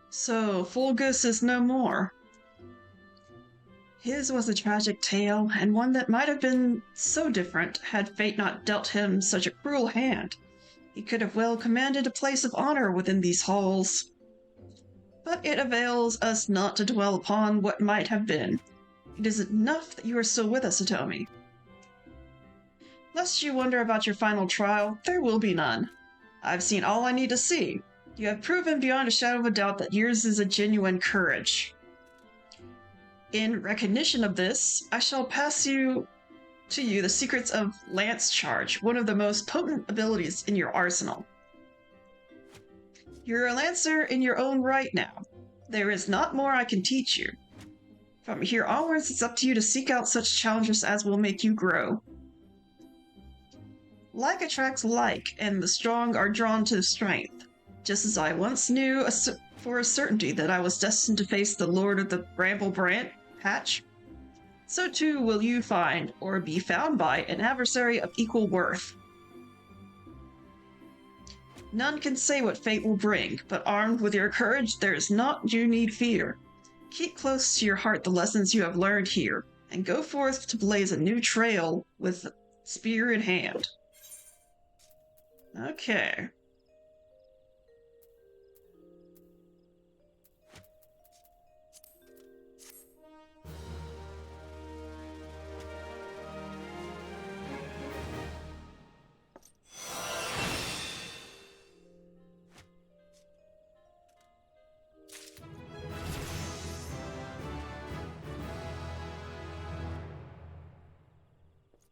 So, Fulgus is no more. His was a tragic tale, and one that might have been so different had fate not dealt him such a cruel hand. He could have well commanded a place of honor within these halls. But it avails us not to dwell upon what might have been. It is enough that you are still with us, Atomi. Lest you wonder about your final trial, there will be none. I've seen all I need to see. You have proven beyond a shadow of a doubt that yours is a genuine courage. In recognition of this, I shall pass to you the secrets of Lance Charge, one of the most potent abilities in your arsenal. You're a Lancer in your own right now. There is not more I can teach you. From here onwards, it's up to you to seek out such challenges as will make you grow. Like attracts like, and the strong are drawn to strength. Just as I once knew for a certainty that I was destined to face the Lord of the Bramble Patch, so too will you find, or be found by, an adversary of equal worth. None can say what fate will bring, but armed with your courage, there is naught you need fear. Keep close to your heart the lessons you have learned here, and go forth to blaze a new trail with spear in hand. Okay.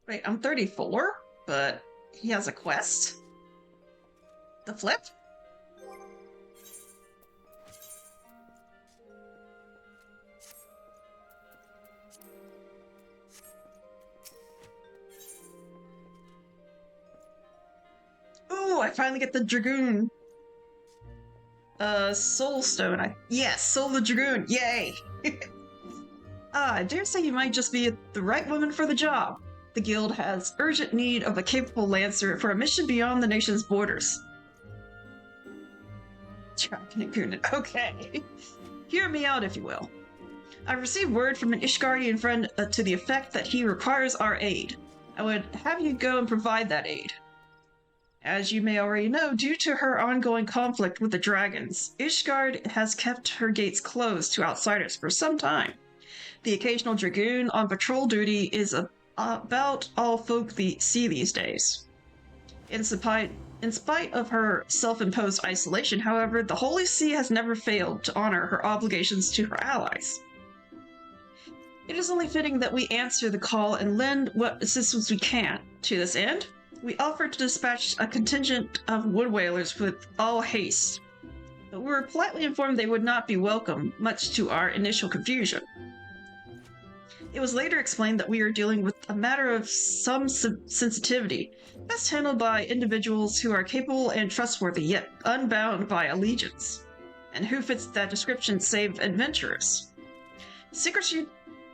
Wait, I'm 34, but he has a quest? The flip? Ooh, I finally get the Dragoon. Soul Stone. Yes, Soul the Dragoon. Yay! I dare say you might just be the right woman for the job. The guild has urgent need of a capable lancer for a mission beyond the nation's borders. Okay. Hear me out, if you will. I've received word from an Ishgardian friend to the effect that he requires our aid. I would have you go and provide that aid. As you may already know, due to her ongoing conflict with the dragons, Ishgard has kept her gates closed to outsiders for some time. The occasional dragoon on patrol duty is about all folk see these days. In spite of her self-imposed isolation, however, the Holy See has never failed to honor her obligations to her allies. It is only fitting that we answer the call and lend what assistance we can. To this end, we offered to dispatch a contingent of wood whalers with all haste. But we were politely informed they would not be welcome, much to our initial confusion. It was later explained that we are dealing with a matter of some sensitivity, best handled by individuals who are capable and trustworthy, yet unbound by allegiance. And who fits that description save adventurers?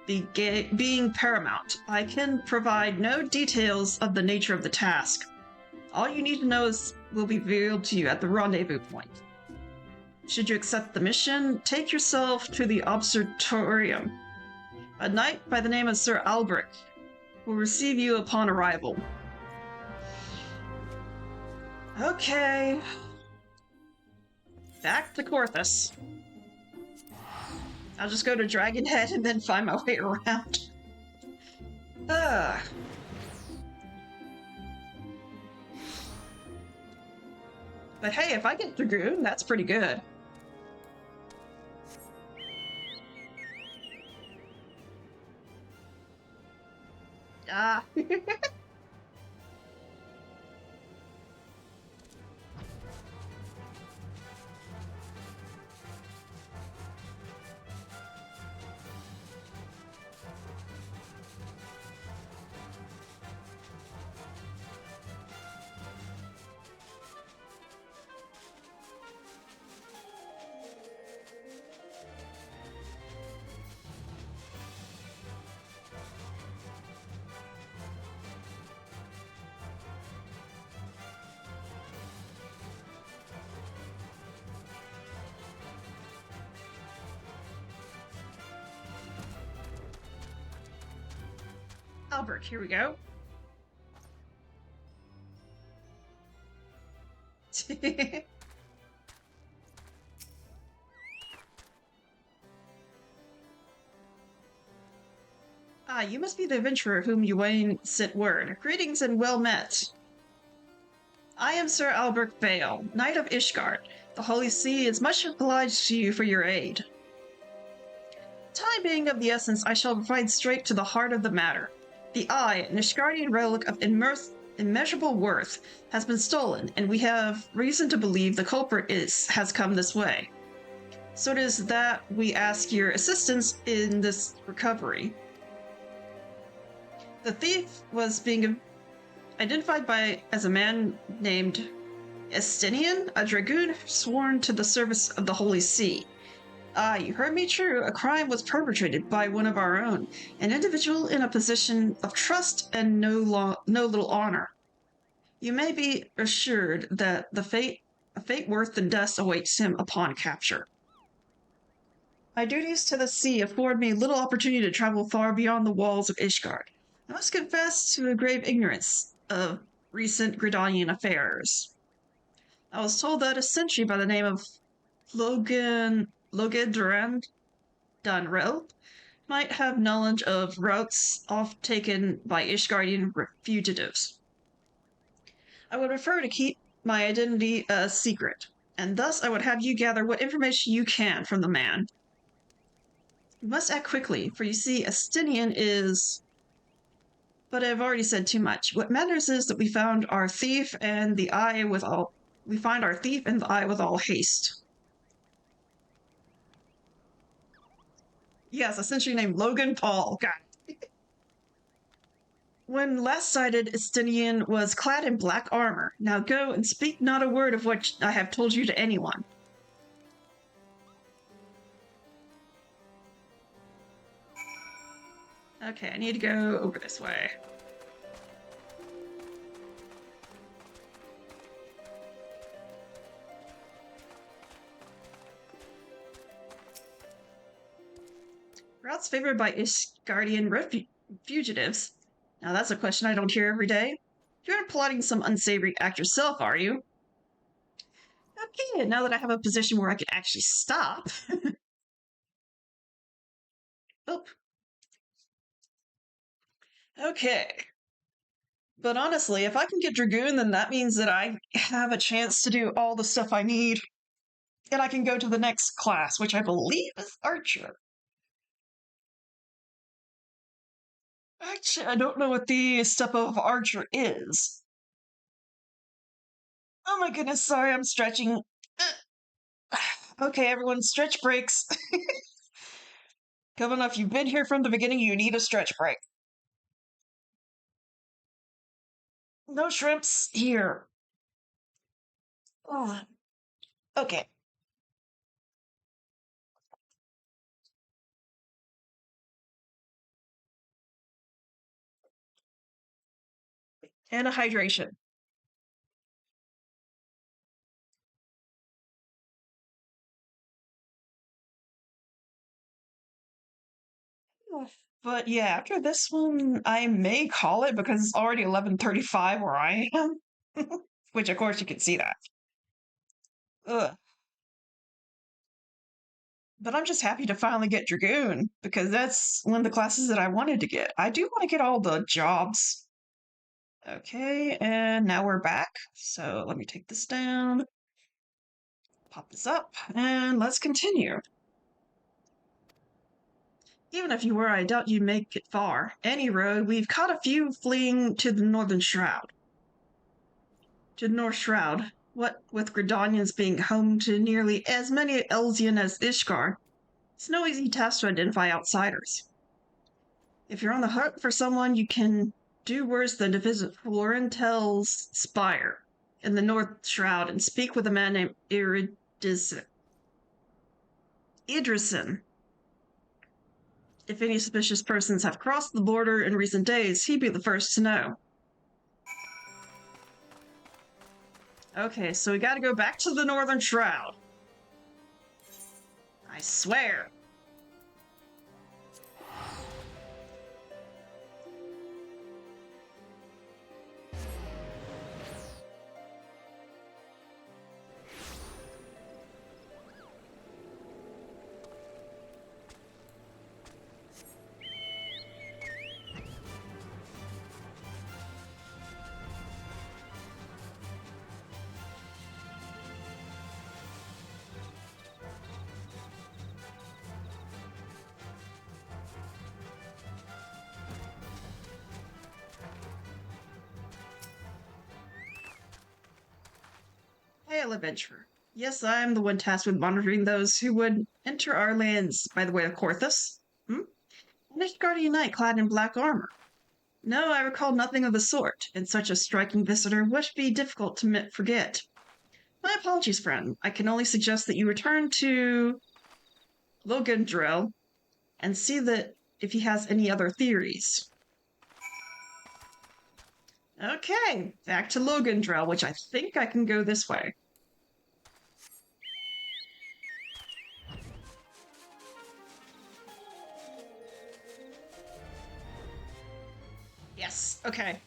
being paramount, I can provide no details of the nature of the task. All you need to know will be revealed to you at the rendezvous point. Should you accept the mission, take yourself to the observatorium. A knight by the name of Sir Albrecht will receive you upon arrival. Okay. Back to Corthus. I'll just go to Dragonhead and then find my way around. But hey, if I get Dragoon, that's pretty good. Ah. Albert, here we go. You must be the adventurer whom Ywain sent word. Greetings and well met. I am Sir Albert Vale, Knight of Ishgard. The Holy See is much obliged to you for your aid. Time being of the essence, I shall provide straight to the heart of the matter. The Eye, an Ishgardian relic of immeasurable worth, has been stolen, and we have reason to believe the culprit has come this way. So it is that we ask your assistance in this recovery. The thief was being identified as a man named Estinian, a dragoon sworn to the service of the Holy See. You heard me true. A crime was perpetrated by one of our own, an individual in a position of trust and no little honor. You may be assured that a fate worse than death awaits him upon capture. My duties to the sea afford me little opportunity to travel far beyond the walls of Ishgard. I must confess to a grave ignorance of recent Gridanian affairs. I was told that a sentry by the name of Logedrand Dunrell might have knowledge of routes off taken by Ishgardian fugitives. I would prefer to keep my identity a secret, and thus I would have you gather what information you can from the man. You must act quickly, for you see, Estinian is... But I've already said too much. What matters is that we found our thief and the eye with all... We find our thief and the eye with all haste. Yes, a sentry named Logan Paul. God. When last sighted, Estinian was clad in black armor. Now go and speak not a word of what I have told you to anyone. Okay, I need to go over this way. Routes favored by Ishgardian fugitives. Now that's a question I don't hear every day. You aren't plotting some unsavory act yourself, are you? Okay, now that I have a position where I can actually stop. Oh. Okay. But honestly, if I can get Dragoon, then that means that I have a chance to do all the stuff I need. And I can go to the next class, which I believe is Archer. Actually, I don't know what the step of Archer is. Oh my goodness, sorry, I'm stretching. Okay, everyone, stretch breaks. Come on, if you've been here from the beginning, you need a stretch break. No shrimps here. Oh. Okay. And a hydration. But yeah, after this one, I may call it because it's already 11:35 where I am. Which, of course, you can see that. Ugh. But I'm just happy to finally get Dragoon because that's one of the classes that I wanted to get. I do want to get all the jobs. Okay, and now we're back. So let me take this down, pop this up, and let's continue. Even if you were, I doubt you'd make it far. Any road, we've caught a few fleeing to the Northern Shroud. To the North Shroud. What with Gridanians being home to nearly as many Elsian as Ishgard, it's no easy task to identify outsiders. If you're on the hunt for someone, you can do worse than to visit Florentel's Spire in the North Shroud and speak with a man named Idrison. If any suspicious persons have crossed the border in recent days, he'd be the first to know. Okay, so we gotta go back to the Northern Shroud. I swear. Hail, adventurer. Yes, I'm the one tasked with monitoring those who would enter our lands by the way of Corthus. An Ishgardian knight clad in black armor. No, I recall nothing of the sort, and such a striking visitor would be difficult to forget. My apologies, friend. I can only suggest that you return to Logandrel and see that if he has any other theories. Okay, back to Logandrel, which I think I can go this way. Yes, okay.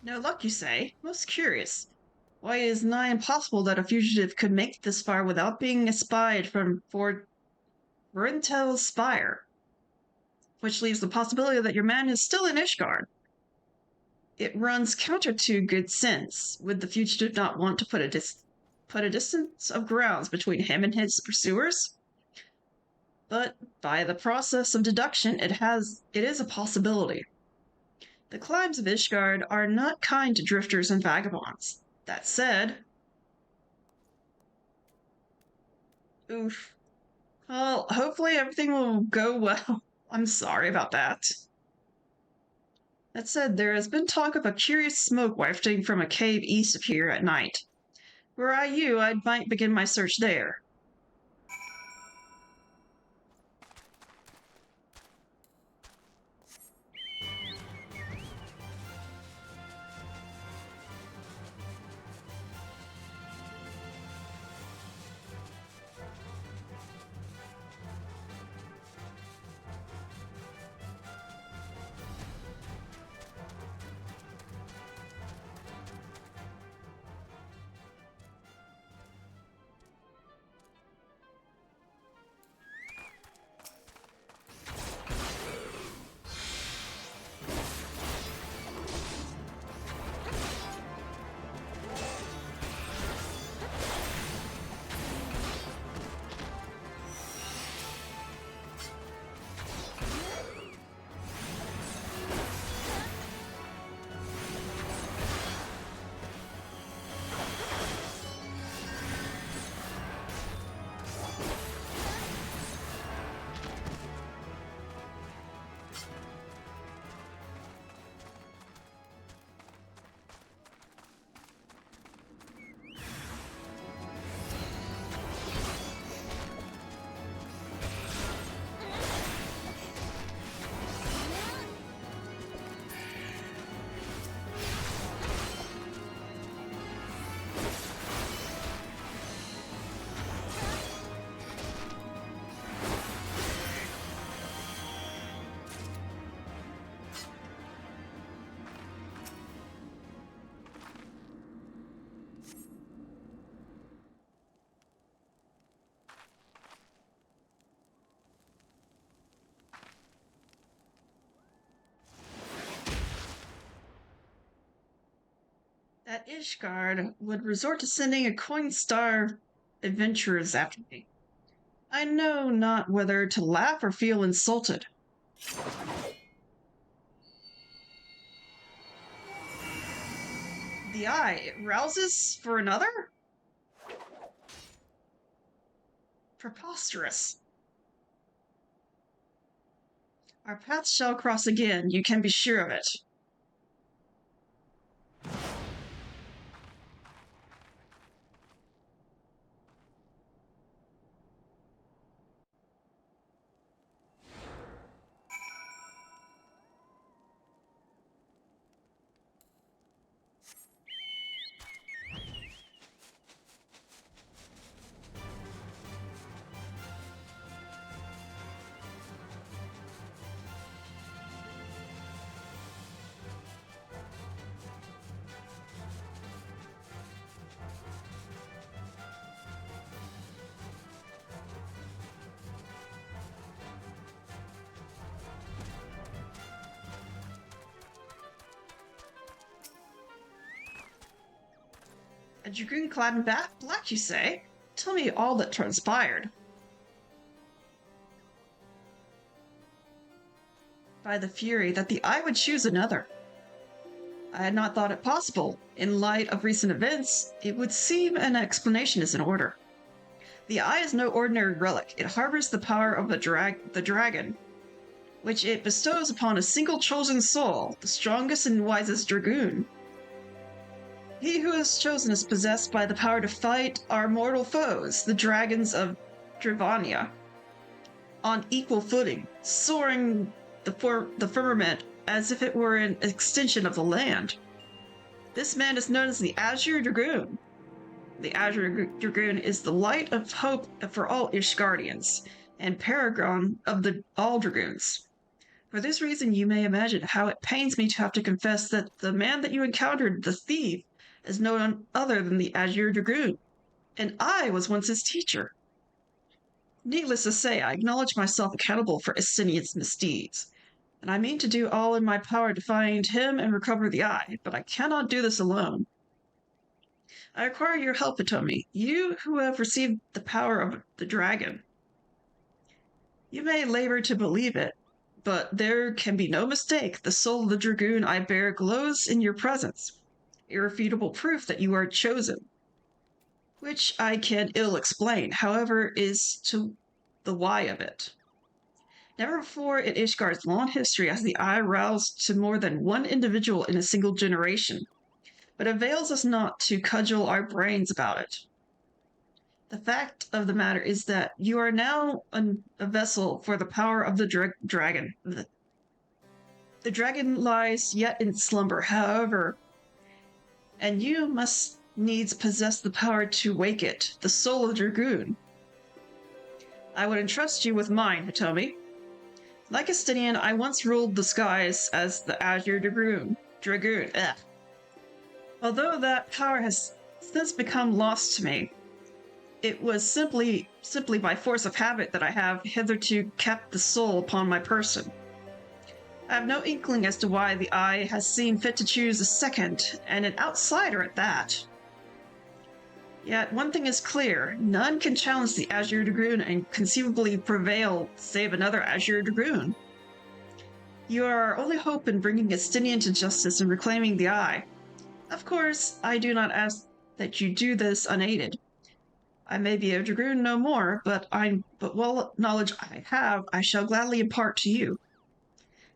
No luck, you say? Most curious. Why, it is nigh impossible that a fugitive could make it this far without being espied from Fort Verintel's Spire, which leaves the possibility that your man is still in Ishgard. It runs counter to good sense. Would the fugitive not want to put a distance of grounds between him and his pursuers? But by the process of deduction, it is a possibility. The climes of Ishgard are not kind to drifters and vagabonds. That said... Oof. Well, hopefully everything will go well. I'm sorry about that. That said, there has been talk of a curious smoke wafting from a cave east of here at night. Were I you, I might begin my search there. that Ishgard would resort to sending a Coinstar adventurers after me. I know not whether to laugh or feel insulted. The eye, it rouses for another? Preposterous. Our paths shall cross again, you can be sure of it. A dragoon clad in black, you say? Tell me all that transpired. By the fury that the eye would choose another. I had not thought it possible. In light of recent events, it would seem an explanation is in order. The eye is no ordinary relic. It harbors the power of the dragon, which it bestows upon a single chosen soul, the strongest and wisest dragoon. He who is chosen is possessed by the power to fight our mortal foes, the dragons of Drevania, on equal footing, soaring the firmament as if it were an extension of the land. This man is known as the Azure Dragoon. The Azure Dragoon is the light of hope for all Ishgardians, and paragon of all dragoons. For this reason, you may imagine how it pains me to have to confess that the man that you encountered, the thief, is no other than the Azure Dragoon, and I was once his teacher. Needless to say, I acknowledge myself accountable for Estinian's misdeeds, and I mean to do all in my power to find him and recover the eye, but I cannot do this alone. I require your help, Hitomi, you who have received the power of the dragon. You may labor to believe it, but there can be no mistake. The soul of the dragoon I bear glows in your presence. Irrefutable proof that you are chosen, which I can ill explain, however, is to the why of it. Never before in Ishgard's long history has the eye roused to more than one individual in a single generation, but it avails us not to cudgel our brains about it. The fact of the matter is that you are now a vessel for the power of the dragon. The dragon lies yet in slumber, however, and you must needs possess the power to wake it, the soul of the dragoon. I would entrust you with mine, Hitomi. Like Estinian, I once ruled the skies as the Azure Dragoon. Although that power has since become lost to me, it was simply by force of habit that I have hitherto kept the soul upon my person. I have no inkling as to why the eye has seen fit to choose a second, and an outsider at that. Yet one thing is clear, none can challenge the Azure Dragoon and conceivably prevail save another Azure Dragoon. You are our only hope in bringing Estinian to justice and reclaiming the eye. Of course, I do not ask that you do this unaided. I may be a dragoon no more, but what knowledge I have, I shall gladly impart to you.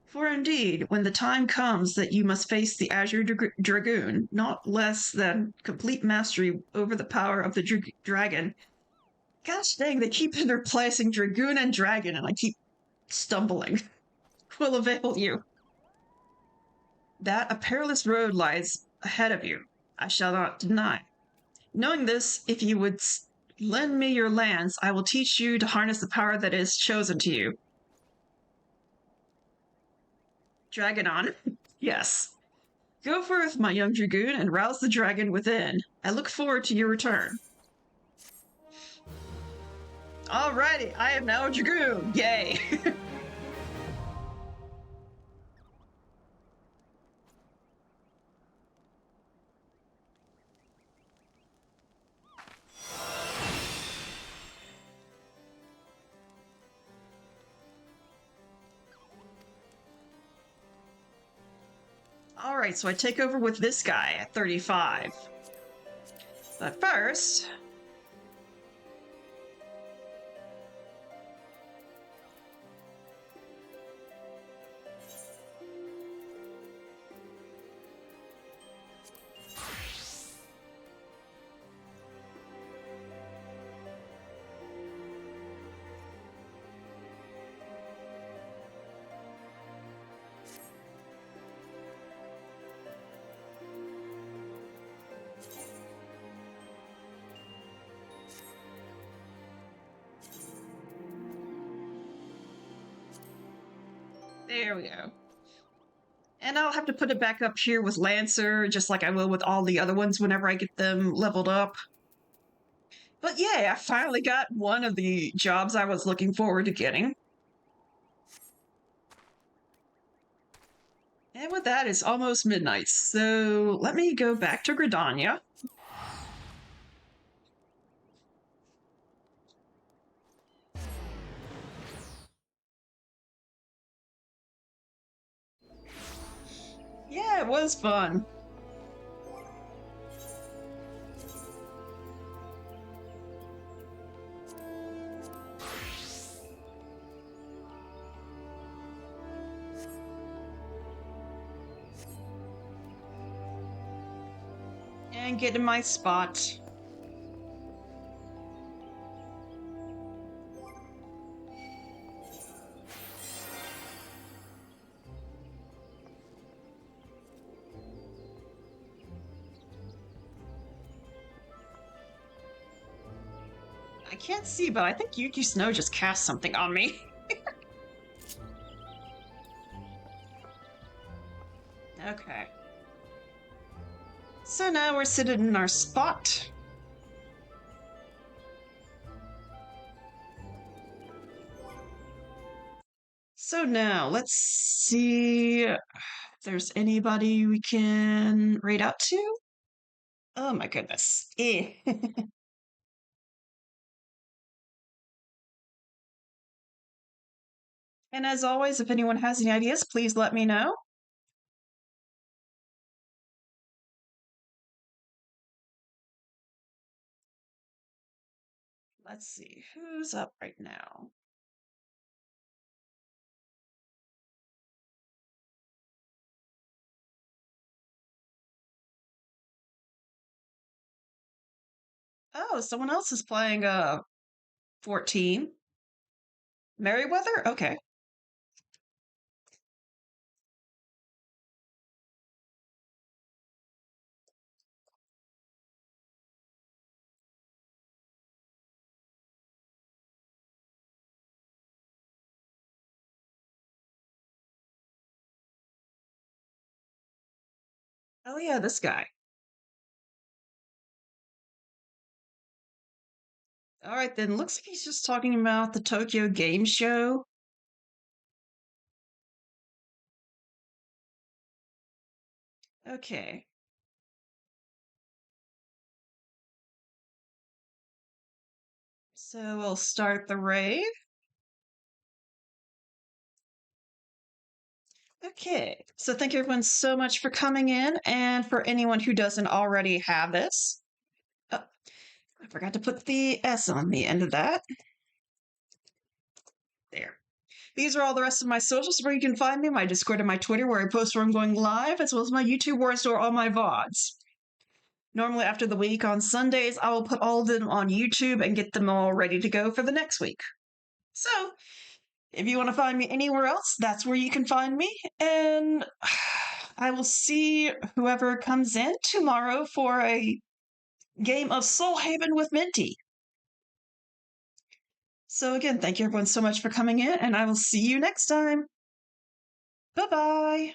For indeed, when the time comes that you must face the Azure Dragoon, not less than complete mastery over the power of the dragon. Gosh dang, they keep interplacing dragoon and dragon, and I keep stumbling. Will avail you. That a perilous road lies ahead of you, I shall not deny. Knowing this, if you would lend me your lands, I will teach you to harness the power that is chosen to you. Dragonon. Yes. Go forth, my young dragoon, and rouse the dragon within. I look forward to your return. Alrighty, I am now a dragoon. Yay! Alright, so I take over with this guy at 35. But first... There we go. And I'll have to put it back up here with Lancer, just like I will with all the other ones whenever I get them leveled up. But yeah, I finally got one of the jobs I was looking forward to getting. And with that, it's almost midnight, so let me go back to Gridania. Yeah, it was fun. And get in my spot. I can't see, but I think Yuki Snow just cast something on me. Okay. So now we're sitting in our spot. So now, let's see if there's anybody we can raid out to. Oh my goodness. Eh. And as always, if anyone has any ideas, please let me know. Let's see, who's up right now? Oh, someone else is playing 14. Merryweather? Okay. Oh yeah, this guy. All right, then. Looks like he's just talking about the Tokyo Game Show. Okay. So we'll start the raid. Okay. So thank you everyone so much for coming in, and for anyone who doesn't already have this. Oh, I forgot to put the S on the end of that. There. These are all the rest of my socials where you can find me, my Discord and my Twitter where I post where I'm going live, as well as my YouTube where I store all my VODs. Normally after the week on Sundays, I will put all of them on YouTube and get them all ready to go for the next week. So, if you want to find me anywhere else, that's where you can find me, and I will see whoever comes in tomorrow for a game of Soul Haven with Minty. So again, thank you everyone so much for coming in, and I will see you next time. Bye-bye.